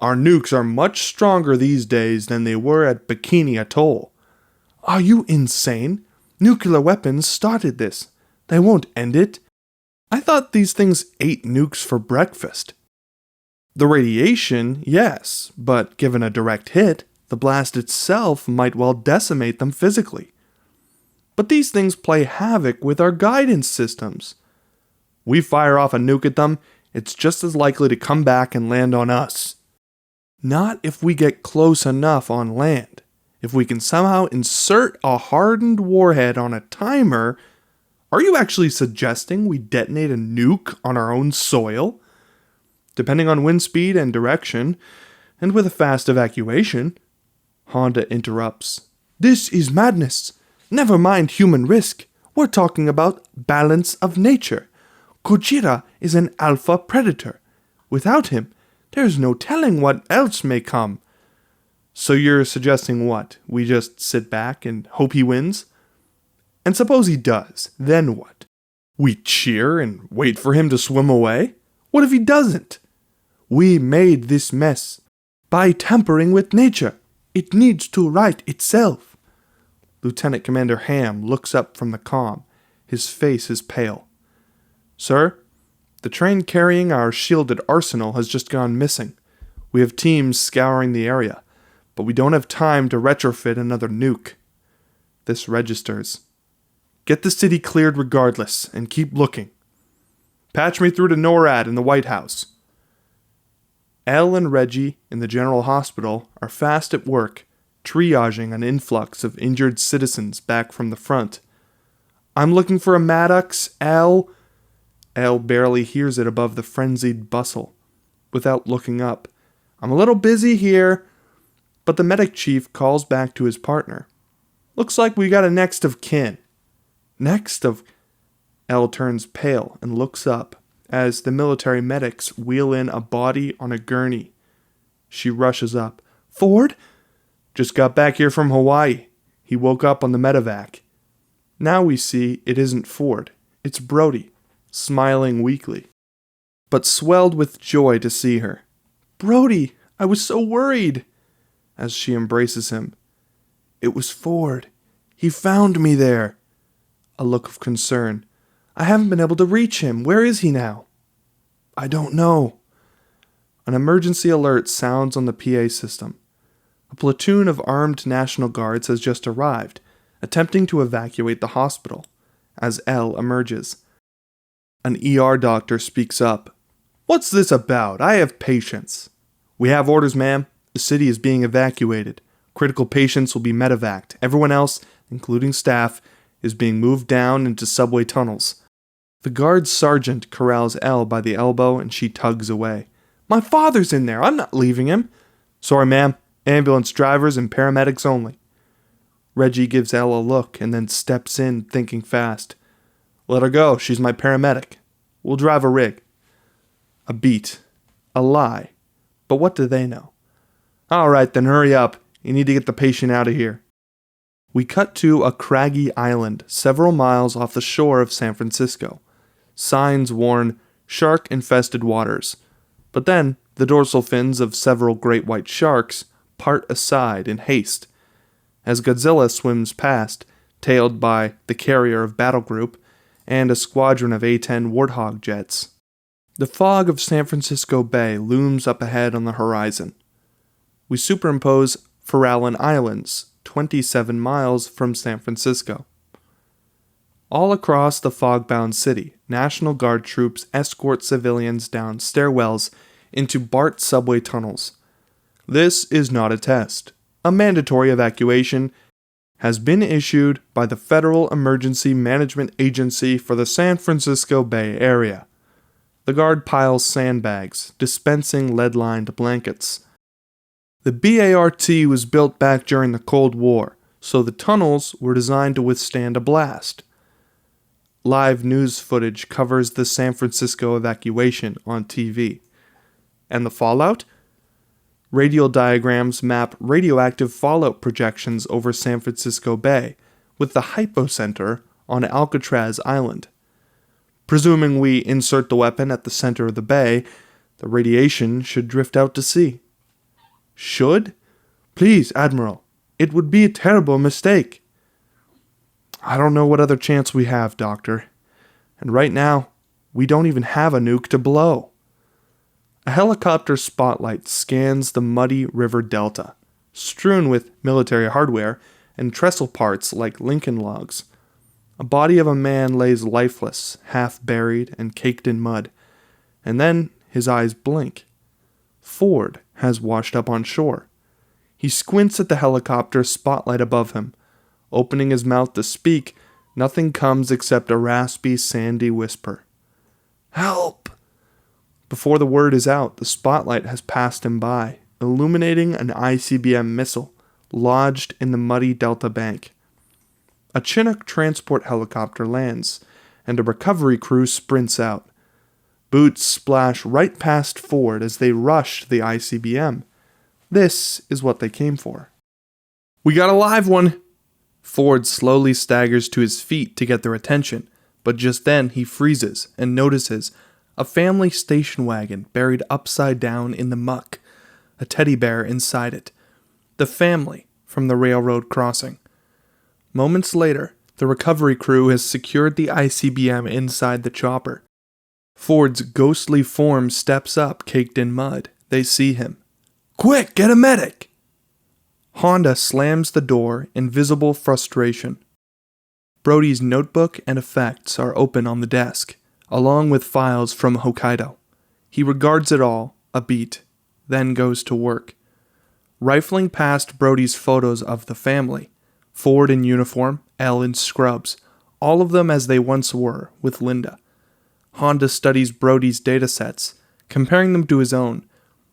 Our nukes are much stronger these days than they were at Bikini Atoll. Are you insane? Nuclear weapons started this. They won't end it. I thought these things ate nukes for breakfast. The radiation, yes, but given a direct hit, the blast itself might well decimate them physically. But these things play havoc with our guidance systems. We fire off a nuke at them, it's just as likely to come back and land on us. Not if we get close enough on land. If we can somehow insert a hardened warhead on a timer. Are you actually suggesting we detonate a nuke on our own soil? Depending on wind speed and direction, and with a fast evacuation. Honda interrupts. This is madness. Never mind human risk. We're talking about balance of nature. Gojira is an alpha predator. Without him, there's no telling what else may come. So you're suggesting what? We just sit back and hope he wins? And suppose he does, then what? We cheer and wait for him to swim away? What if he doesn't? We made this mess by tampering with nature. It needs to right itself. Lieutenant Commander Ham looks up from the comm. His face is pale. Sir, the train carrying our shielded arsenal has just gone missing. We have teams scouring the area, but we don't have time to retrofit another nuke. This registers. Get the city cleared regardless, and keep looking. Patch me through to NORAD in the White House. Elle and Reggie in the General Hospital are fast at work, triaging an influx of injured citizens back from the front. I'm looking for a Maddox, Elle. Elle barely hears it above the frenzied bustle. Without looking up, I'm a little busy here, but the medic chief calls back to his partner. Looks like we got a next of kin. Next of... Elle turns pale and looks up as the military medics wheel in a body on a gurney. She rushes up. Ford? Just got back here from Hawaii. He woke up on the medevac. Now we see it isn't Ford. It's Brody, smiling weakly, but swelled with joy to see her. Brody, I was so worried. As she embraces him. It was Ford. He found me there. A look of concern. I haven't been able to reach him. Where is he now? I don't know. An emergency alert sounds on the PA system. A platoon of armed National Guards has just arrived, attempting to evacuate the hospital, as Elle emerges. An ER doctor speaks up. What's this about? I have patients. We have orders, ma'am. The city is being evacuated. Critical patients will be medevaced. Everyone else, including staff, is being moved down into subway tunnels. The guard sergeant corrals Elle by the elbow and she tugs away. My father's in there. I'm not leaving him. Sorry, ma'am. Ambulance drivers and paramedics only. Reggie gives Elle a look and then steps in, thinking fast. Let her go. She's my paramedic. We'll drive a rig. A beat. A lie. But what do they know? All right, then hurry up. You need to get the patient out of here. We cut to a craggy island several miles off the shore of San Francisco. Signs warn shark-infested waters. But then, the dorsal fins of several great white sharks part aside in haste. As Godzilla swims past, tailed by the carrier of Battle Group and a squadron of A-10 Warthog jets. The fog of San Francisco Bay looms up ahead on the horizon. We superimpose Farallon Islands, 27 miles from San Francisco. All across the fog-bound city, National Guard troops escort civilians down stairwells into BART subway tunnels. This is not a test. A mandatory evacuation has been issued by the Federal Emergency Management Agency for the San Francisco Bay Area. The Guard piles sandbags, dispensing lead-lined blankets. The BART was built back during the Cold War, so the tunnels were designed to withstand a blast. Live news footage covers the San Francisco evacuation on TV. And the fallout? Radial diagrams map radioactive fallout projections over San Francisco Bay, with the hypocenter on Alcatraz Island. Presuming we insert the weapon at the center of the bay, the radiation should drift out to sea. Should? Please, Admiral. It would be a terrible mistake. I don't know what other chance we have, Doctor. And right now, we don't even have a nuke to blow. A helicopter spotlight scans the muddy river delta, strewn with military hardware and trestle parts like Lincoln logs. A body of a man lays lifeless, half buried and caked in mud, and then his eyes blink. Ford has washed up on shore. He squints at the helicopter spotlight above him. Opening his mouth to speak, nothing comes except a raspy, sandy whisper. Help! Before the word is out, the spotlight has passed him by, illuminating an ICBM missile lodged in the muddy delta bank. A Chinook transport helicopter lands, and a recovery crew sprints out. Boots splash right past Ford as they rush the ICBM. This is what they came for. We got a live one! Ford slowly staggers to his feet to get their attention, but just then he freezes and notices a family station wagon buried upside down in the muck, a teddy bear inside it. The family from the railroad crossing. Moments later, the recovery crew has secured the ICBM inside the chopper. Ford's ghostly form steps up, caked in mud. They see him. Quick, get a medic! Honda slams the door in visible frustration. Brody's notebook and effects are open on the desk, along with files from Hokkaido. He regards it all, a beat, then goes to work. Rifling past Brody's photos of the family, Ford in uniform, Elle in scrubs, all of them as they once were, with Linda. Honda studies Brody's datasets, comparing them to his own.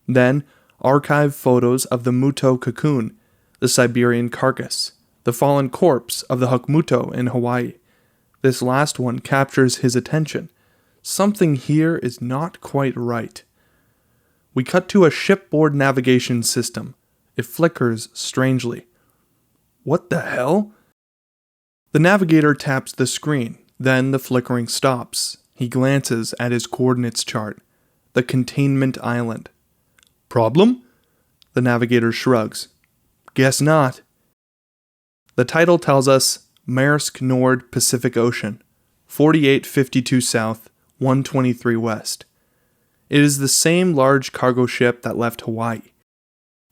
Then, archive photos of the Muto cocoon, the Siberian carcass, the fallen corpse of the Hokmuto in Hawaii. This last one captures his attention. Something here is not quite right. We cut to a shipboard navigation system. It flickers strangely. What the hell? The navigator taps the screen, then the flickering stops. He glances at his coordinates chart. The containment island. Problem? The navigator shrugs. Guess not. The title tells us Maersk Nord Pacific Ocean, 4852 South, 123 West. It is the same large cargo ship that left Hawaii.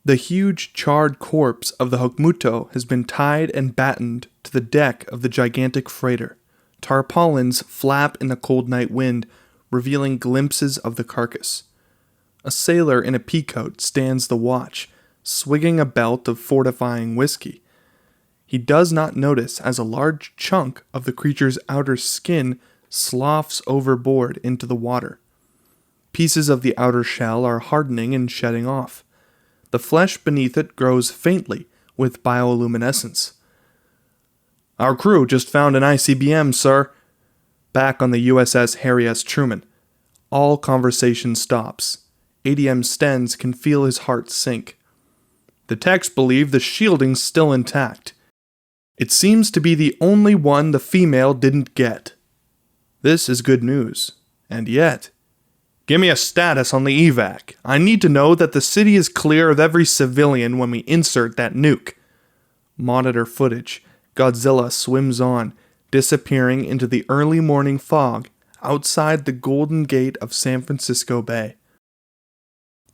The huge charred corpse of the Hokmuto has been tied and battened to the deck of the gigantic freighter. Tarpaulins flap in the cold night wind, revealing glimpses of the carcass. A sailor in a peacoat stands the watch, swigging a belt of fortifying whiskey. He does not notice as a large chunk of the creature's outer skin sloughs overboard into the water. Pieces of the outer shell are hardening and shedding off. The flesh beneath it grows faintly with bioluminescence. Our crew just found an ICBM, sir. Back on the USS Harry S. Truman. All conversation stops. ADM Stenz can feel his heart sink. The techs believe the shielding's still intact. It seems to be the only one the female didn't get. This is good news. And yet, give me a status on the evac. I need to know that the city is clear of every civilian when we insert that nuke. Monitor footage. Godzilla swims on, disappearing into the early morning fog outside the Golden Gate of San Francisco Bay.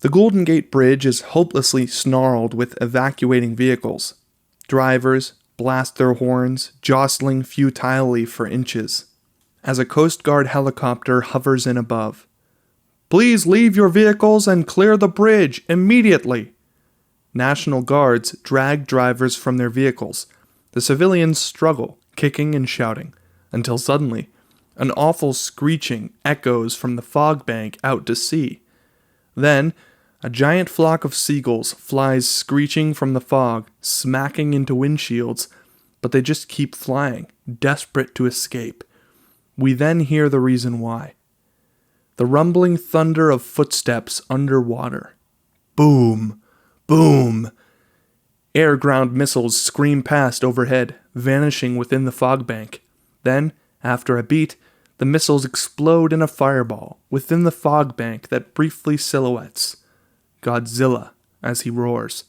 The Golden Gate Bridge is hopelessly snarled with evacuating vehicles. Drivers blast their horns, jostling futilely for inches, as a Coast Guard helicopter hovers in above. Please leave your vehicles and clear the bridge immediately. National Guards drag drivers from their vehicles. The civilians struggle, kicking and shouting, until suddenly, an awful screeching echoes from the fog bank out to sea. Then, a giant flock of seagulls flies screeching from the fog, smacking into windshields, but they just keep flying, desperate to escape. We then hear the reason why. The rumbling thunder of footsteps underwater. Boom! Boom! Air-ground missiles scream past overhead, vanishing within the fog bank. Then, after a beat, the missiles explode in a fireball within the fog bank that briefly silhouettes Godzilla as he roars,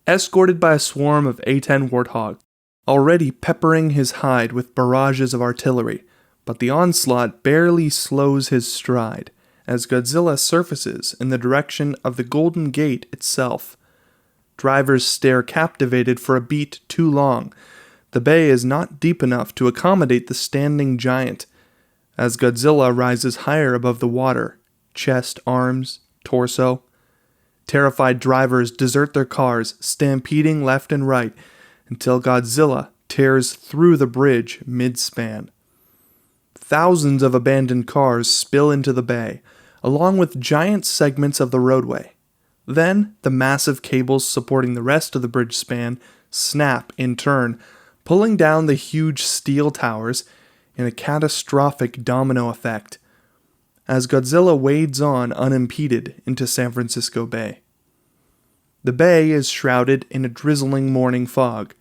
escorted by a swarm of A-10 Warthog, already peppering his hide with barrages of artillery, but the onslaught barely slows his stride as Godzilla surfaces in the direction of the Golden Gate itself. Drivers stare captivated for a beat too long. The bay is not deep enough to accommodate the standing giant. As Godzilla rises higher above the water, chest, arms, torso, terrified drivers desert their cars, stampeding left and right, until Godzilla tears through the bridge mid-span. Thousands of abandoned cars spill into the bay, along with giant segments of the roadway. Then, the massive cables supporting the rest of the bridge span snap in turn, pulling down the huge steel towers in a catastrophic domino effect, as Godzilla wades on unimpeded into San Francisco Bay. The bay is shrouded in a drizzling morning fog,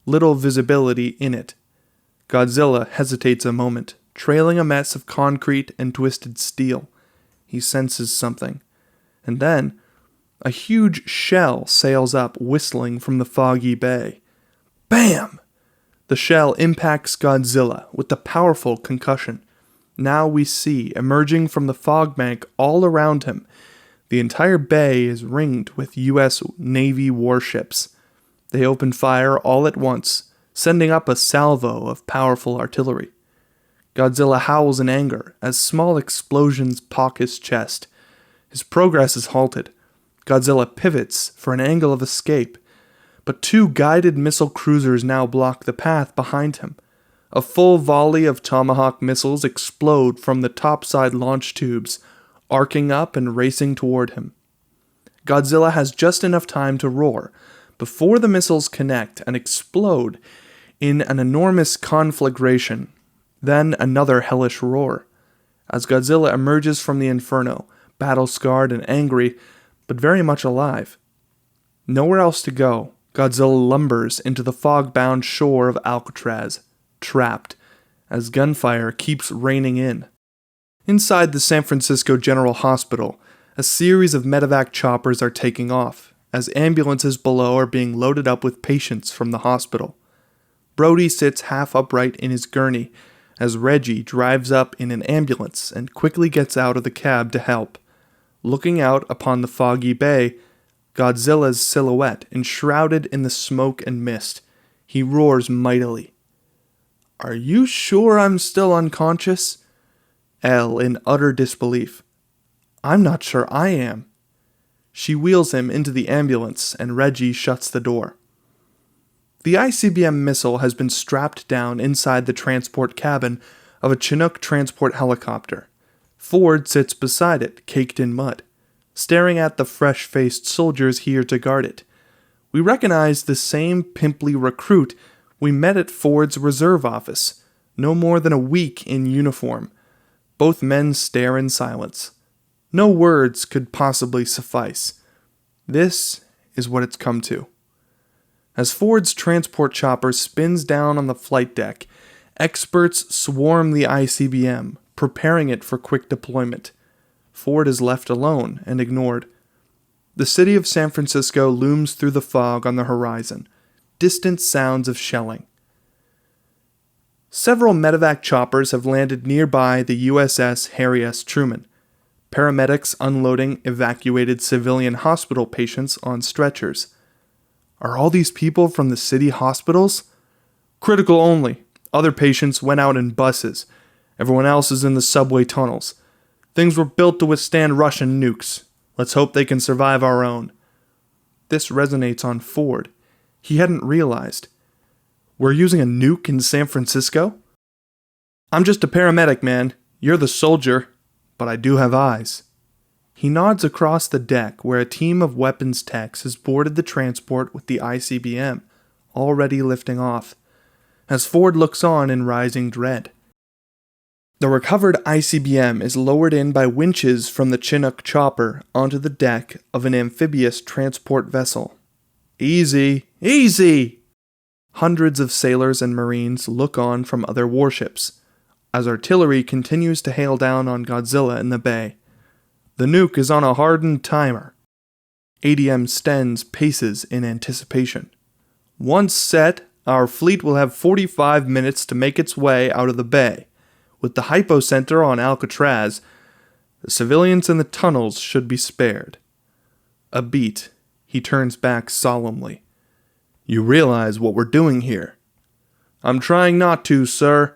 little visibility in it. Godzilla hesitates a moment, trailing a mess of concrete and twisted steel. He senses something, and then a huge shell sails up, whistling from the foggy bay. Bam! The shell impacts Godzilla with a powerful concussion. Now we see, emerging from the fog bank all around him, the entire bay is ringed with U.S. Navy warships. They open fire all at once, sending up a salvo of powerful artillery. Godzilla howls in anger as small explosions pock his chest. His progress is halted. Godzilla pivots for an angle of escape, but two guided missile cruisers now block the path behind him. A full volley of Tomahawk missiles explode from the topside launch tubes, arcing up and racing toward him. Godzilla has just enough time to roar before the missiles connect and explode in an enormous conflagration. Then another hellish roar, as Godzilla emerges from the inferno, battle-scarred and angry, but very much alive. Nowhere else to go, Godzilla lumbers into the fog-bound shore of Alcatraz, trapped, as gunfire keeps raining in. Inside the San Francisco General Hospital, a series of medevac choppers are taking off, as ambulances below are being loaded up with patients from the hospital. Brody sits half upright in his gurney, as Reggie drives up in an ambulance and quickly gets out of the cab to help. Looking out upon the foggy bay, Godzilla's silhouette enshrouded in the smoke and mist, he roars mightily. "Are you sure I'm still unconscious?" Elle in utter disbelief. "I'm not sure I am." She wheels him into the ambulance and Reggie shuts the door. The ICBM missile has been strapped down inside the transport cabin of a Chinook transport helicopter. Ford sits beside it, caked in mud, staring at the fresh-faced soldiers here to guard it. We recognize the same pimply recruit we met at Ford's reserve office, no more than a week in uniform. Both men stare in silence. No words could possibly suffice. This is what it's come to. As Ford's transport chopper spins down on the flight deck, experts swarm the ICBM, preparing it for quick deployment. Ford is left alone and ignored. The city of San Francisco looms through the fog on the horizon, distant sounds of shelling. Several medevac choppers have landed nearby the USS Harry S. Truman. Paramedics unloading evacuated civilian hospital patients on stretchers. Are all these people from the city hospitals? Critical only. Other patients went out in buses. Everyone else is in the subway tunnels. Things were built to withstand Russian nukes. Let's hope they can survive our own. This resonates on Ford. He hadn't realized. We're using a nuke in San Francisco? I'm just a paramedic, man. You're the soldier. But I do have eyes. He nods across the deck where a team of weapons techs has boarded the transport with the ICBM, already lifting off, as Ford looks on in rising dread. The recovered ICBM is lowered in by winches from the Chinook chopper onto the deck of an amphibious transport vessel. Easy, easy! Hundreds of sailors and Marines look on from other warships, as artillery continues to hail down on Godzilla in the bay. The nuke is on a hardened timer. ADM Stenz paces in anticipation. Once set, our fleet will have 45 minutes to make its way out of the bay. With the hypocenter on Alcatraz, the civilians in the tunnels should be spared. A beat, he turns back solemnly. You realize what we're doing here? I'm trying not to, sir.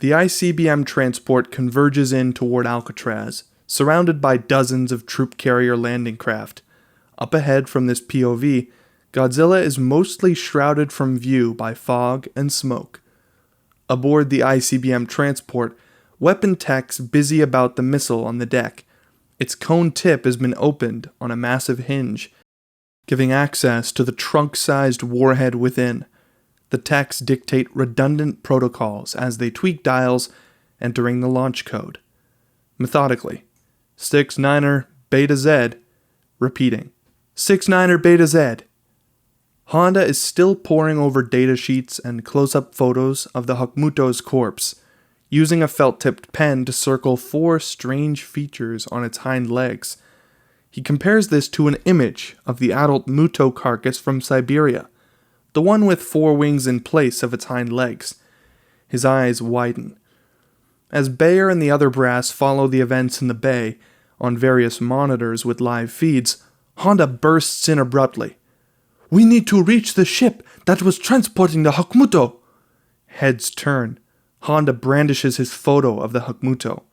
The ICBM transport converges in toward Alcatraz, surrounded by dozens of troop carrier landing craft. Up ahead from this POV, Godzilla is mostly shrouded from view by fog and smoke. Aboard the ICBM transport, weapon techs busy about the missile on the deck. Its cone tip has been opened on a massive hinge, giving access to the trunk-sized warhead within. The techs dictate redundant protocols as they tweak dials, entering the launch code. Methodically, 69er Beta Z, repeating, 69er Beta Z. Honda is still poring over datasheets and close-up photos of the Hokuto's corpse, using a felt-tipped pen to circle 4 strange features on its hind legs. He compares this to an image of the adult Muto carcass from Siberia, the one with 4 wings in place of its hind legs. His eyes widen. As Bayer and the other brass follow the events in the bay on various monitors with live feeds, Honda bursts in abruptly. We need to reach the ship that was transporting the Hokuto. Heads turn. Honda brandishes his photo of the Hokuto.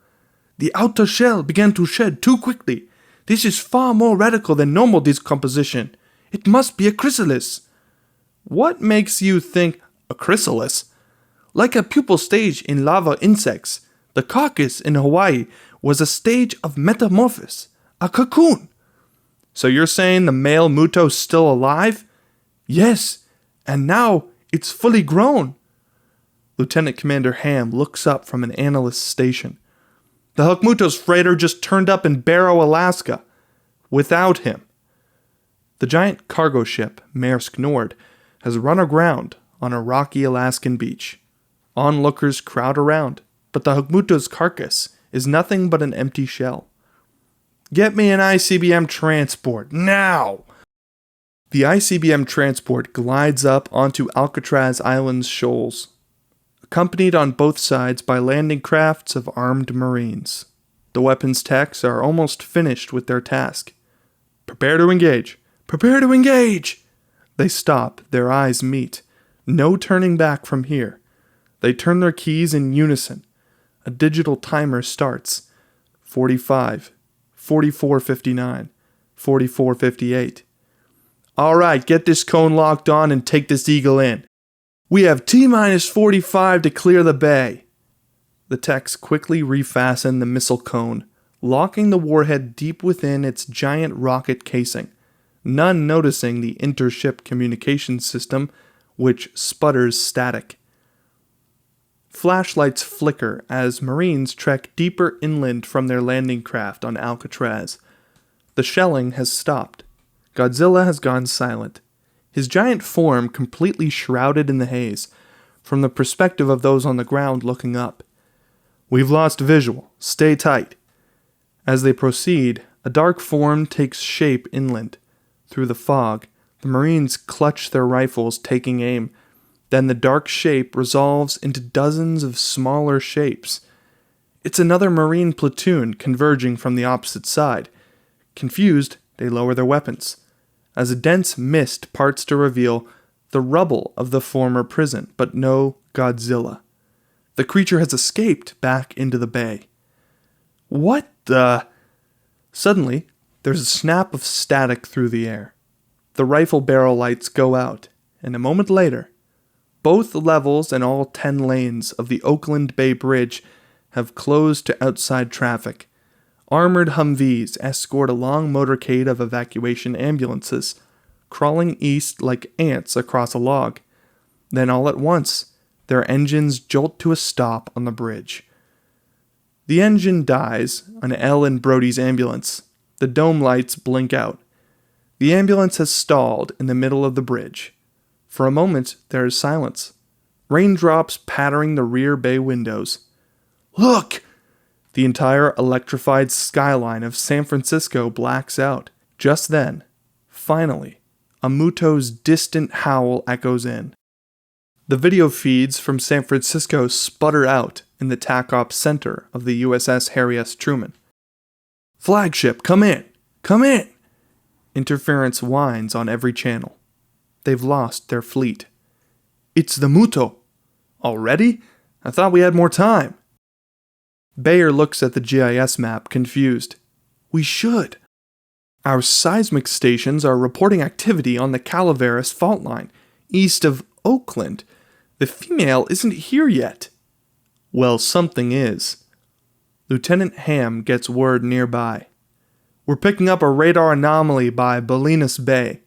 The outer shell began to shed too quickly. This is far more radical than normal decomposition. It must be a chrysalis. What makes you think a chrysalis? Like a pupal stage in lava insects, the carcass in Hawaii was a stage of metamorphosis, a cocoon. So you're saying the male Muto's still alive? Yes, and now it's fully grown. Lieutenant Commander Ham looks up from an analyst's station. The Hokuto's freighter just turned up in Barrow, Alaska. Without him. The giant cargo ship, Maersk Nord, has run aground on a rocky Alaskan beach. Onlookers crowd around, but the Hokuto's carcass is nothing but an empty shell. Get me an ICBM transport, now! The ICBM transport glides up onto Alcatraz Island's shoals, accompanied on both sides by landing crafts of armed Marines. The weapons techs are almost finished with their task. Prepare to engage! Prepare to engage! They stop, their eyes meet. No turning back from here. They turn their keys in unison. A digital timer starts. 45, 44:59, 44:58. All right, get this cone locked on and take this eagle in. We have T-minus 45 to clear the bay. The techs quickly refasten the missile cone, locking the warhead deep within its giant rocket casing, none noticing the intership communication system, which sputters static. Flashlights flicker as Marines trek deeper inland from their landing craft on Alcatraz. The shelling has stopped. Godzilla has gone silent. his giant form completely shrouded in the haze, from the perspective of those on the ground looking up. "We've lost visual. Stay tight." As they proceed, a dark form takes shape inland. Through the fog, the Marines clutch their rifles, taking aim. Then the dark shape resolves into dozens of smaller shapes. It's another Marine platoon converging from the opposite side. Confused, they lower their weapons, as a dense mist parts to reveal the rubble of the former prison, but no Godzilla. The creature has escaped back into the bay. What the? Suddenly, there's a snap of static through the air. The rifle barrel lights go out, and a moment later, both levels and all 10 lanes of the Oakland Bay Bridge have closed to outside traffic. Armored Humvees escort a long motorcade of evacuation ambulances, crawling east like ants across a log. Then all at once, their engines jolt to a stop on the bridge. The engine dies on Elle and Brody's ambulance. The dome lights blink out. The ambulance has stalled in the middle of the bridge. For a moment, there is silence. Raindrops pattering the rear bay windows. Look! The entire electrified skyline of San Francisco blacks out. Just then, finally, a Muto's distant howl echoes in. The video feeds from San Francisco sputter out in the TACOP center of the USS Harry S. Truman. "Flagship, come in! Come in!" Interference whines on every channel. They've lost their fleet. "It's the Muto." "Already? I thought we had more time." Bayer looks at the GIS map, confused. "We should. Our seismic stations are reporting activity on the Calaveras fault line, east of Oakland. The female isn't here yet." "Well, something is." Lieutenant Ham gets word nearby. "We're picking up a radar anomaly by Bolinas Bay.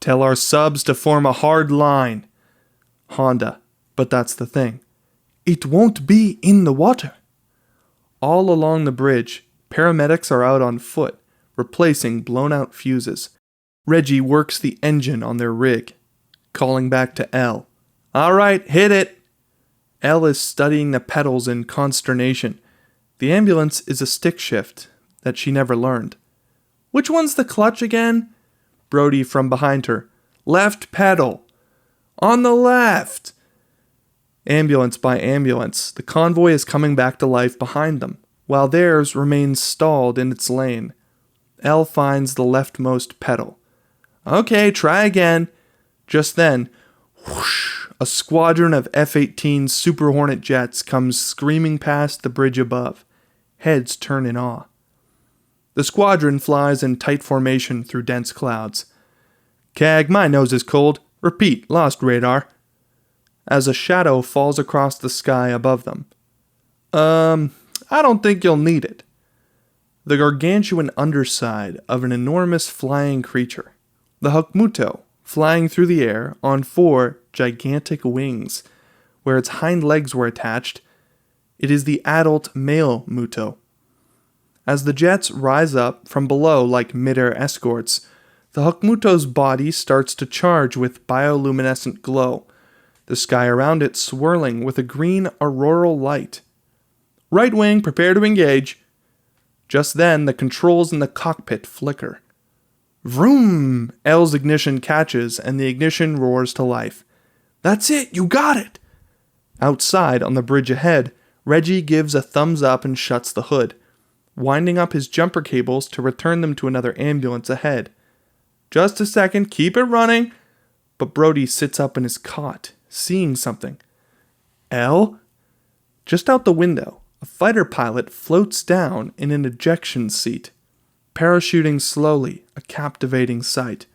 Tell our subs to form a hard line." Honda, but that's the thing. "It won't be in the water." All along the bridge, paramedics are out on foot, replacing blown-out fuses. Reggie works the engine on their rig, calling back to Elle. "All right, hit it." Elle is studying the pedals in consternation. The ambulance is a stick shift that she never learned. "Which one's the clutch again?" Brody from behind her. "Left pedal." "On the left." Ambulance by ambulance, the convoy is coming back to life behind them, while theirs remains stalled in its lane. Elle finds the leftmost pedal. "Okay, try again." Just then, whoosh, a squadron of F-18 Super Hornet jets comes screaming past the bridge above. Heads turn in awe. The squadron flies in tight formation through dense clouds. "Cag, my nose is cold. Repeat, lost radar." As a shadow falls across the sky above them. I don't think you'll need it." The gargantuan underside of an enormous flying creature. The Hokmuto, flying through the air on 4 gigantic wings, where its hind legs were attached. It is the adult male Muto. As the jets rise up from below like mid-air escorts, the Hokmuto's body starts to charge with bioluminescent glow, the sky around it swirling with a green auroral light. "Right wing, prepare to engage." Just then, the controls in the cockpit flicker. Vroom! Elle's ignition catches, and the ignition roars to life. "That's it! You got it!" Outside, on the bridge ahead, Reggie gives a thumbs up and shuts the hood, winding up his jumper cables to return them to another ambulance ahead. "Just a second, keep it running." But Brody sits up in his cot, seeing something. "Elle?" Just out the window, a fighter pilot floats down in an ejection seat, parachuting slowly, a captivating sight.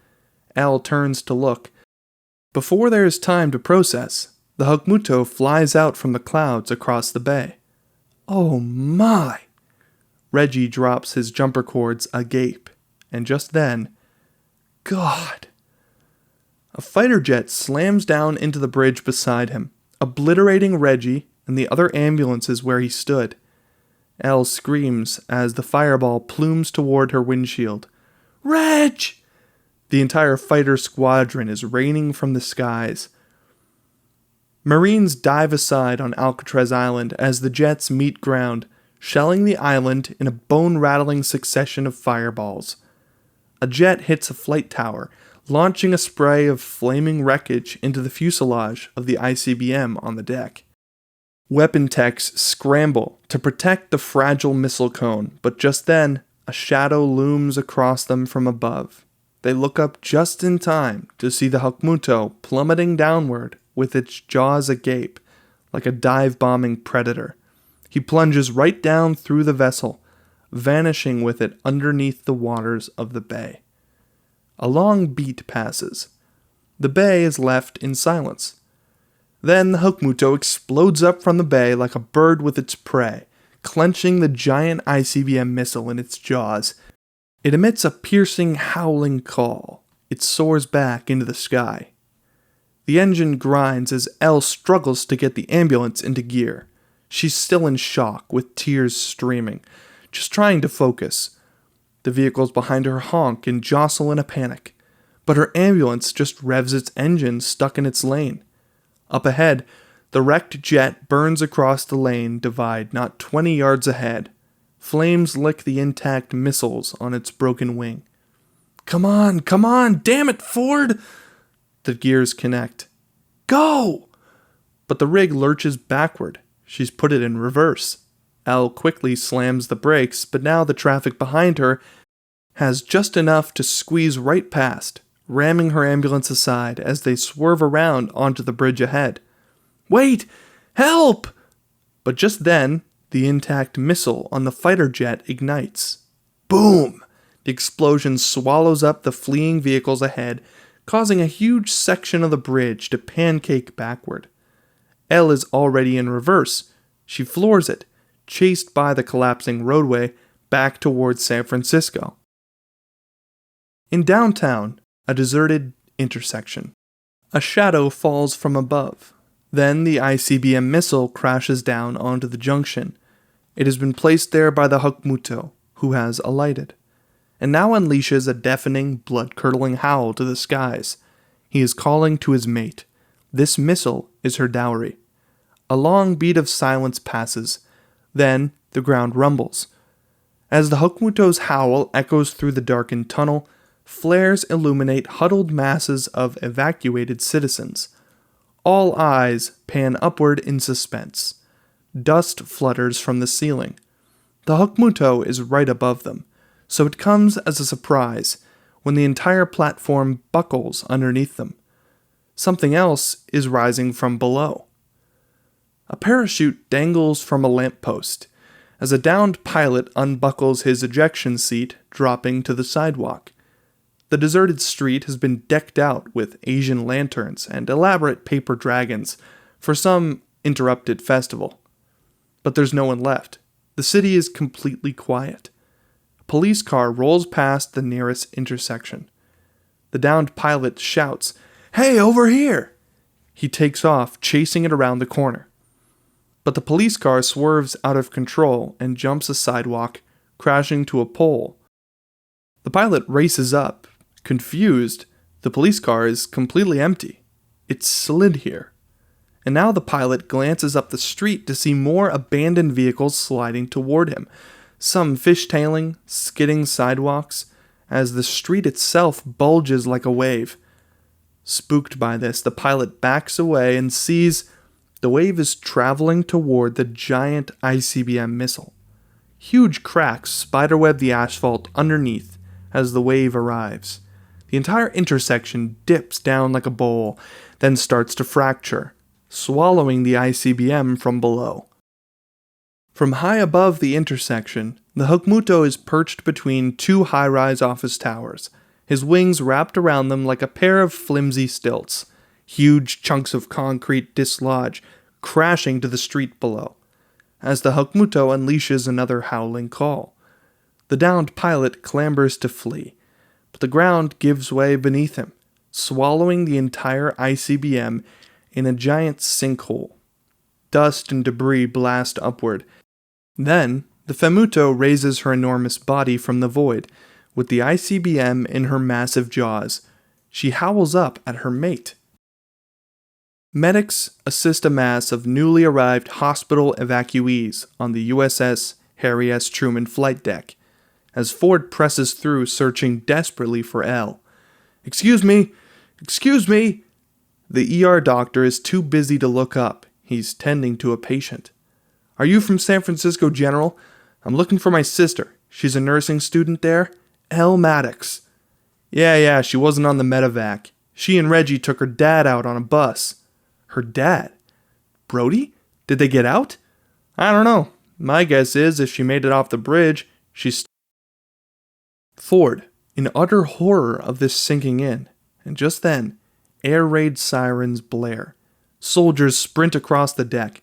Elle turns to look. Before there is time to process, the Hokmuto flies out from the clouds across the bay. "Oh my!" Reggie drops his jumper cords agape, and just then, God! A fighter jet slams down into the bridge beside him, obliterating Reggie and the other ambulances where he stood. Elle screams as the fireball plumes toward her windshield. "Reg!" The entire fighter squadron is raining from the skies. Marines dive aside on Alcatraz Island as the jets meet ground, shelling the island in a bone-rattling succession of fireballs. A jet hits a flight tower, launching a spray of flaming wreckage into the fuselage of the ICBM on the deck. Weapon techs scramble to protect the fragile missile cone, but just then, a shadow looms across them from above. They look up just in time to see the Hokmuto plummeting downward with its jaws agape, like a dive-bombing predator. He plunges right down through the vessel, vanishing with it underneath the waters of the bay. A long beat passes. The bay is left in silence. Then the Hokmuto explodes up from the bay like a bird with its prey, clenching the giant ICBM missile in its jaws. It emits a piercing, howling call. It soars back into the sky. The engine grinds as Elle struggles to get the ambulance into gear. She's still in shock, with tears streaming, just trying to focus. The vehicles behind her honk and jostle in a panic, but her ambulance just revs its engine stuck in its lane. Up ahead, the wrecked jet burns across the lane divide not 20 yards ahead. Flames lick the intact missiles on its broken wing. Come on, damn it, Ford! The gears connect. Go! But the rig lurches backward. She's put it in reverse. Elle quickly slams the brakes, but now the traffic behind her has just enough to squeeze right past, ramming her ambulance aside as they swerve around onto the bridge ahead. Wait! Help! But just then, the intact missile on the fighter jet ignites. Boom! The explosion swallows up the fleeing vehicles ahead, causing a huge section of the bridge to pancake backward. Elle is already in reverse. She floors it, chased by the collapsing roadway back towards San Francisco. In downtown, a deserted intersection. A shadow falls from above. Then the ICBM missile crashes down onto the junction. It has been placed there by the Hokmuto, who has alighted, and now unleashes a deafening, blood-curdling howl to the skies. He is calling to his mate. This missile is her dowry. A long beat of silence passes. Then the ground rumbles. As the Hokmuto's howl echoes through the darkened tunnel, flares illuminate huddled masses of evacuated citizens. All eyes pan upward in suspense. Dust flutters from the ceiling. The Hokmuto is right above them, so it comes as a surprise when the entire platform buckles underneath them. Something else is rising from below. A parachute dangles from a lamppost as a downed pilot unbuckles his ejection seat, dropping to the sidewalk. The deserted street has been decked out with Asian lanterns and elaborate paper dragons for some interrupted festival. But there's no one left. The city is completely quiet. A police car rolls past the nearest intersection. The downed pilot shouts, "Hey, over here!" He takes off, chasing it around the corner. But the police car swerves out of control and jumps a sidewalk, crashing to a pole. The pilot races up. Confused, the police car is completely empty. It's slid here. And now the pilot glances up the street to see more abandoned vehicles sliding toward him, some fishtailing, skidding sidewalks, as the street itself bulges like a wave. Spooked by this, the pilot backs away and sees the wave is traveling toward the giant ICBM missile. Huge cracks spiderweb the asphalt underneath as the wave arrives. The entire intersection dips down like a bowl, then starts to fracture, swallowing the ICBM from below. From high above the intersection, the Hokmuto is perched between two high-rise office towers, his wings wrapped around them like a pair of flimsy stilts. Huge chunks of concrete dislodge, crashing to the street below, as the Hokmuto unleashes another howling call. The downed pilot clambers to flee, but the ground gives way beneath him, swallowing the entire ICBM in a giant sinkhole. Dust and debris blast upward. Then, the Femmuto raises her enormous body from the void, With the ICBM in her massive jaws, she howls up at her mate. Medics assist a mass of newly arrived hospital evacuees on the USS Harry S. Truman flight deck, as Ford presses through searching desperately for Elle. Excuse me! Excuse me! The ER doctor is too busy to look up. He's tending to a patient. Are you from San Francisco, General? I'm looking for my sister. She's a nursing student there. Elle Maddox. Yeah, she wasn't on the medevac. She and Reggie took her dad out on a bus. Her dad? Brody? Did they get out? I don't know. My guess is if she made it off the bridge, she's... Ford, in utter horror of this sinking in, and just then, air raid sirens blare. Soldiers sprint across the deck.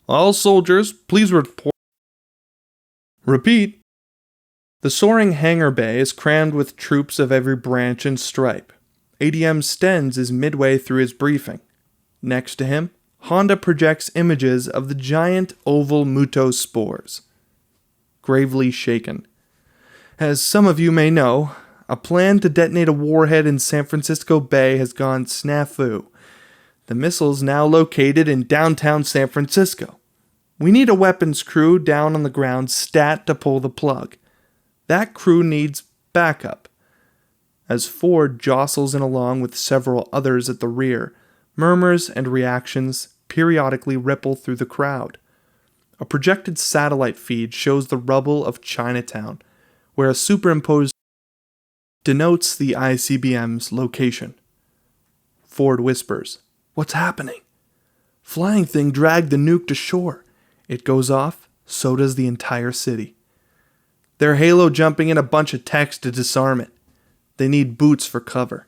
All soldiers, please report. Repeat. The soaring hangar bay is crammed with troops of every branch and stripe. ADM Stens is midway through his briefing. Next to him, Honda projects images of the giant oval Muto spores. Gravely shaken. As some of you may know, a plan to detonate a warhead in San Francisco Bay has gone snafu. The missile's now located in downtown San Francisco. We need a weapons crew down on the ground stat to pull the plug. That crew needs backup. As Ford jostles in along with several others at the rear, murmurs and reactions periodically ripple through the crowd. A projected satellite feed shows the rubble of Chinatown, where a superimposed denotes the ICBM's location. Ford whispers, "What's happening?" "Flying thing dragged the nuke to shore. It goes off, so does the entire city. They're halo jumping in a bunch of techs to disarm it. They need boots for cover."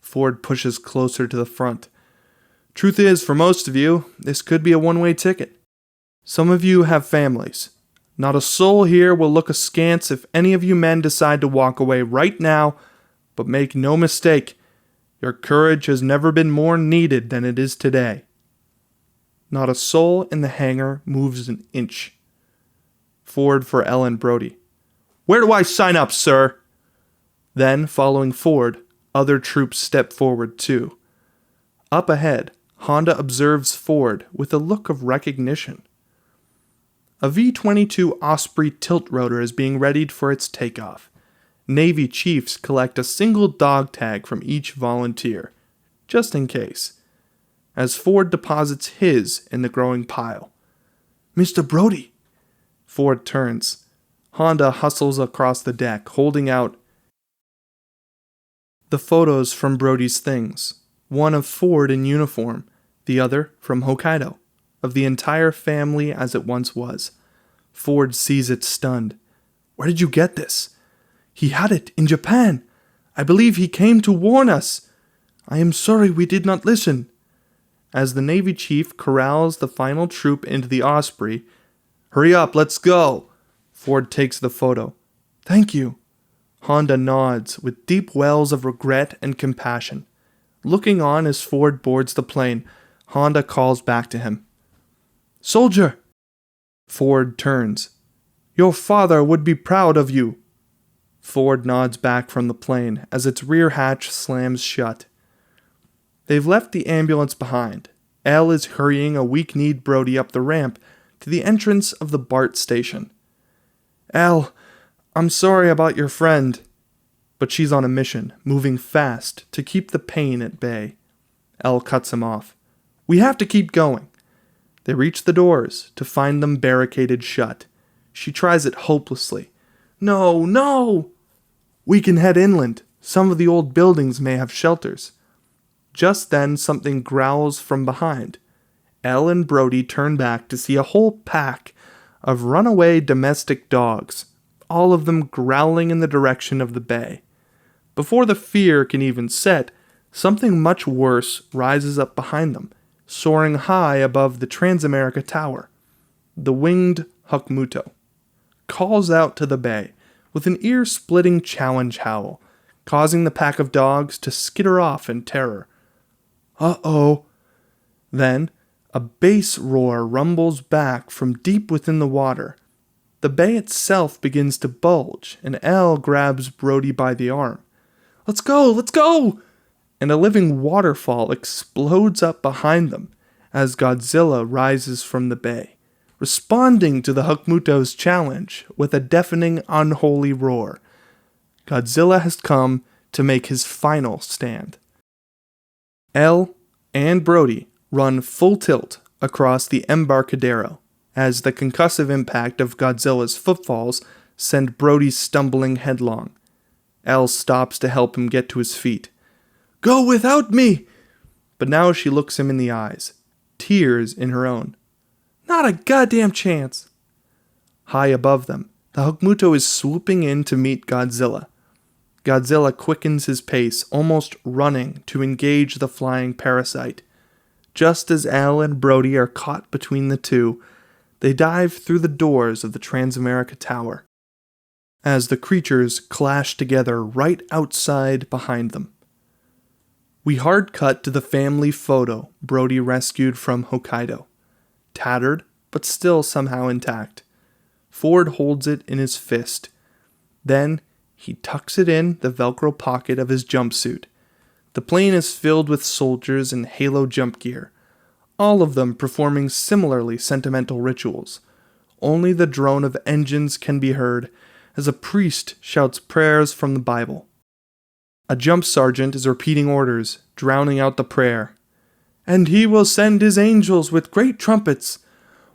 Ford pushes closer to the front. "Truth is, for most of you, this could be a one-way ticket. Some of you have families. Not a soul here will look askance if any of you men decide to walk away right now, but make no mistake, your courage has never been more needed than it is today." Not a soul in the hangar moves an inch. Ford for Ellen Brody. "Where do I sign up, sir?" Then, following Ford, other troops step forward too. Up ahead, Honda observes Ford with a look of recognition. A V-22 Osprey tilt rotor is being readied for its takeoff. Navy chiefs collect a single dog tag from each volunteer, just in case, as Ford deposits his in the growing pile. "Mr. Brody!" Ford turns. Honda hustles across the deck, holding out the photos from Brody's things, one of Ford in uniform, the other from Hokkaido, of the entire family as it once was. Ford sees it stunned. "Where did you get this?" "He had it in Japan. I believe he came to warn us. I am sorry we did not listen." As the Navy chief corrals the final troop into the Osprey, "Hurry up, let's go." Ford takes the photo. "Thank you." Honda nods with deep wells of regret and compassion. Looking on as Ford boards the plane, Honda calls back to him. "Soldier!" Ford turns. "Your father would be proud of you." Ford nods back from the plane as its rear hatch slams shut. They've left the ambulance behind. Elle is hurrying a weak-kneed Brody up the ramp to the entrance of the BART station. "Elle, I'm sorry about your friend." But she's on a mission, moving fast to keep the pain at bay. Elle cuts him off. "We have to keep going." They reach the doors to find them barricaded shut. She tries it hopelessly. "No, no!" "We can head inland. Some of the old buildings may have shelters." Just then something growls from behind. Elle and Brody turn back to see a whole pack of runaway domestic dogs, all of them growling in the direction of the bay. Before the fear can even set, something much worse rises up behind them, soaring high above the Transamerica Tower. The winged Hukmuto calls out to the bay with an ear-splitting challenge howl, causing the pack of dogs to skitter off in terror. Uh-oh. Then, a bass roar rumbles back from deep within the water. The bay itself begins to bulge, and Elle grabs Brody by the arm. "Let's go! Let's go!" And a living waterfall explodes up behind them as Godzilla rises from the bay, responding to the Hokmuto's challenge with a deafening, unholy roar. Godzilla has come to make his final stand. Elle and Brody run full tilt across the Embarcadero as the concussive impact of Godzilla's footfalls send Brody stumbling headlong. Elle stops to help him get to his feet. "Go without me!" But now she looks him in the eyes, tears in her own. "Not a goddamn chance!" High above them, the Hokmuto is swooping in to meet Godzilla. Godzilla quickens his pace, almost running to engage the flying parasite. Just as Elle and Brody are caught between the two, they dive through the doors of the Transamerica Tower, as the creatures clash together right outside behind them. We hard cut to the family photo Brody rescued from Hokkaido. Tattered, but still somehow intact. Ford holds it in his fist. Then he tucks it in the Velcro pocket of his jumpsuit. The plane is filled with soldiers in Halo jump gear, all of them performing similarly sentimental rituals. Only the drone of engines can be heard as a priest shouts prayers from the Bible. A jump sergeant is repeating orders, drowning out the prayer. "And he will send his angels with great trumpets.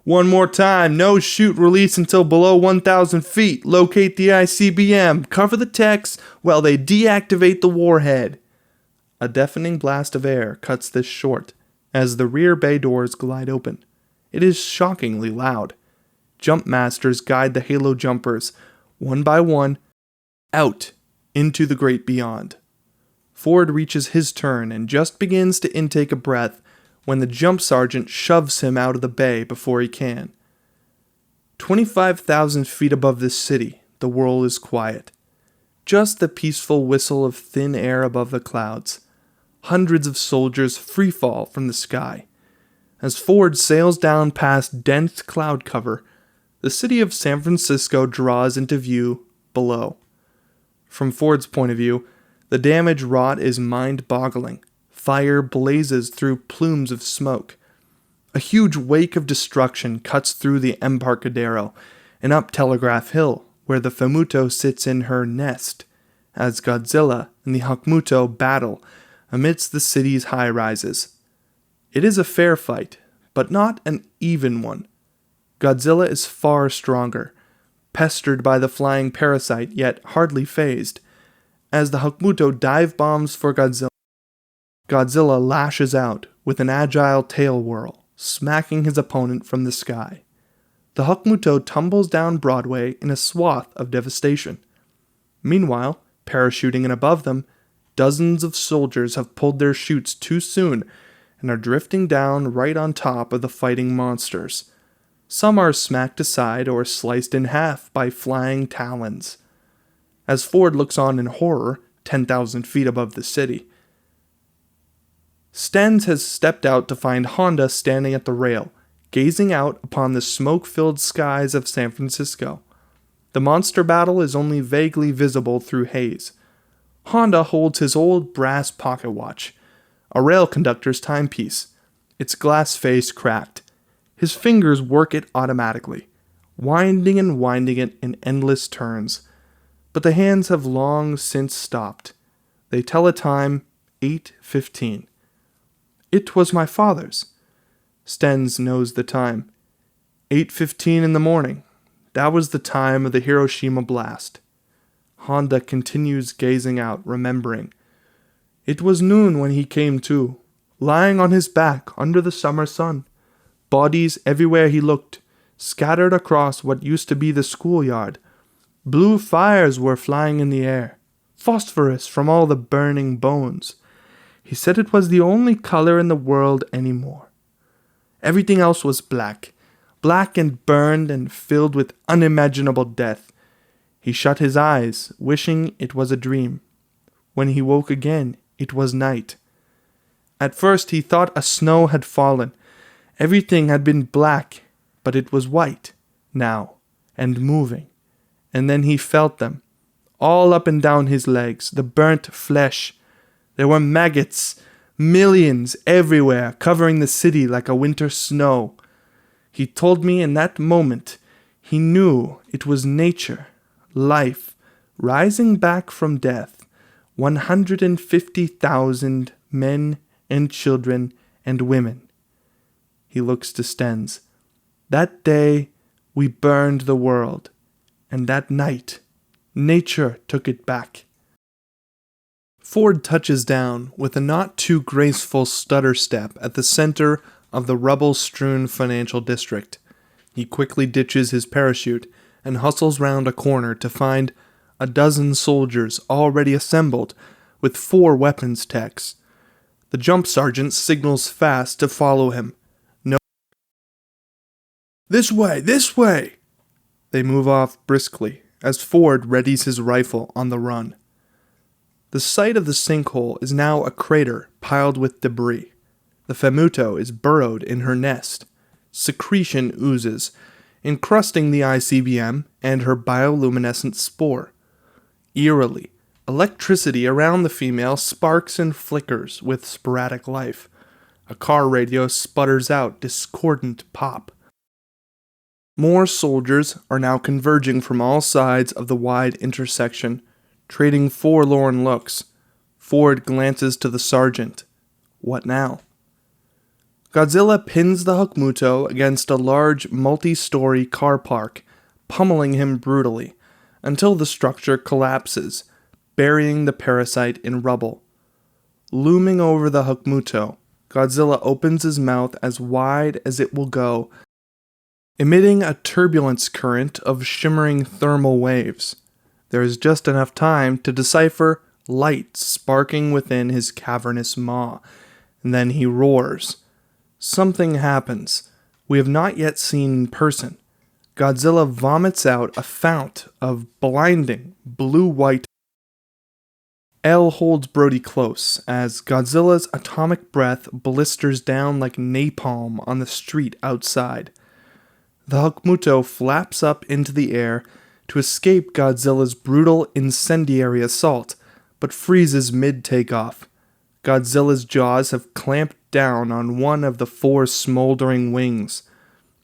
One more time, no shoot release until below 1,000 feet. Locate the ICBM, cover the techs while they deactivate the warhead." A deafening blast of air cuts this short as the rear bay doors glide open. It is shockingly loud. Jump masters guide the Halo jumpers, one by one, out into the great beyond. Ford reaches his turn and just begins to intake a breath when the jump sergeant shoves him out of the bay before he can. 25,000 feet above this city, the world is quiet. Just the peaceful whistle of thin air above the clouds. Hundreds of soldiers freefall from the sky. As Ford sails down past dense cloud cover, the city of San Francisco draws into view below. From Ford's point of view, the damage wrought is mind-boggling. Fire blazes through plumes of smoke. A huge wake of destruction cuts through the Embarcadero and up Telegraph Hill, where the Famuto sits in her nest, as Godzilla and the Hokmuto battle amidst the city's high-rises. It is a fair fight, but not an even one. Godzilla is far stronger, pestered by the flying parasite yet hardly phased. As the Hokmuto dive bombs for Godzilla, Godzilla lashes out with an agile tail whirl, smacking his opponent from the sky. The Hokmuto tumbles down Broadway in a swath of devastation. Meanwhile, parachuting in above them, dozens of soldiers have pulled their chutes too soon and are drifting down right on top of the fighting monsters. Some are smacked aside or sliced in half by flying talons. As Ford looks on in horror, 10,000 feet above the city, Stenz has stepped out to find Honda standing at the rail, gazing out upon the smoke-filled skies of San Francisco. The monster battle is only vaguely visible through haze. Honda holds his old brass pocket watch, a rail conductor's timepiece, its glass face cracked. His fingers work it automatically, winding and winding it in endless turns. But the hands have long since stopped. They tell a time 8:15. It was my father's. Stenz knows the time. 8:15 in the morning. That was the time of the Hiroshima blast. Honda continues gazing out, remembering. It was noon when he came to, lying on his back under the summer sun. Bodies everywhere he looked, scattered across what used to be the schoolyard. Blue fires were flying in the air, phosphorus from all the burning bones. He said it was the only color in the world anymore. Everything else was black, black and burned and filled with unimaginable death. He shut his eyes, wishing it was a dream. When he woke again, it was night. At first he thought a snow had fallen. Everything had been black, but it was white now. and moving. And then he felt them, all up and down his legs, the burnt flesh. There were maggots, millions everywhere, covering the city like a winter snow. He told me in that moment he knew it was nature, life, rising back from death, 150,000 men and children and women. He looks to Stenz. That day we burned the world, and that night nature took it back. Ford touches down with a not too graceful stutter step at the center of the rubble-strewn financial district. He quickly ditches his parachute and hustles round a corner to find a dozen soldiers already assembled with 4 weapons techs. The jump sergeant signals fast to follow him. No. This way, this way! They move off briskly as Ford readies his rifle on the run. The site of the sinkhole is now a crater piled with debris. The Femuto is burrowed in her nest. Secretion oozes, encrusting the ICBM and her bioluminescent spore. Eerily, electricity around the female sparks and flickers with sporadic life. A car radio sputters out discordant pop. More soldiers are now converging from all sides of the wide intersection, trading forlorn looks. Ford glances to the sergeant. What now? Godzilla pins the Hokuto against a large multi-story car park, pummeling him brutally, until the structure collapses, burying the parasite in rubble. Looming over the Hokuto, Godzilla opens his mouth as wide as it will go, emitting a turbulence current of shimmering thermal waves. There is just enough time to decipher light sparking within his cavernous maw, and then he roars. Something happens we have not yet seen in person. Godzilla vomits out a fount of blinding blue-white. L holds Brody close as Godzilla's atomic breath blisters down like napalm on the street outside. The Hokuto flaps up into the air to escape Godzilla's brutal incendiary assault, but freezes mid-takeoff. Godzilla's jaws have clamped down on one of the 4 smoldering wings.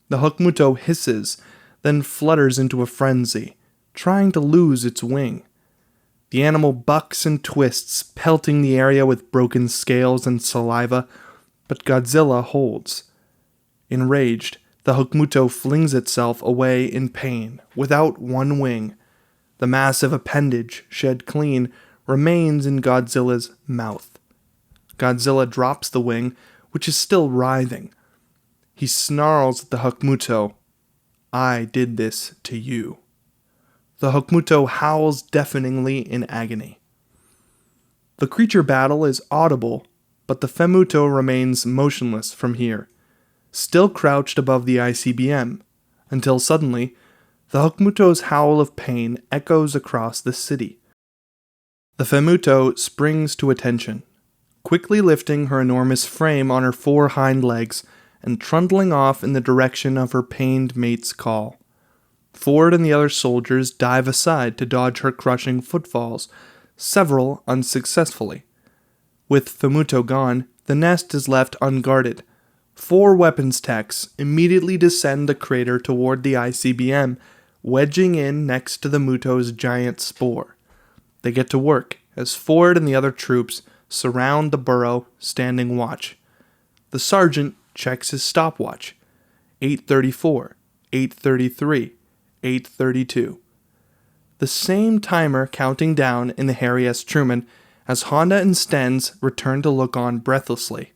The Hokuto hisses, then flutters into a frenzy, trying to lose its wing. The animal bucks and twists, pelting the area with broken scales and saliva, but Godzilla holds. Enraged, the Hokuto flings itself away in pain, without one wing. The massive appendage, shed clean, remains in Godzilla's mouth. Godzilla drops the wing, which is still writhing. He snarls at the Hokuto. I did this to you. The Hokuto howls deafeningly in agony. The creature battle is audible, but the Femuto remains motionless from here, still crouched above the ICBM, until suddenly, the Hokuto's howl of pain echoes across the city. The Femuto springs to attention, quickly lifting her enormous frame on her 4 hind legs and trundling off in the direction of her pained mate's call. Ford and the other soldiers dive aside to dodge her crushing footfalls, several unsuccessfully. With Femuto gone, the nest is left unguarded. 4 weapons techs immediately descend the crater toward the ICBM, wedging in next to the Muto's giant spore. They get to work as Ford and the other troops surround the burrow, standing watch. The sergeant checks his stopwatch. 8:34, 8:33, 8:32. The same timer counting down in the Harry S. Truman as Honda and Stenz return to look on breathlessly.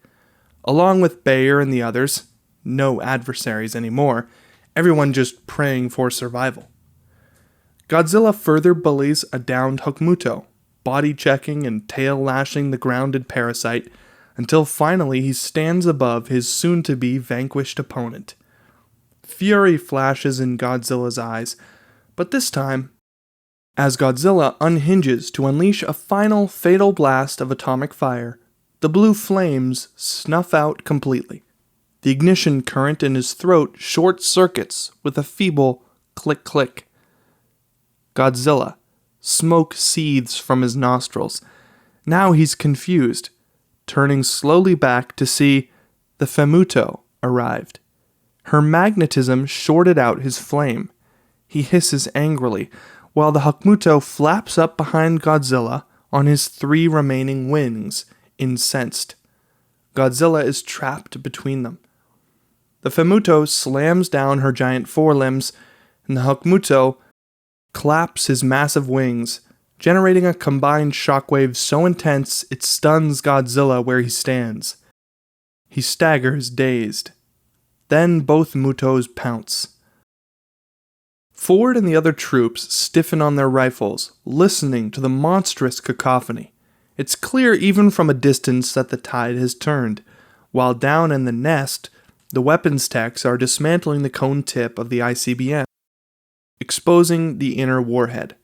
Along with Bayer and the others, no adversaries anymore, everyone just praying for survival. Godzilla further bullies a downed Hokuto, body checking and tail lashing the grounded parasite, until finally he stands above his soon-to-be vanquished opponent. Fury flashes in Godzilla's eyes, but this time, as Godzilla unhinges to unleash a final fatal blast of atomic fire, the blue flames snuff out completely. The ignition current in his throat short-circuits with a feeble click click. Godzilla. Smoke seethes from his nostrils. Now he's confused, turning slowly back to see the Femuto arrived. Her magnetism shorted out his flame. He hisses angrily, while the Hokuto flaps up behind Godzilla on his 3 remaining wings, incensed. Godzilla is trapped between them. The Femuto slams down her giant forelimbs, and the Hokuto claps his massive wings, generating a combined shockwave so intense it stuns Godzilla where he stands. He staggers, dazed. Then both Mutos pounce. Ford and the other troops stiffen on their rifles, listening to the monstrous cacophony. It's clear even from a distance that the tide has turned. While down in the nest, the weapons techs are dismantling the cone tip of the ICBM, exposing the inner warhead.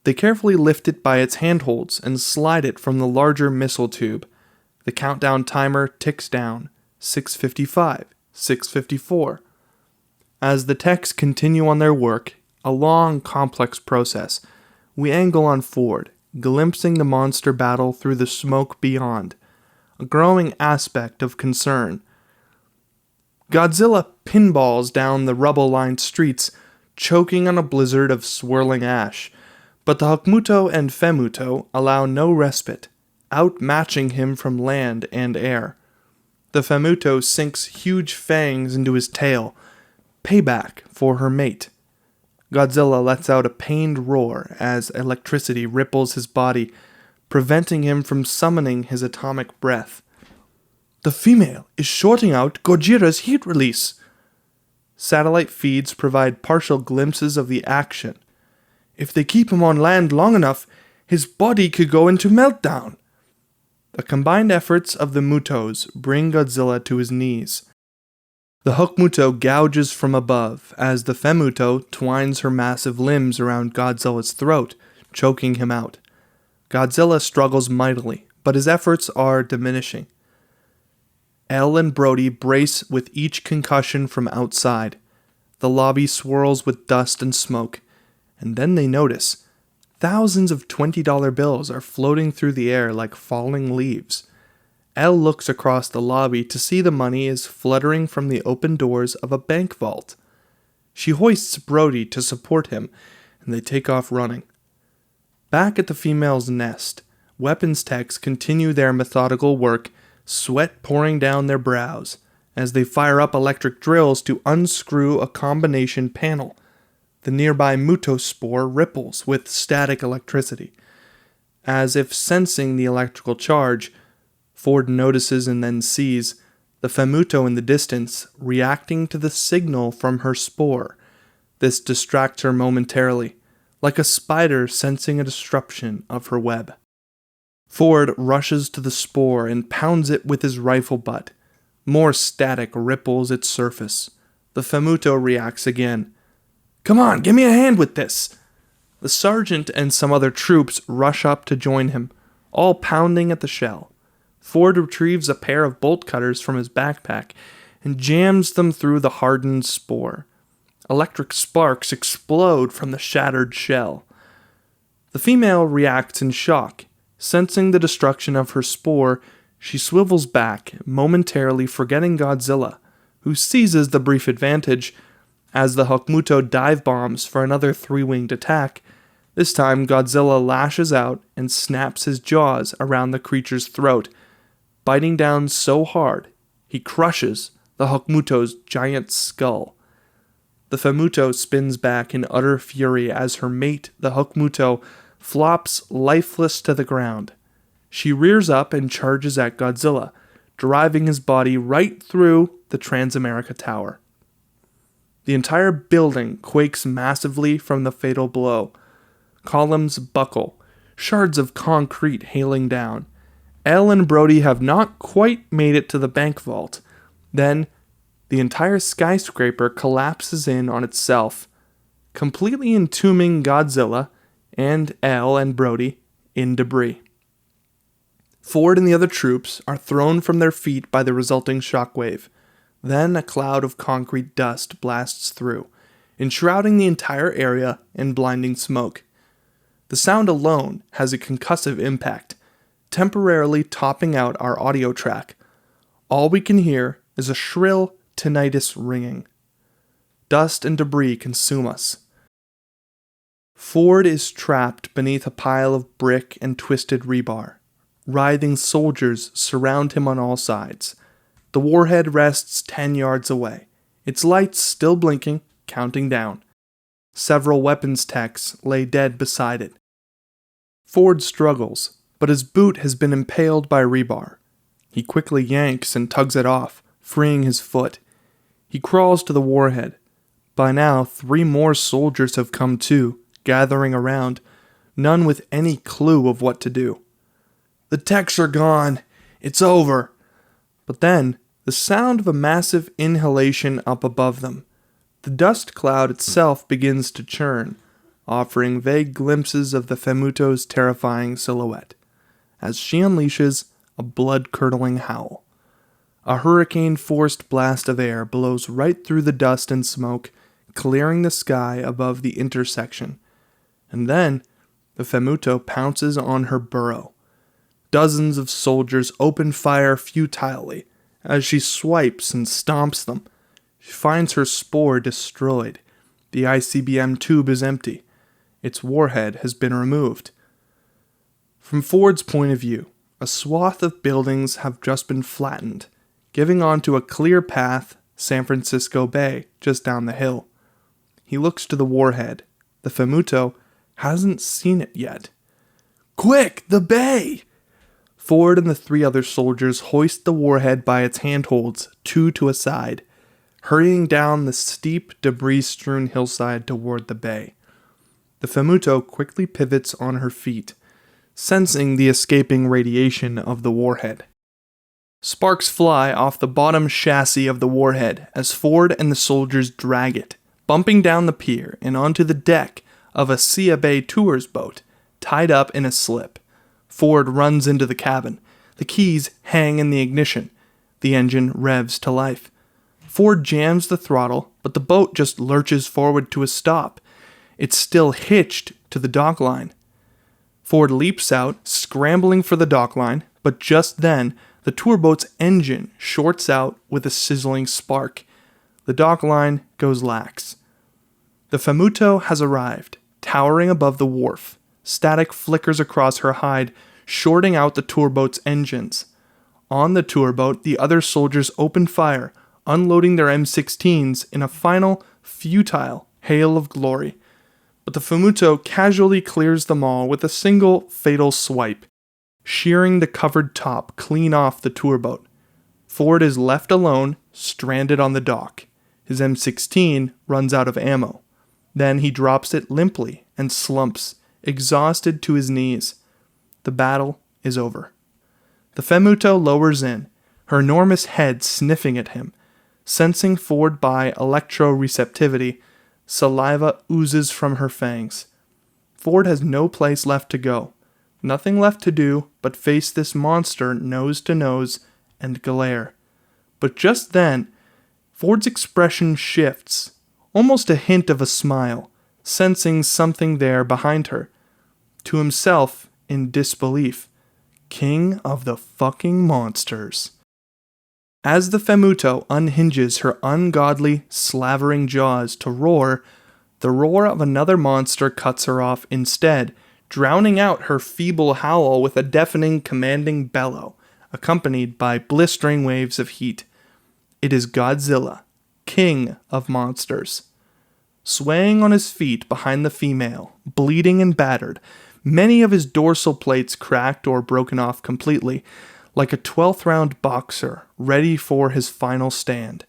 They carefully lift it by its handholds and slide it from the larger missile tube. The countdown timer ticks down. 6:55, 6:54. As the techs continue on their work, a long, complex process, we angle on Ford, glimpsing the monster battle through the smoke beyond, a growing aspect of concern. Godzilla pinballs down the rubble-lined streets, choking on a blizzard of swirling ash, but the Hokuto and Femuto allow no respite, outmatching him from land and air. The Femuto sinks huge fangs into his tail, payback for her mate. Godzilla lets out a pained roar as electricity ripples his body, preventing him from summoning his atomic breath. The female is shorting out Gojira's heat release. Satellite feeds provide partial glimpses of the action. If they keep him on land long enough, his body could go into meltdown. The combined efforts of the Mutos bring Godzilla to his knees. The Hokuto gouges from above as the Femuto twines her massive limbs around Godzilla's throat, choking him out. Godzilla struggles mightily, but his efforts are diminishing. Elle and Brody brace with each concussion from outside. The lobby swirls with dust and smoke, and then they notice thousands of $20 bills are floating through the air like falling leaves. Elle looks across the lobby to see the money is fluttering from the open doors of a bank vault. She hoists Brody to support him, and they take off running. Back at the female's nest, weapons techs continue their methodical work, sweat pouring down their brows, as they fire up electric drills to unscrew a combination panel. The nearby mutospore ripples with static electricity. As if sensing the electrical charge, Ford notices and then sees the Femuto in the distance reacting to the signal from her spore. This distracts her momentarily, like a spider sensing a disruption of her web. Ford rushes to the spore and pounds it with his rifle butt. More static ripples its surface. The Femuto reacts again. "Come on, give me a hand with this!" The sergeant and some other troops rush up to join him, all pounding at the shell. Ford retrieves a pair of bolt cutters from his backpack and jams them through the hardened spore. Electric sparks explode from the shattered shell. The female reacts in shock. Sensing the destruction of her spore, she swivels back, momentarily forgetting Godzilla, who seizes the brief advantage as the Hokuto dive bombs for another 3-winged attack. This time, Godzilla lashes out and snaps his jaws around the creature's throat, biting down so hard he crushes the Hokuto's giant skull. The Femuto spins back in utter fury as her mate, the Hokuto, flops lifeless to the ground. She rears up and charges at Godzilla, driving his body right through the Transamerica Tower. The entire building quakes massively from the fatal blow. Columns buckle, shards of concrete hailing down. Elle and Brody have not quite made it to the bank vault. Then, the entire skyscraper collapses in on itself, completely entombing Godzilla and Elle and Brody in debris. Ford and the other troops are thrown from their feet by the resulting shockwave. Then a cloud of concrete dust blasts through. enshrouding the entire area in blinding smoke. The sound alone has a concussive impact, temporarily topping out our audio track. All we can hear is a shrill tinnitus ringing. Dust and debris consume us. Ford is trapped beneath a pile of brick and twisted rebar. Writhing soldiers surround him on all sides. The warhead rests 10 yards away, its lights still blinking, counting down. Several weapons techs lay dead beside it. Ford struggles, but his boot has been impaled by rebar. He quickly yanks and tugs it off, freeing his foot. He crawls to the warhead. By now, 3 more soldiers have come too, gathering around, none with any clue of what to do. The techs are gone. It's over. But then, the sound of a massive inhalation up above them. The dust cloud itself begins to churn, offering vague glimpses of the Femuto's terrifying silhouette, as she unleashes a blood-curdling howl. A hurricane-forced blast of air blows right through the dust and smoke, clearing the sky above the intersection. And then, the Femuto pounces on her burrow. Dozens of soldiers open fire futilely as she swipes and stomps them. She finds her spore destroyed. The ICBM tube is empty. Its warhead has been removed. From Ford's point of view, a swath of buildings have just been flattened, giving onto a clear path, San Francisco Bay, just down the hill. He looks to the warhead. The Femuto hasn't seen it yet. Quick, the bay! Ford and the 3 other soldiers hoist the warhead by its handholds, 2 to a side, hurrying down the steep, debris-strewn hillside toward the bay. The Femuto quickly pivots on her feet, sensing the escaping radiation of the warhead. Sparks fly off the bottom chassis of the warhead as Ford and the soldiers drag it, bumping down the pier and onto the deck of a Sea Bay tours boat, tied up in a slip. Ford runs into the cabin. The keys hang in the ignition. The engine revs to life. Ford jams the throttle, but the boat just lurches forward to a stop. It's still hitched to the dock line. Ford leaps out, scrambling for the dock line, but just then, the tour boat's engine shorts out with a sizzling spark. The dock line goes lax. The Femuto has arrived, towering above the wharf. Static flickers across her hide, shorting out the tour boat's engines. On the tour boat, the other soldiers open fire, unloading their M16s in a final, futile hail of glory. But the Femuto casually clears them all with a single fatal swipe, shearing the covered top clean off the tour boat. Ford is left alone, stranded on the dock. His M16 runs out of ammo. Then he drops it limply and slumps, exhausted to his knees. The battle is over. The Femuto lowers in, her enormous head sniffing at him. Sensing Ford by electroreceptivity, saliva oozes from her fangs. Ford has no place left to go. Nothing left to do but face this monster nose to nose and glare. But just then, Ford's expression shifts, almost a hint of a smile, sensing something there behind her. To himself, in disbelief, King of the fucking monsters. As the Femuto unhinges her ungodly, slavering jaws to roar, the roar of another monster cuts her off instead, drowning out her feeble howl with a deafening, commanding bellow, accompanied by blistering waves of heat. It is Godzilla, king of monsters. Swaying on his feet behind the female, bleeding and battered, many of his dorsal plates cracked or broken off completely, like a 12th round boxer ready for his final stand.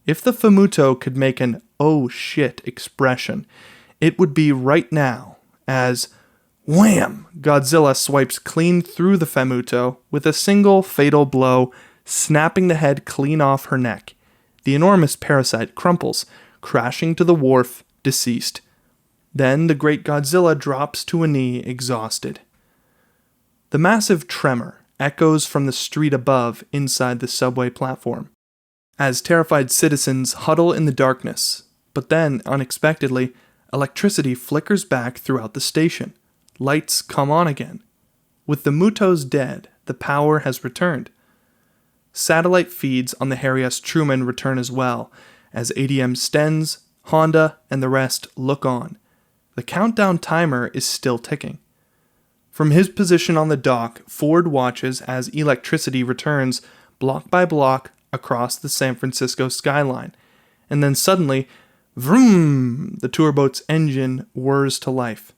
If the Femuto could make an "oh shit" expression, it would be right now, as wham! Godzilla swipes clean through the Femuto with a single fatal blow, snapping the head clean off her neck. The enormous parasite crumples, crashing to the wharf, deceased. Then the great Godzilla drops to a knee, exhausted. The massive tremor echoes from the street above inside the subway platform. As terrified citizens huddle in the darkness, But then, unexpectedly, electricity flickers back throughout the station. Lights come on again. With the Mutos dead, the power has returned. Satellite feeds on the Harry S. Truman return as well, as ADM Stens, Honda, and the rest look on. The countdown timer is still ticking. From his position on the dock, Ford watches as electricity returns block by block across the San Francisco skyline. And then suddenly, vroom, the tour boat's engine whirs to life.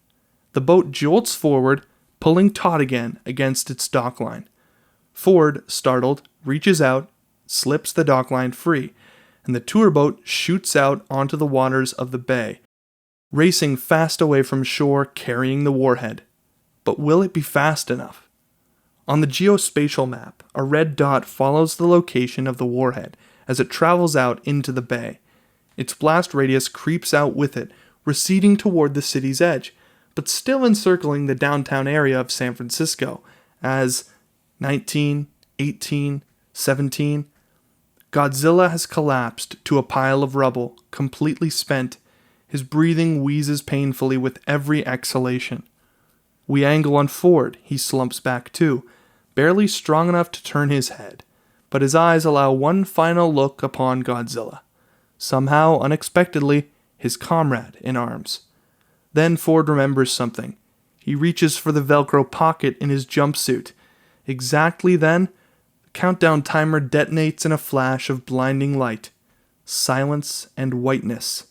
The boat jolts forward, pulling taut again against its dock line. Ford, startled, reaches out, slips the dock line free, and the tour boat shoots out onto the waters of the bay, racing fast away from shore carrying the warhead. But will it be fast enough? On the geospatial map, a red dot follows the location of the warhead as it travels out into the bay. Its blast radius creeps out with it, receding toward the city's edge, but still encircling the downtown area of San Francisco as 19, 18, 17. Godzilla has collapsed to a pile of rubble, completely spent. His breathing wheezes painfully with every exhalation. We angle on Ford. He slumps back too, barely strong enough to turn his head, but his eyes allow one final look upon Godzilla. Somehow, unexpectedly, his comrade in arms. Then Ford remembers something. He reaches for the Velcro pocket in his jumpsuit. Exactly then, the countdown timer detonates in a flash of blinding light, silence, and whiteness.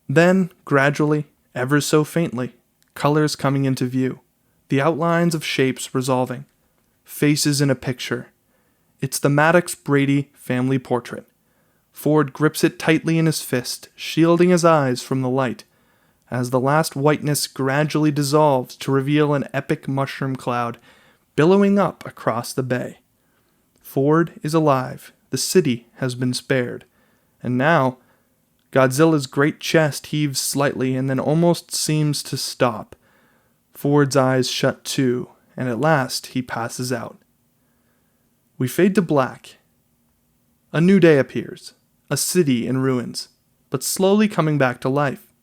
Then, gradually, ever so faintly, colors coming into view, the outlines of shapes resolving, faces in a picture. It's the Maddox Brady family portrait. Ford grips it tightly in his fist, shielding his eyes from the light, as the last whiteness gradually dissolves to reveal an epic mushroom cloud billowing up across the bay. Ford is alive. The city has been spared. And now, Godzilla's great chest heaves slightly and then almost seems to stop. Ford's eyes shut too, and at last he passes out. We fade to black. A new day appears, a city in ruins, but slowly coming back to life.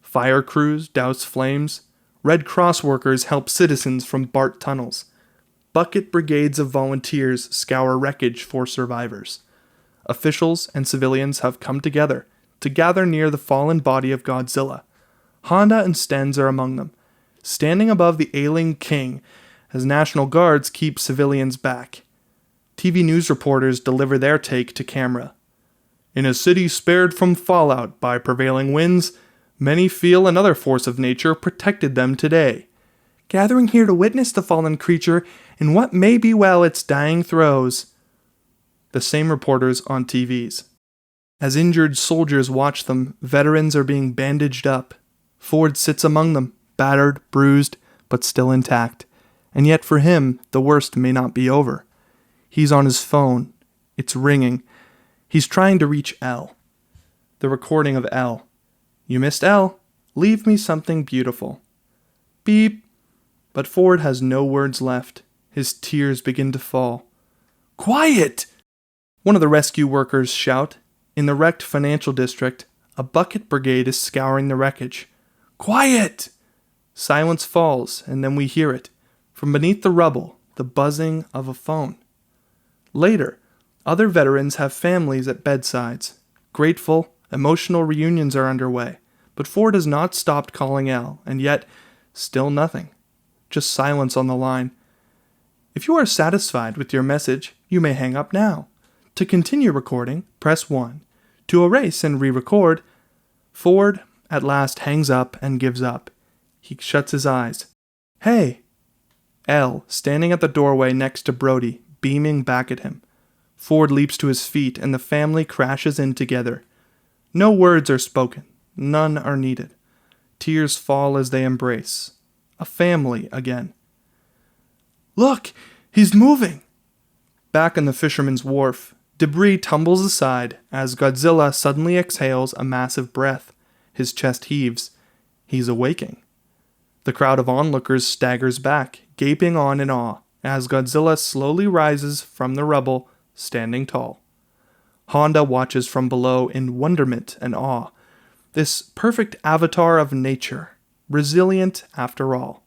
Fire crews douse flames, Red Cross workers help citizens from BART tunnels. Bucket brigades of volunteers scour wreckage for survivors. Officials and civilians have come together to gather near the fallen body of Godzilla. Honda and Stens are among them, standing above the ailing king as National Guards keep civilians back. TV news reporters deliver their take to camera. In a city spared from fallout by prevailing winds, many feel another force of nature protected them today, gathering here to witness the fallen creature in what may be well its dying throes. The same reporters on TVs. As injured soldiers watch them, veterans are being bandaged up. Ford sits among them, battered, bruised, but still intact. And yet for him, the worst may not be over. He's on his phone. It's ringing. He's trying to reach Elle. The recording of Elle. You missed Elle. Leave me something beautiful. Beep. But Ford has no words left. His tears begin to fall. Quiet! One of the rescue workers shout. In the wrecked financial district, a bucket brigade is scouring the wreckage. Quiet! Silence falls, and then we hear it. From beneath the rubble, the buzzing of a phone. Later, other veterans have families at bedsides. Grateful, emotional reunions are underway, but Ford has not stopped calling Elle, and yet, still nothing. Just silence on the line. If you are satisfied with your message, you may hang up now. To continue recording, press 1. To erase and re-record, Ford at last hangs up and gives up. He shuts his eyes. Hey! Elle, standing at the doorway next to Brody, beaming back at him. Ford leaps to his feet and the family crashes in together. No words are spoken. None are needed. Tears fall as they embrace. A family again. Look! He's moving! Back on the fisherman's wharf, debris tumbles aside as Godzilla suddenly exhales a massive breath. His chest heaves. He's awaking. The crowd of onlookers staggers back, gaping on in awe, as Godzilla slowly rises from the rubble, standing tall. Honda watches from below in wonderment and awe. This perfect avatar of nature, resilient after all.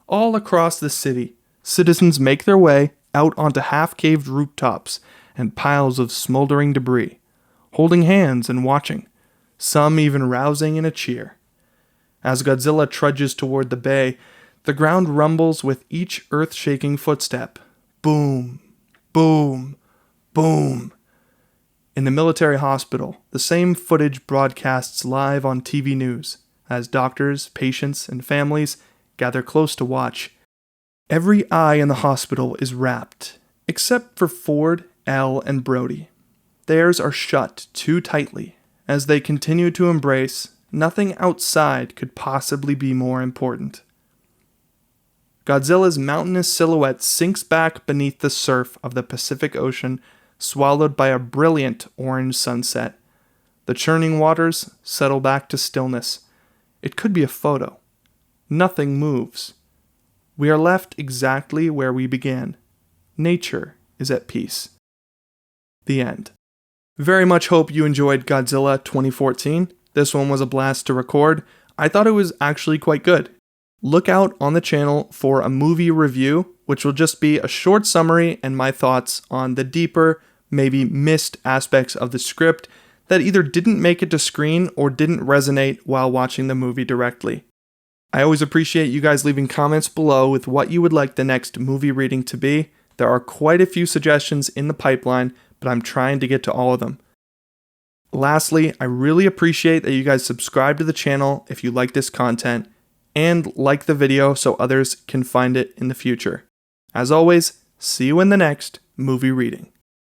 All across the city, citizens make their way out onto half-caved rooftops and piles of smoldering debris, holding hands and watching, some even rousing in a cheer. As Godzilla trudges toward the bay, the ground rumbles with each earth-shaking footstep. Boom, boom, boom. In the military hospital, the same footage broadcasts live on TV news as doctors, patients, and families gather close to watch. Every eye in the hospital is wrapped, except for Ford, Elle, and Brody. Theirs are shut too tightly. As they continue to embrace, nothing outside could possibly be more important. Godzilla's mountainous silhouette sinks back beneath the surf of the Pacific Ocean, swallowed by a brilliant orange sunset. The churning waters settle back to stillness. It could be a photo. Nothing moves. We are left exactly where we began. Nature is at peace. The end. Very much hope you enjoyed Godzilla 2014. This one was a blast to record. I thought it was actually quite good. Look out on the channel for a movie review, which will just be a short summary and my thoughts on the deeper, maybe missed aspects of the script that either didn't make it to screen or didn't resonate while watching the movie directly. I always appreciate you guys leaving comments below with what you would like the next movie reading to be. There are quite a few suggestions in the pipeline, but I'm trying to get to all of them. Lastly, I really appreciate that you guys subscribe to the channel if you like this content, and like the video so others can find it in the future. As always, see you in the next movie reading.